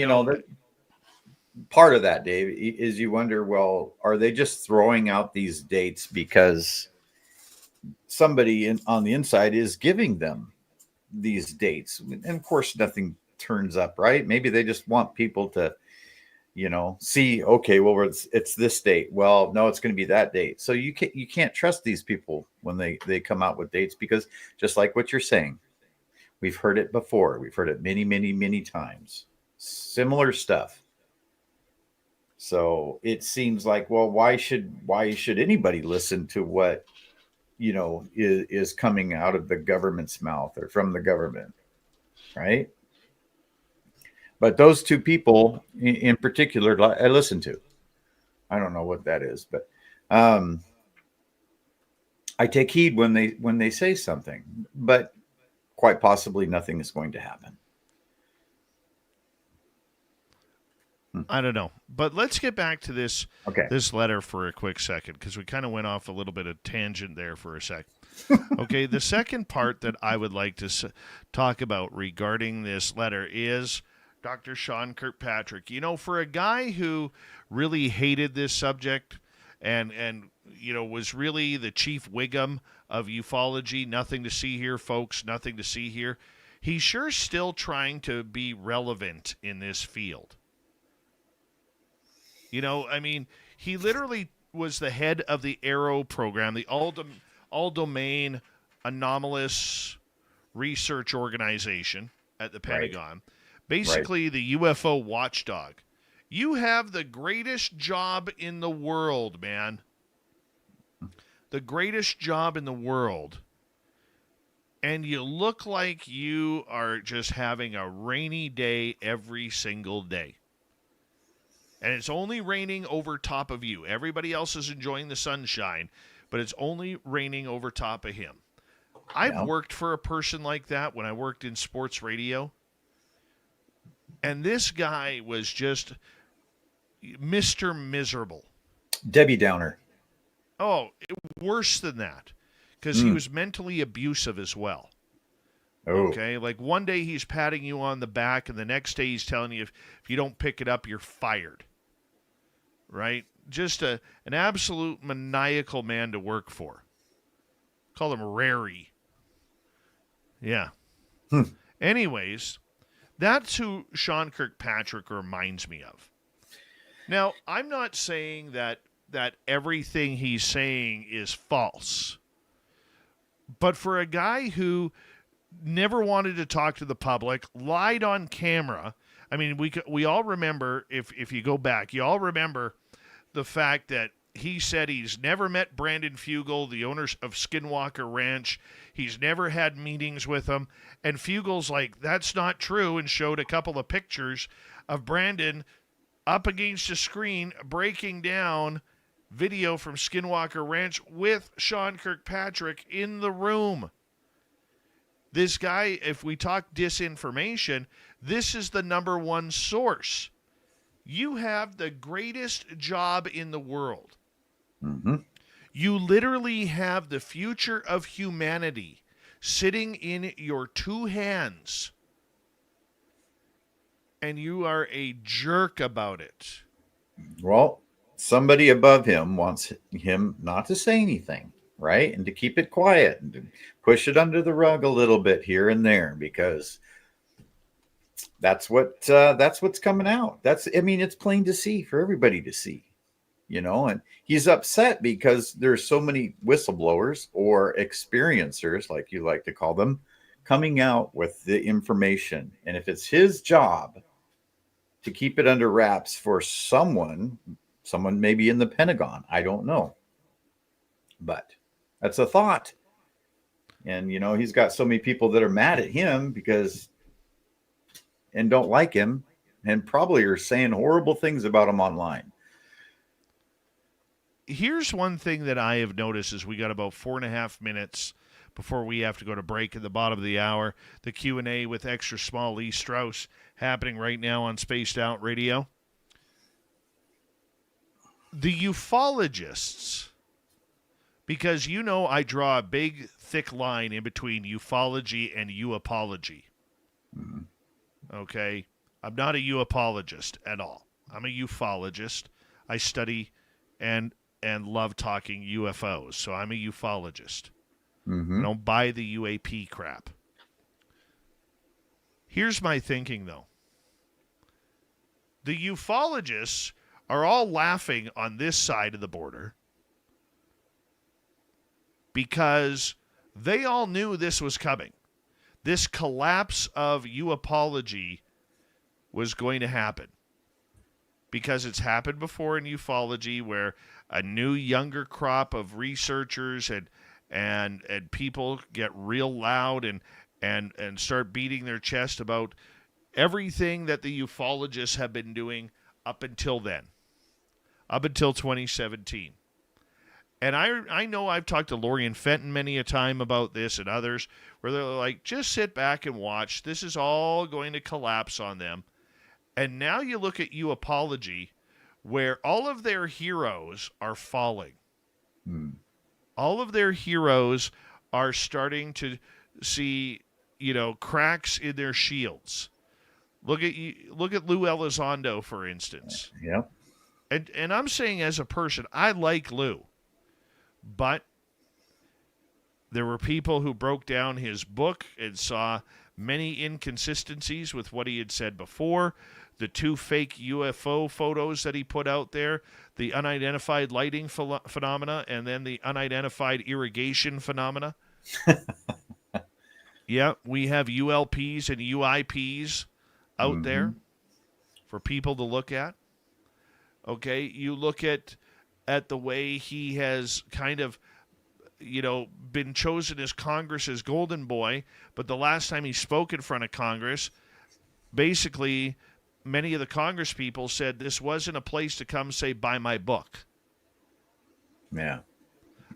part of that, Dave, is you wonder, well, are they just throwing out these dates because somebody on the inside is giving them these dates? And of course, nothing turns up, right? Maybe they just want people to, see, okay, well, it's this date. Well, no, it's going to be that date. So you can't trust these people when they come out with dates, because just like what you're saying, we've heard it before. We've heard it many, many, many times. Similar stuff. So it seems like, well, why should anybody listen to what is coming out of the government's mouth or from the government, right? But those two people in particular, I listen to. I don't know what that is, but I take heed when they say something, but quite possibly nothing is going to happen. I don't know, but let's get back to this letter for a quick second, because we kind of went off a little bit of tangent there for a sec. Okay, the second part that I would like to talk about regarding this letter is Dr. Sean Kirkpatrick. For a guy who really hated this subject and was really the chief Wiggum of ufology, nothing to see here, folks, nothing to see here, he's sure still trying to be relevant in this field. He literally was the head of the ARROW program, the all-domain anomalous research organization at the Pentagon. Right. Basically, the UFO watchdog. You have the greatest job in the world, man. The greatest job in the world. And you look like you are just having a rainy day every single day. And it's only raining over top of you. Everybody else is enjoying the sunshine, but it's only raining over top of him. I've worked for a person like that when I worked in sports radio. And this guy was just Mr. Miserable. Debbie Downer. Oh, worse than that. Because he was mentally abusive as well. Oh. Okay, like one day he's patting you on the back, and the next day he's telling you if you don't pick it up, you're fired. Right? Just an absolute maniacal man to work for. Call him Rary. Yeah. Anyways, that's who Sean Kirkpatrick reminds me of. Now, I'm not saying that everything he's saying is false. But for a guy who never wanted to talk to the public, lied on camera. I mean, we all remember, if you go back, you all remember the fact that he said he's never met Brandon Fugel, the owner of Skinwalker Ranch. He's never had meetings with him. And Fugel's like, that's not true, and showed a couple of pictures of Brandon up against a screen breaking down video from Skinwalker Ranch with Sean Kirkpatrick in the room. This guy, if we talk disinformation, this is the number one source. You have the greatest job in the world. Mm-hmm. You literally have the future of humanity sitting in your two hands. And you are a jerk about it. Well, somebody above him wants him not to say anything, right? And to keep it quiet and to push it under the rug a little bit here and there, because that's what's coming out. It's plain to see for everybody to see, and he's upset because there's so many whistleblowers or experiencers, like you like to call them, coming out with the information. And if it's his job to keep it under wraps for someone maybe in the Pentagon, I don't know, but that's a thought. And he's got so many people that are mad at him and don't like him, and probably are saying horrible things about him online. Here's one thing that I have noticed is we got about 4.5 minutes before we have to go to break at the bottom of the hour. The Q&A with extra small Lee Strauss happening right now on Spaced Out Radio. The ufologists, because I draw a big, thick line in between ufology and uapology. Mm-hmm. Okay? I'm not a uapologist at all. I'm a ufologist. I study and love talking UFOs, so I'm a ufologist. I don't buy the UAP crap. Here's my thinking, though. The ufologists are all laughing on this side of the border because they all knew this was coming. This collapse of ufology was going to happen because it's happened before in ufology, where a new younger crop of researchers and people get real loud and start beating their chest about everything that the ufologists have been doing up until then, up until 2017. And I know I've talked to Lorian Fenton many a time about this and others, where they're like, just sit back and watch. This is all going to collapse on them. And now you look at ufology, where all of their heroes are falling. All of their heroes are starting to see, cracks in their shields. Look at Lou Elizondo, for instance. Yeah. And I'm saying, as a person, I like Lou. But there were people who broke down his book and saw many inconsistencies with what he had said before. The 2 fake UFO photos that he put out there, the unidentified lighting phenomena, and then the unidentified irrigation phenomena. Yeah, we have ULPs and UIPs out there for people to look at. Okay, you look at the way he has kind of, been chosen as Congress's golden boy, but the last time he spoke in front of Congress, basically many of the Congress people said this wasn't a place to come say, buy my book. Yeah.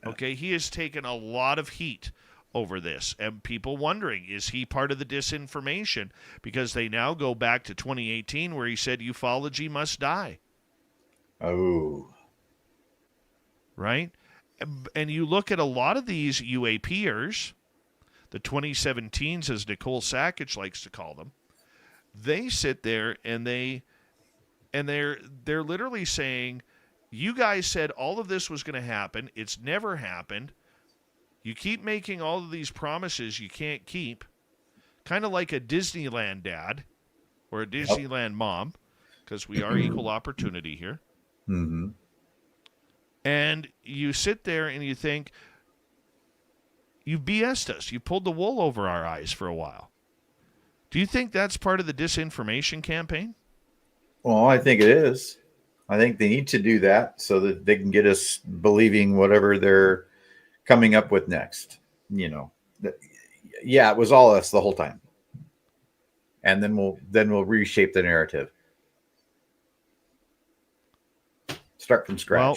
Okay, he has taken a lot of heat over this, and people wondering, is he part of the disinformation? Because they now go back to 2018, where he said ufology must die. Oh. Right? And you look at a lot of these UAPers, the 2017s, as Nicole Sackich likes to call them, they sit there and they're literally saying, you guys said all of this was going to happen. It's never happened. You keep making all of these promises you can't keep, kind of like a Disneyland dad or a Disneyland mom, because we are equal opportunity here. Mm-hmm. And you sit there and you think, you BS'd us. You pulled the wool over our eyes for a while. Do you think that's part of the disinformation campaign? Well, I think it is. I think they need to do that so that they can get us believing whatever they're coming up with next. Yeah, it was all us the whole time. And then we'll reshape the narrative. Start from scratch. Well,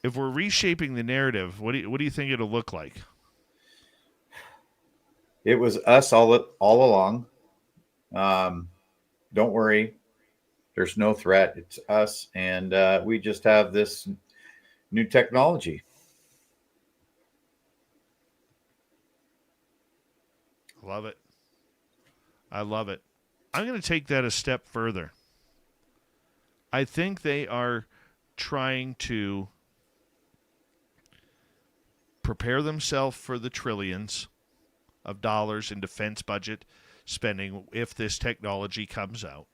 if we're reshaping the narrative, what do you think it'll look like? It was us all along. Don't worry. There's no threat. It's us. And we just have this new technology. Love it. I love it. I'm going to take that a step further. I think they are trying to prepare themselves for the trillions of dollars in defense budget spending if this technology comes out.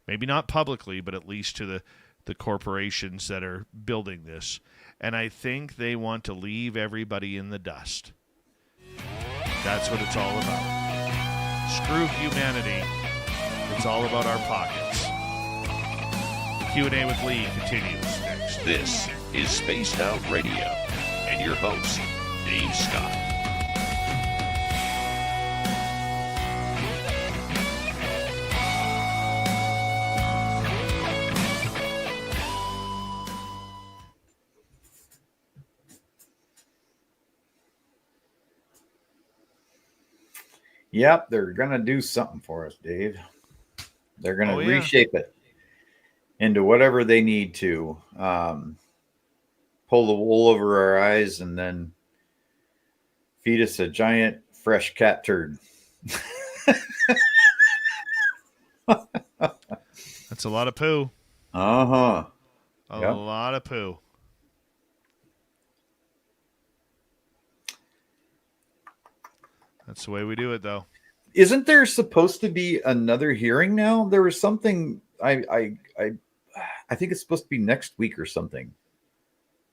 Maybe not publicly, but at least to the corporations that are building this. And I think they want to leave everybody in the dust. That's what it's all about. Screw humanity. It's all about our pockets. The Q&A with Lee continues next. This is Spaced Out Radio and your host, Dave Scott. Yep, they're going to do something for us, Dave. They're going to reshape it into whatever they need to. Pull the wool over our eyes and then feed us a giant fresh cat turd. That's a lot of poo. Uh-huh. A Yep. lot of poo. That's the way we do it, though. Isn't there supposed to be another hearing now? There was something I think it's supposed to be next week or something.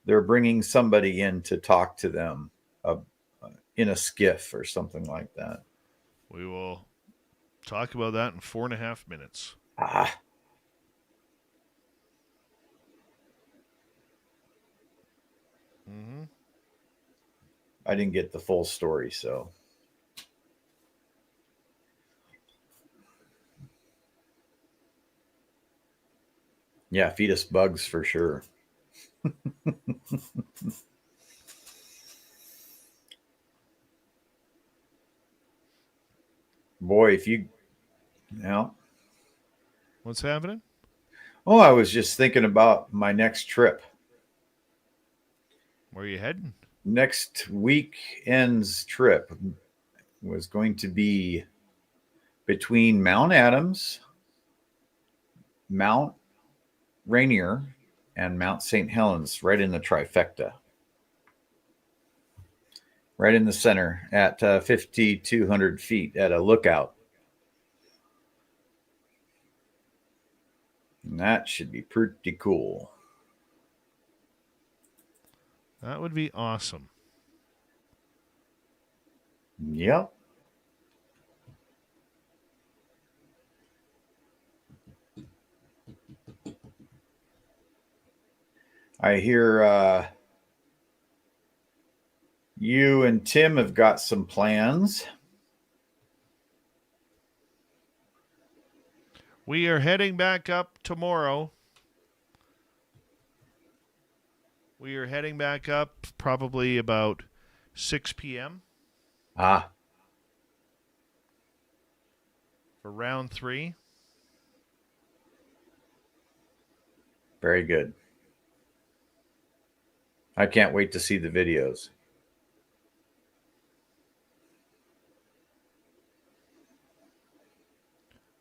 They're bringing somebody in to talk to them in a skiff or something like that. We will talk about that in 4.5 minutes. Ah. Mm-hmm. I didn't get the full story, so. Yeah, feed us bugs for sure. Boy, if you, What's happening? Oh, I was just thinking about my next trip. Where are you heading? Next weekend's trip was going to be between Mount Adams, Mount Rainier, and Mount St. Helens, right in the trifecta. Right in the center at 5,200 feet at a lookout. And that should be pretty cool. That would be awesome. Yep. I hear you and Tim have got some plans. We are heading back up tomorrow. We are heading back up probably about 6 p.m. Ah. For round 3. Very good. I can't wait to see the videos.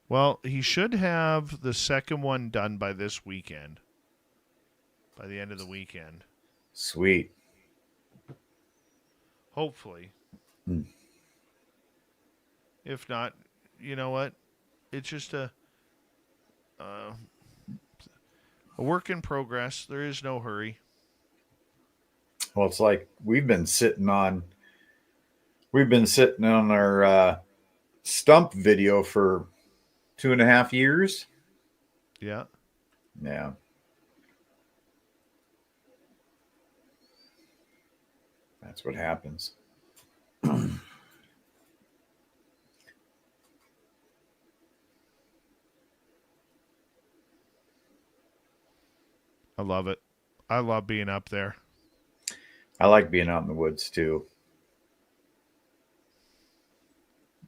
Well, he should have the second one done by this weekend. By the end of the weekend. Sweet. Hopefully. If not, you know what? It's just a work in progress. There is no hurry. Well, it's like we've been sitting on our stump video for 2.5 years. Yeah. Yeah. That's what happens. I love it. I love being up there. I like being out in the woods too.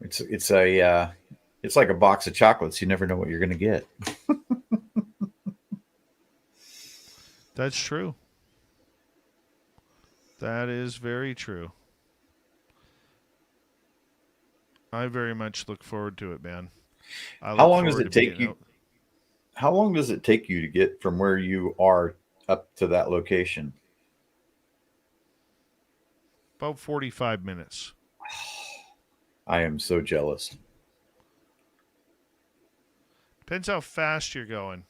It's like a box of chocolates. You never know what you're going to get. That's true. That is very true. I very much look forward to it, man. How long does it take you? How long does it take you to get from where you are up to that location? About 45 minutes. I am so jealous. Depends how fast you're going.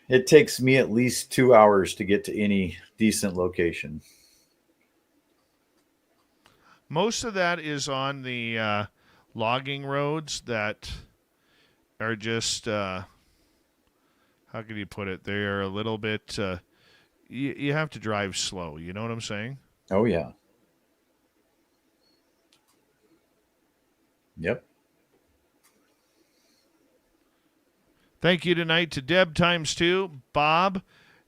It takes me at least 2 hours to get to any decent location. Most of that is on the logging roads that are just, how can you put it? They're a little bit, you have to drive slow. You know what I'm saying? Oh, yeah. Yep. Thank you tonight to Deb ×2, Bob,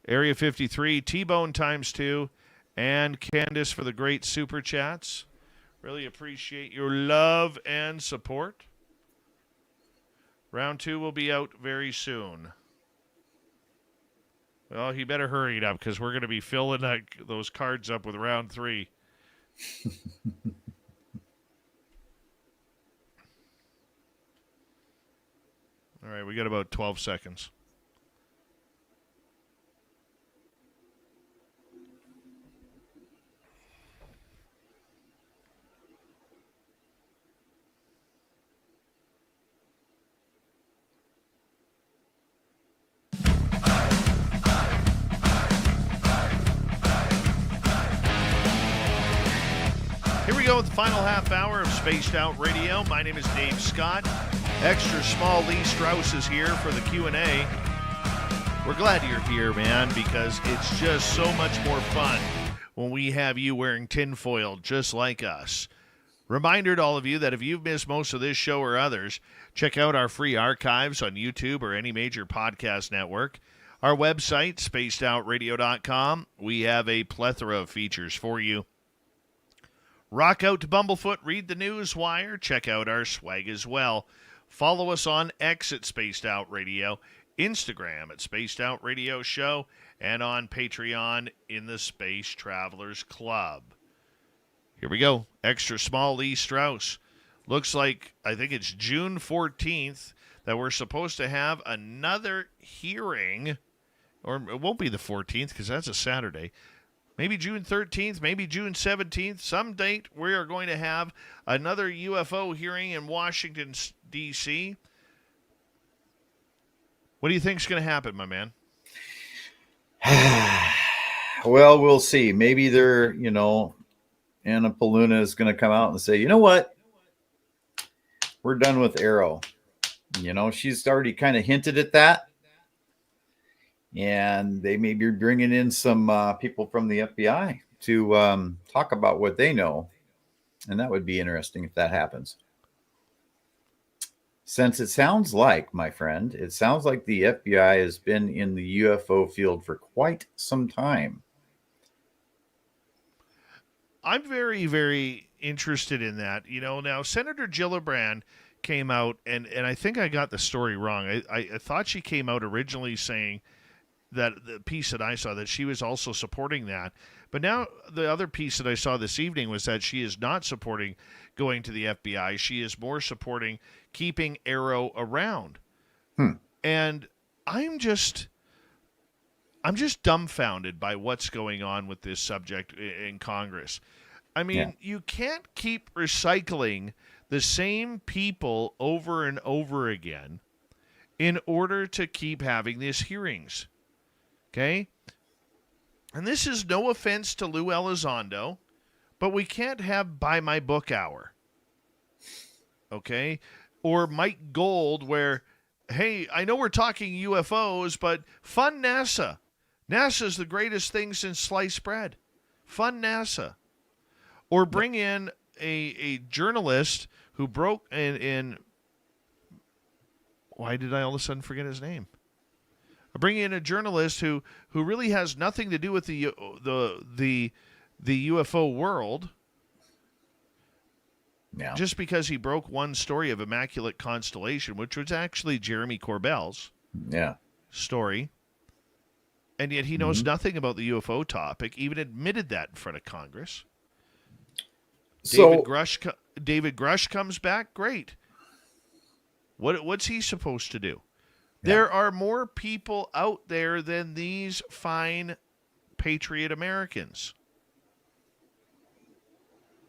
Area 53, T-Bone ×2, and Candace for the great super chats. Really appreciate your love and support. Round 2 will be out very soon. Well, he better hurry it up because we're going to be filling those cards up with round 3. right, we got about 12 seconds. Here we go with the final half hour of Spaced Out Radio. My name is Dave Scott. Extra small Lee Strauss is here for the Q&A. We're glad you're here, man, because it's just so much more fun when we have you wearing tinfoil just like us. Reminder to all of you that if you've missed most of this show or others, check out our free archives on YouTube or any major podcast network. Our website, spacedoutradio.com, we have a plethora of features for you. Rock out to Bumblefoot, read the news wire, check out our swag as well. Follow us on X at Spaced Out Radio, Instagram at Spaced Out Radio Show, and on Patreon in the Space Travelers Club. Here we go. Extra small Lee Strauss. Looks like, I think it's June 14th, that we're supposed to have another hearing, or it won't be the 14th because that's a Saturday. Maybe June 13th, maybe June 17th, some date we are going to have another UFO hearing in Washington, D.C. What do you think is going to happen, my man? Well, we'll see. Maybe they're, Anna Paluna is going to come out and say, you know what? We're done with Arrow. She's already kind of hinted at that. And they may be bringing in some people from the FBI to talk about what they know. And that would be interesting if that happens. Since it sounds like, my friend, the FBI has been in the UFO field for quite some time. I'm very, very interested in that. Now Senator Gillibrand came out, and I think I got the story wrong. I thought she came out originally saying that the piece that I saw, that she was also supporting that. But now the other piece that I saw this evening was that she is not supporting going to the FBI. She is more supporting keeping Arrow around. And I'm just dumbfounded by what's going on with this subject in Congress. I mean, You can't keep recycling the same people over and over again in order to keep having these hearings. Okay? And this is no offense to Lou Elizondo, but we can't have Buy My Book Hour. Okay? Or Mike Gold, where, hey, I know we're talking UFOs, but fund NASA. NASA's the greatest thing since sliced bread. Fund NASA. Or bring in a journalist who broke in why did I all of a sudden forget his name? Bring in a journalist who really has nothing to do with the UFO world. Yeah. Just because he broke one story of Immaculate Constellation, which was actually Jeremy Corbell's story. And yet he knows nothing about the UFO topic, even admitted that in front of Congress. David Grush comes back, great. What's he supposed to do? There are more people out there than these fine patriot Americans.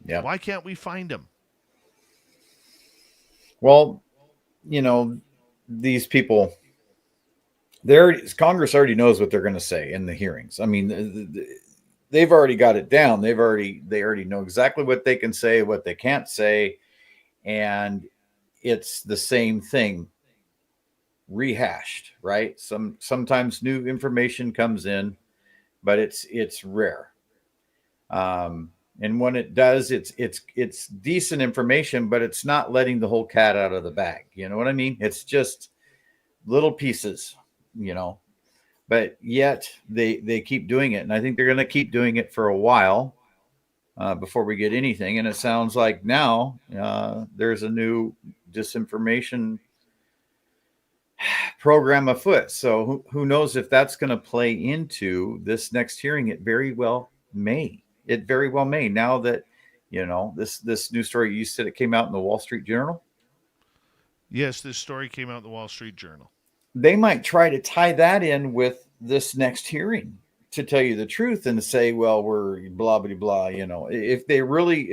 Yeah. Why can't we find them? Well, these people, Congress already knows what they're going to say in the hearings. I mean, they've already got it down. They already know exactly what they can say, what they can't say, and it's the same thing rehashed, right? Sometimes new information comes in, but it's rare. And when it does, it's decent information, but it's not letting the whole cat out of the bag. You know what I mean? It's just little pieces, but yet they keep doing it. And I think they're going to keep doing it for a while before we get anything. And it sounds like now there's a new disinformation program afoot. So who knows if that's going to play into this next hearing? It very well may. Now that, this new story, you said it came out in the Wall Street Journal. Yes, this story came out in the Wall Street Journal. They might try to tie that in with this next hearing, to tell you the truth, and say, well, we're blah blah blah. If they're really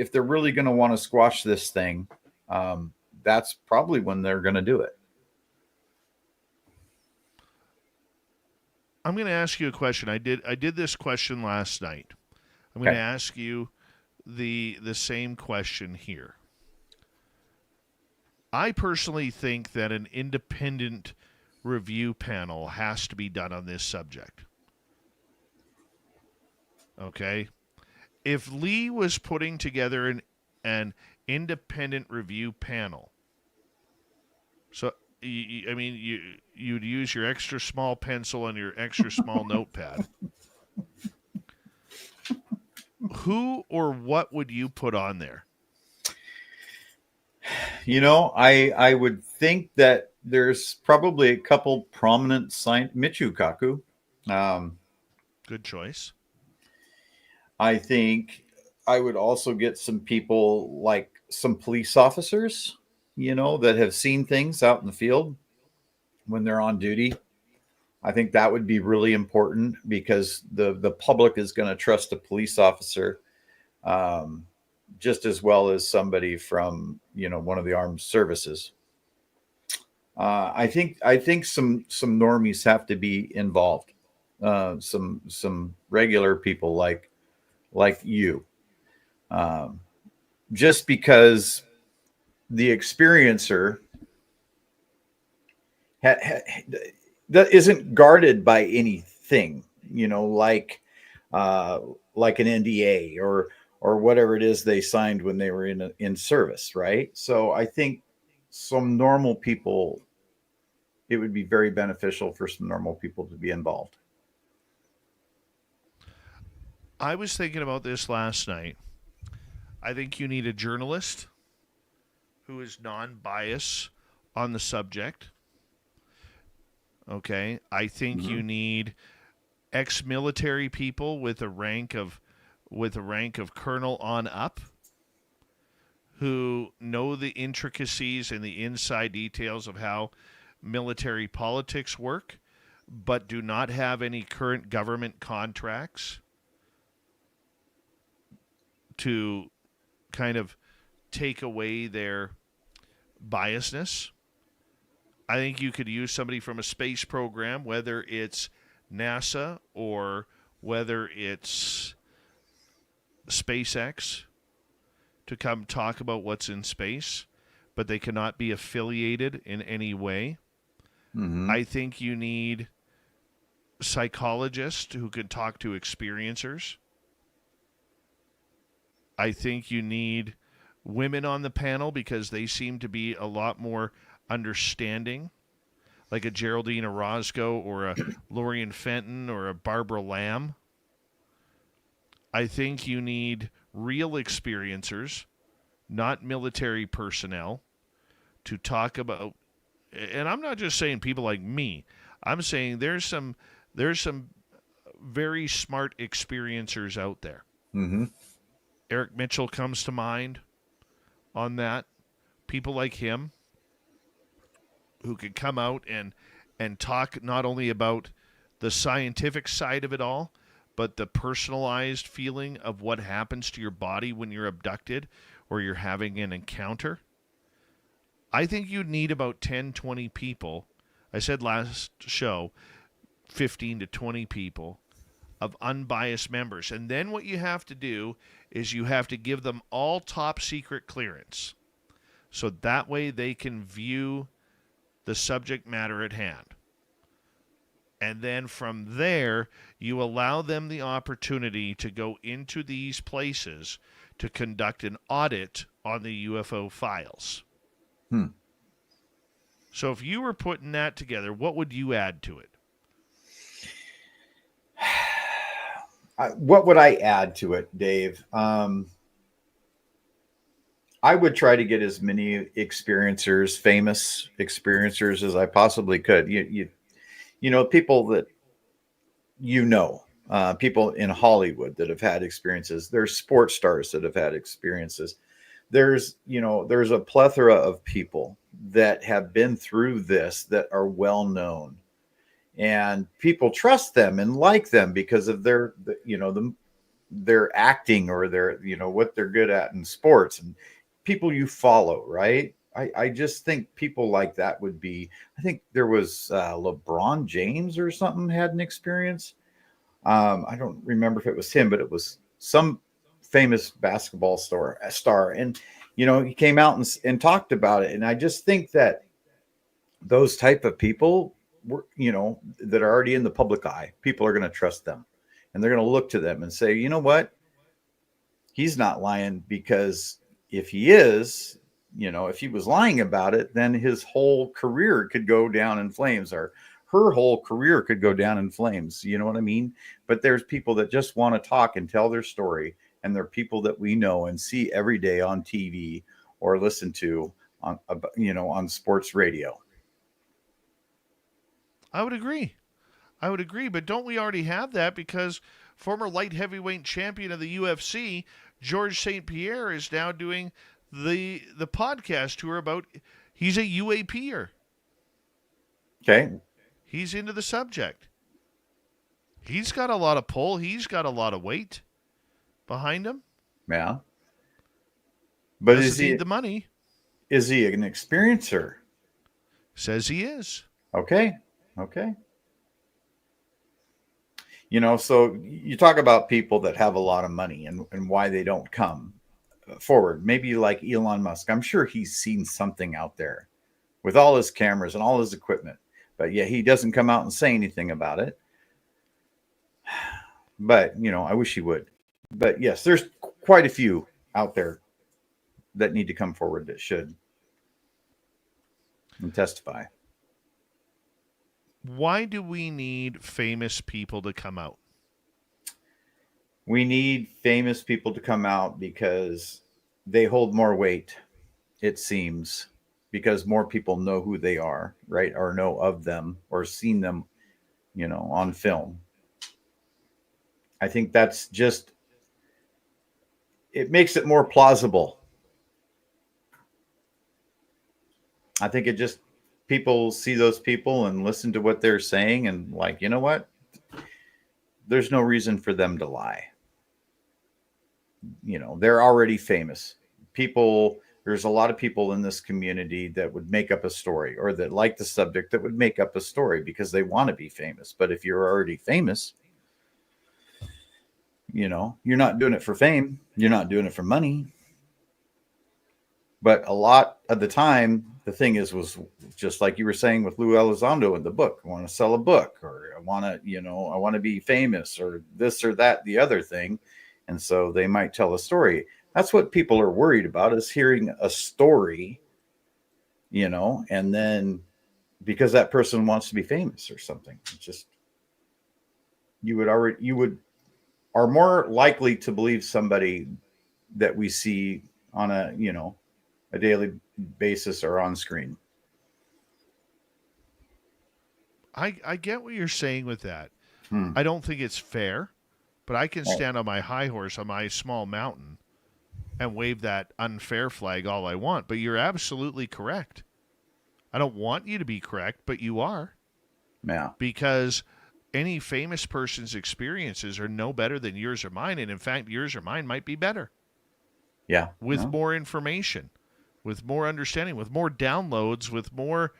going to want to squash this thing, that's probably when they're going to do it. I'm going to ask you a question. I did this question last night. I'm going to ask you the same question here. I personally think that an independent review panel has to be done on this subject. Okay? If Lee was putting together an independent review panel, so you'd use your extra small pencil and your extra small notepad. Who or what would you put on there? I would think that there's probably a couple prominent Michio Kaku. Good choice. I think I would also get some people, like some police officers, that have seen things out in the field when they're on duty. I think that would be really important, because the public is going to trust a police officer just as well as somebody from, one of the armed services. I think some normies have to be involved. Some regular people like you, just because the experiencer that isn't guarded by anything, like an NDA or whatever it is they signed when they were in service, right? So I think some normal people, it would be very beneficial for some normal people to be involved. I was thinking about this last night. I think you need a journalist who is non-biased on the subject. Okay. I think you need ex-military people with a rank of colonel on up, who know the intricacies and the inside details of how military politics work, but do not have any current government contracts to kind of take away their biasness. I think you could use somebody from a space program, whether it's NASA or whether it's SpaceX, to come talk about what's in space, but they cannot be affiliated in any way. I think you need psychologists who can talk to experiencers. I think you need women on the panel, because they seem to be a lot more understanding, like a Geraldine Orozco or a Lorien Fenton or a Barbara Lamb. I think you need real experiencers, not military personnel, to talk about. And I'm not just saying people like me. I'm saying there's some very smart experiencers out there. Eric Mitchell comes to mind on that. People like him who could come out and talk not only about the scientific side of it all, but the personalized feeling of what happens to your body when you're abducted or you're having an encounter. I think you'd need about 10, 20 people. I said last show, 15 to 20 people of unbiased members. And then what you have to do is you have to give them all top secret clearance. So that way they can view the subject matter at hand. And then from there, you allow them the opportunity to go into these places to conduct an audit on the UFO files. So if you were putting that together, what would you add to it? What would I add to it, Dave? I would try to get as many experiencers, famous experiencers, as I possibly could. People that people in Hollywood that have had experiences. There's sports stars that have had experiences. there's a plethora of people that have been through this that are well known, and people trust them and like them because of their acting, or their, what they're good at in sports, and people you follow, right? I just think people like that would be, I think there was LeBron James or something had an experience. I don't remember if it was him, but it was some famous basketball star. And, he came out and talked about it. And I just think that those type of people were, that are already in the public eye, people are going to trust them, and they're going to look to them and say, you know what? He's not lying, because if he is, if he was lying about it, then his whole career could go down in flames, or her whole career could go down in flames. You know what I mean? But there's people that just want to talk and tell their story. And they're people that we know and see every day on TV or listen to on sports radio. I would agree. But don't we already have that? Because former light heavyweight champion of the UFC, George St. Pierre, is now doing the podcast tour about, he's a UAPer. Okay. He's into the subject. He's got a lot of pull. He's got a lot of weight behind him. Yeah. But Doesn't is he need the money? Is he an experiencer? Says he is. Okay. So you talk about people that have a lot of money and why they don't come forward. Maybe like Elon Musk. I'm sure he's seen something out there with all his cameras and all his equipment, but yeah, he doesn't come out and say anything about it. But, I wish he would. But yes, there's quite a few out there that need to come forward that should and testify. Why do we need famous people to come out? We need famous people to come out because they hold more weight, it seems, because more people know who they are, right? Or know of them or seen them, on film. I think that's just, it makes it more plausible. I think it just, people see those people and listen to what they're saying and like, you know what? There's no reason for them to lie. They're already famous. There's a lot of people in this community that would make up a story, or that like the subject, that would make up a story because they want to be famous. But if you're already famous, you're not doing it for fame. You're not doing it for money. But a lot of the time, the thing was just like you were saying with Lou Elizondo in the book. I want to sell a book, or I want to be famous, or this or that, the other thing. And so they might tell a story. That's what people are worried about, is hearing a story, and then because that person wants to be famous or something. It's just, you are more likely to believe somebody that we see on a daily basis or on screen. I get what you're saying with that. I don't think it's fair, but I can stand on my high horse on my small mountain and wave that unfair flag all I want. But you're absolutely correct. I don't want you to be correct, but you are. Yeah. Because any famous person's experiences are no better than yours or mine. And in fact, yours or mine might be better. Yeah. With more information, with more understanding, with more downloads, with more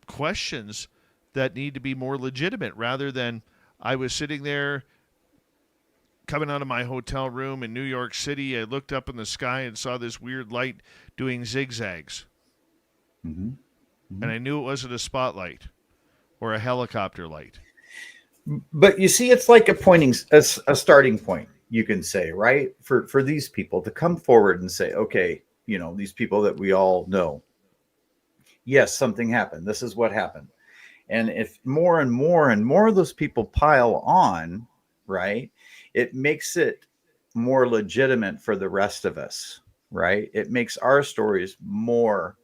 questions that need to be more legitimate, rather than I was sitting there coming out of my hotel room in New York City. I looked up in the sky and saw this weird light doing zigzags. Mm-hmm. Mm-hmm. And I knew it wasn't a spotlight or a helicopter light. But you see, it's like a starting point, you can say, right? For these people to come forward and say, okay, these people that we all know, yes, something happened. This is what happened. And if more and more and more of those people pile on, right, it makes it more legitimate for the rest of us, right? It makes our stories more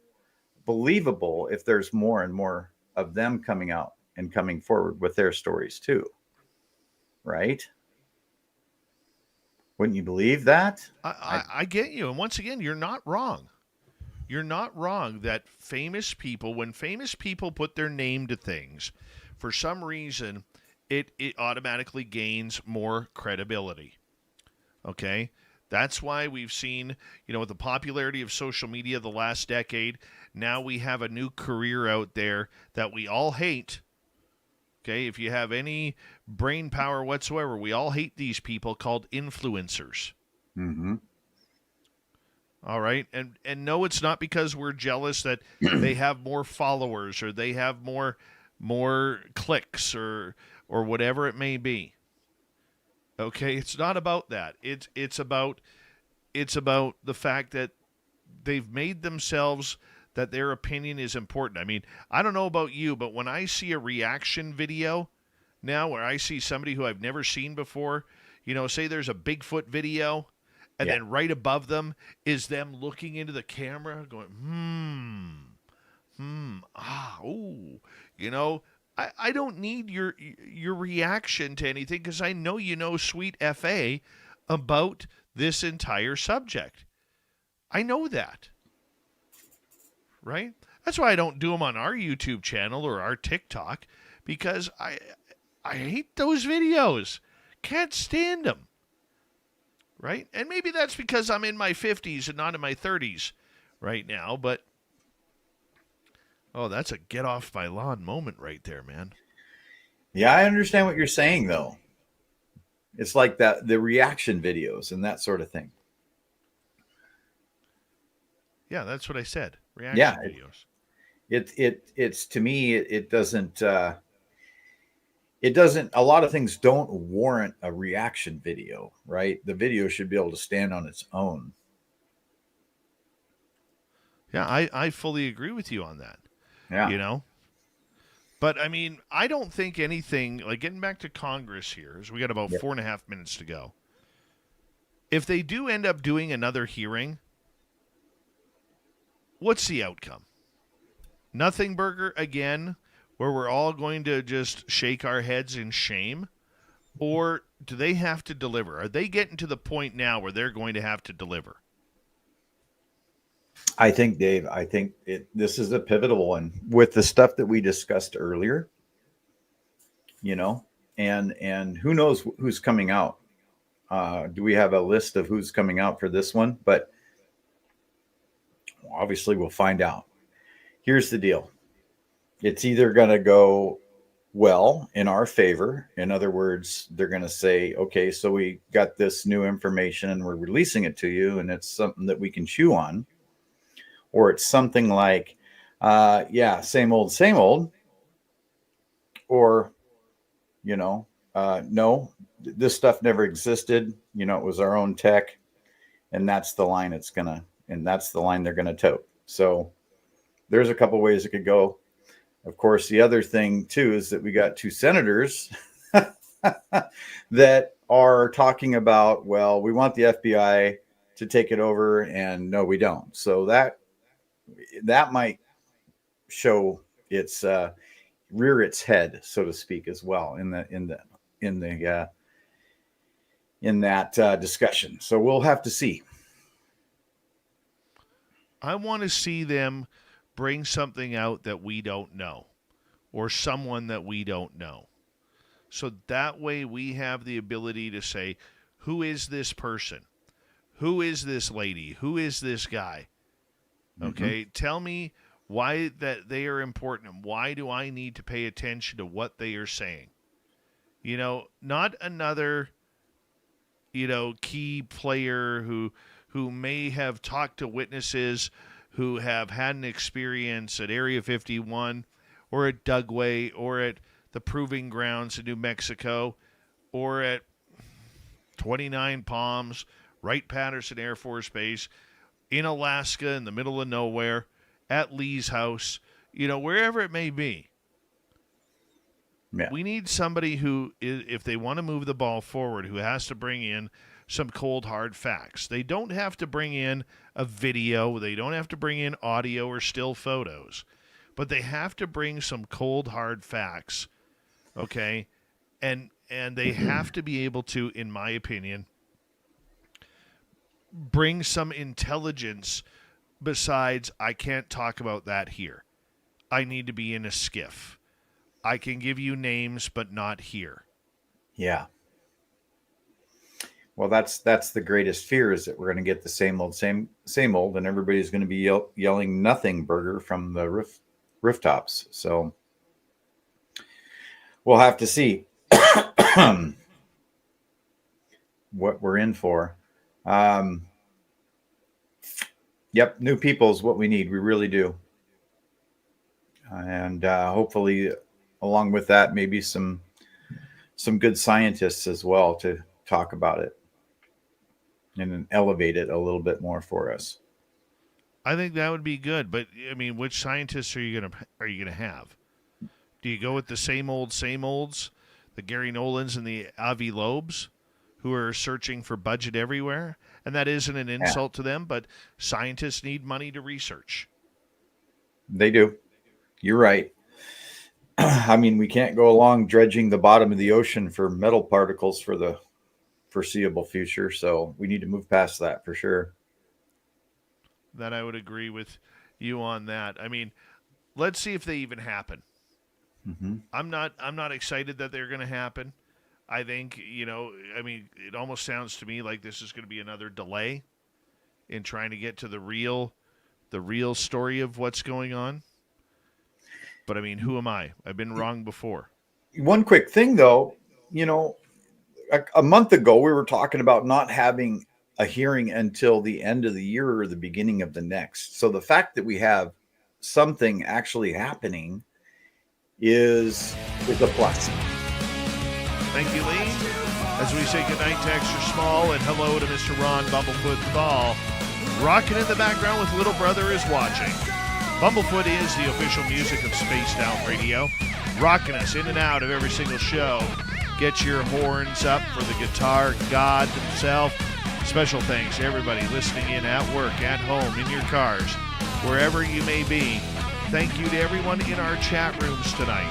believable if there's more and more of them coming out and coming forward with their stories too, right? Wouldn't you believe that? I get you. And once again, you're not wrong. You're not wrong that famous people, when famous people put their name to things, for some reason, it automatically gains more credibility. Okay? That's why we've seen, with the popularity of social media the last decade, now we have a new career out there that we all hate. Okay? If you have any brain power whatsoever, we all hate these people called influencers. Mm-hmm. All right. And no, it's not because we're jealous that they have more followers or they have more clicks or whatever it may be. Okay, it's not about that. It's about the fact that they've made themselves that their opinion is important. I mean, I don't know about you, but when I see a reaction video now where I see somebody who I've never seen before, say there's a Bigfoot video, and then right above them is them looking into the camera going, I don't need your reaction to anything because I know sweet FA about this entire subject. I know that. Right? That's why I don't do them on our YouTube channel or our TikTok because I hate those videos. Can't stand them. Right? And maybe that's because I'm in my 50s and not in my 30s right now, but that's a get off my lawn moment right there, man. Yeah, I understand what you're saying though. It's like the reaction videos and that sort of thing. Yeah, that's what I said. Reaction videos. It's to me it doesn't a lot of things don't warrant a reaction video, right? The video should be able to stand on its own. Yeah, I fully agree with you on that. Yeah. But I mean, I don't think anything, like getting back to Congress here, as we got about 4.5 minutes to go. If they do end up doing another hearing, what's the outcome? Nothing burger again, where we're all going to just shake our heads in shame? Or do they have to deliver? Are they getting to the point now where they're going to have to deliver? I think, Dave, this is a pivotal one with the stuff that we discussed earlier, and who knows who's coming out. Do we have a list of who's coming out for this one? But obviously we'll find out. Here's the deal. It's either going to go well in our favor. In other words, they're going to say, okay, so we got this new information and we're releasing it to you, and it's something that we can chew on. Or it's something like, same old. Or, no, this stuff never existed. It was our own tech. And that's the line that's the line they're going to tote. So there's a couple ways it could go. Of course, the other thing, too, is that we got 2 senators that are talking about, well, we want the FBI to take it over, and no, we don't. So that might show its rear its head, so to speak, as well in that discussion. So we'll have to see. I want to see them bring something out that we don't know, or someone that we don't know. So that way we have the ability to say, who is this person? Who is this lady? Who is this guy? Okay, tell me why that they are important and why do I need to pay attention to what they are saying? Not another, key player who may have talked to witnesses who have had an experience at Area 51 or at Dugway or at the Proving Grounds in New Mexico or at 29 Palms, Wright-Patterson Air Force Base, in Alaska in the middle of nowhere, at Lee's house, wherever it may be. Yeah. We need somebody who, if they want to move the ball forward, who has to bring in some cold, hard facts. They don't have to bring in a video. They don't have to bring in audio or still photos. But they have to bring some cold, hard facts, okay? And they have to be able to, in my opinion, bring some intelligence besides, I can't talk about that here. I need to be in a skiff. I can give you names, but not here. Yeah. Well, that's the greatest fear, is that we're going to get the same old, and everybody's going to be yelling nothing burger from the rooftops. So we'll have to see what we're in for. Yep, new people is what we need. We really do. And hopefully, along with that, maybe some good scientists as well to talk about it and elevate it a little bit more for us. I think that would be good, but I mean, which scientists are you gonna have? Do you go with the same olds, the Gary Nolans and the Avi Loebs, who are searching for budget everywhere? And that isn't an insult to them, but scientists need money to research. They do. You're right. I mean, we can't go along dredging the bottom of the ocean for metal particles for the foreseeable future. So we need to move past that for sure. That I would agree with you on that. I mean, let's see if they even happen. Mm-hmm. I'm not excited that they're going to happen. I think, I mean, it almost sounds to me like this is going to be another delay in trying to get to the real story of what's going on. But I mean, who am I? I've been wrong before. One quick thing, though, a month ago, we were talking about not having a hearing until the end of the year or the beginning of the next. So the fact that we have something actually happening is a plus. Thank you, Lee. As we say goodnight to Extra Small and hello to Mr. Ron Bumblefoot Ball. Rocking in the background with Little Brother is Watching. Bumblefoot is the official music of Spaced Out Radio, rocking us in and out of every single show. Get your horns up for the guitar god himself. Special thanks to everybody listening in at work, at home, in your cars, wherever you may be. Thank you to everyone in our chat rooms tonight.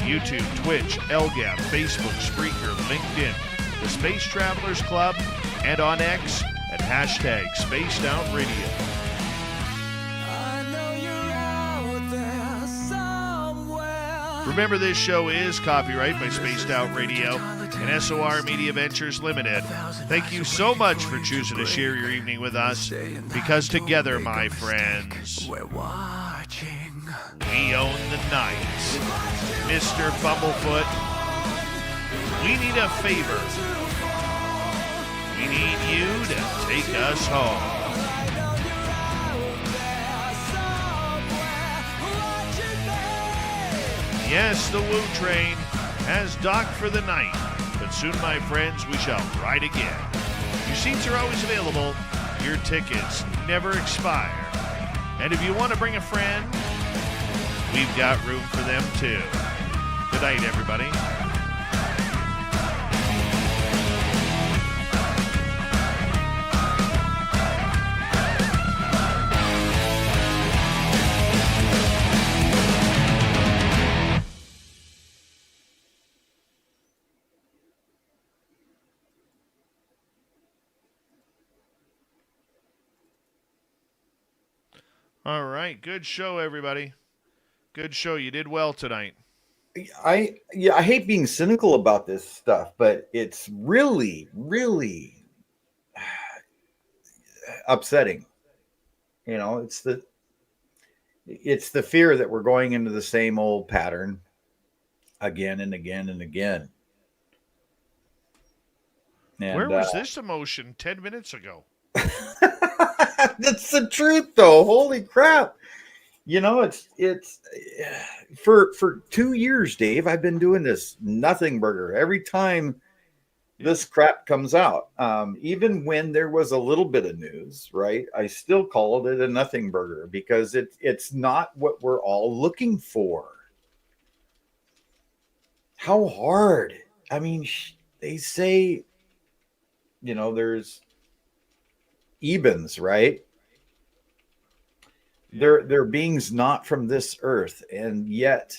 YouTube, Twitch, LGAP, Facebook, Spreaker, LinkedIn, the Space Travelers Club, and on X at hashtag Spaced Out Radio. Remember, this show is copyright by Spaced Out Radio and SOR Media Ventures Limited. Thank you so much for choosing to share your evening with us, because together, my friends, we're watching. We own the night. Mr. Bumblefoot, we need a favor. We need you to take us home. Yes, the Woo Train has docked for the night, but soon, my friends, we shall ride again. Your seats are always available. Your tickets never expire. And if you want to bring a friend, we've got room for them too. Good night, everybody. All right, good show, everybody. Good show. You did well tonight. I hate being cynical about this stuff, but it's really, really upsetting. It's the fear that we're going into the same old pattern again and again and again. And, where was this emotion 10 minutes ago? That's the truth, though. Holy crap. It's for 2 years, Dave, I've been doing this nothing burger every time this crap comes out. Even when there was a little bit of news, right? I still called it a nothing burger because it's not what we're all looking for. How hard? I mean, they say, there's Ebens, right? They're beings not from this earth, and yet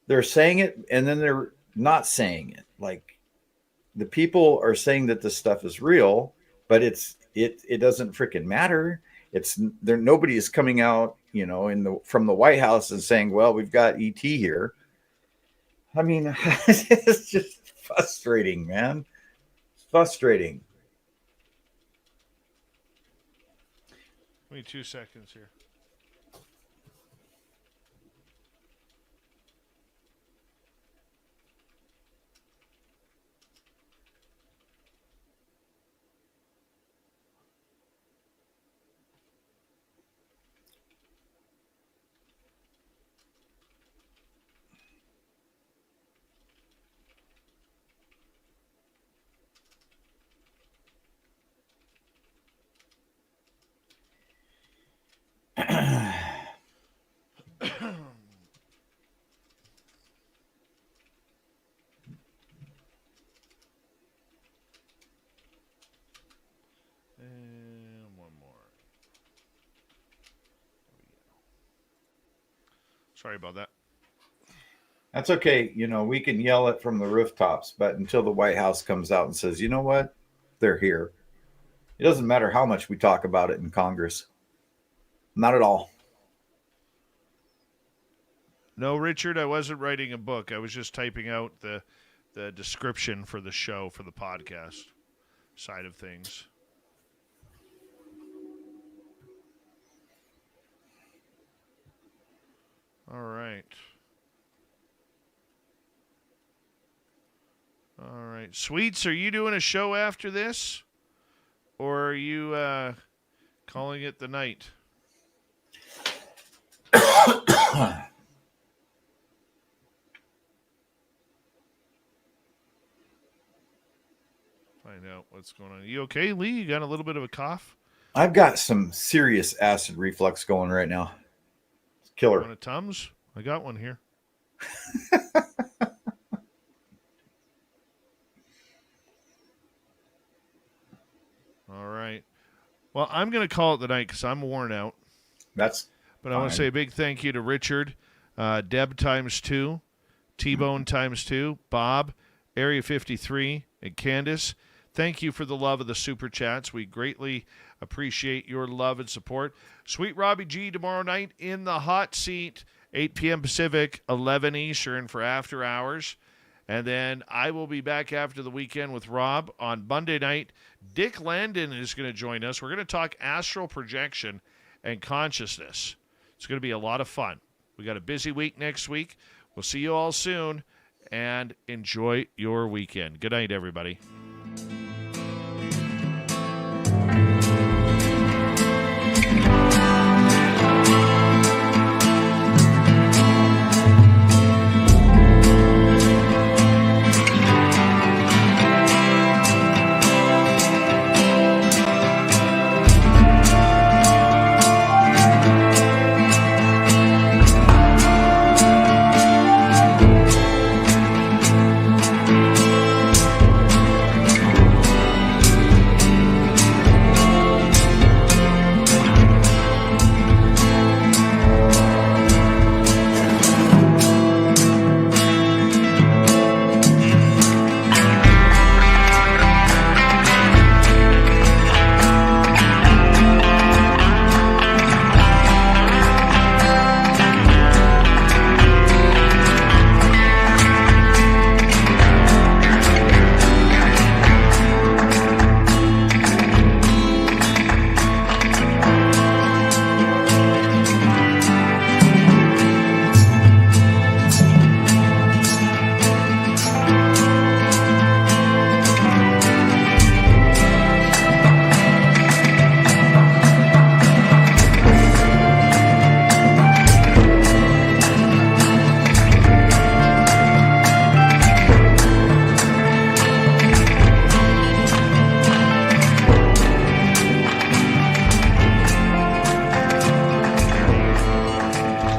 they're saying it, and then they're not saying it. Like, the people are saying that this stuff is real, but it doesn't freaking matter. It's there. Nobody is coming out, from the White House and saying, well, we've got ET here. I mean, it's just frustrating, man. It's frustrating. Give me 2 seconds here. And one more. Sorry about that. That's okay. We can yell it from the rooftops, but until the White House comes out and says, you know what? They're here. It doesn't matter how much we talk about it in Congress. Not at all. No, Richard, I wasn't writing a book. I was just typing out the description for the show, for the podcast side of things. All right. All right. Sweets, are you doing a show after this? Or are you calling it the night? Find out what's going on. You okay, Lee? You got a little bit of a cough? I've got some serious acid reflux going right now. It's killer. Want a Tums? I got one here. All right. Well, I'm going to call it the night because I'm worn out. But I want to say a big thank you to Richard, Deb ×2, T-Bone ×2, Bob, Area 53, and Candace. Thank you for the love of the super chats. We greatly appreciate your love and support. Sweet Robbie G tomorrow night in the hot seat, 8 p.m. Pacific, 11 Eastern for After Hours. And then I will be back after the weekend with Rob on Monday night. Dick Landon is going to join us. We're going to talk astral projection and consciousness. It's going to be a lot of fun. We got a busy week next week. We'll see you all soon, and enjoy your weekend. Good night, everybody.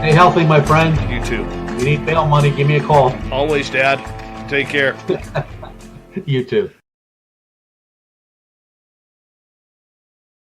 Stay healthy, my friend. You too. If you need bail money, give me a call. Always, Dad. Take care. You too.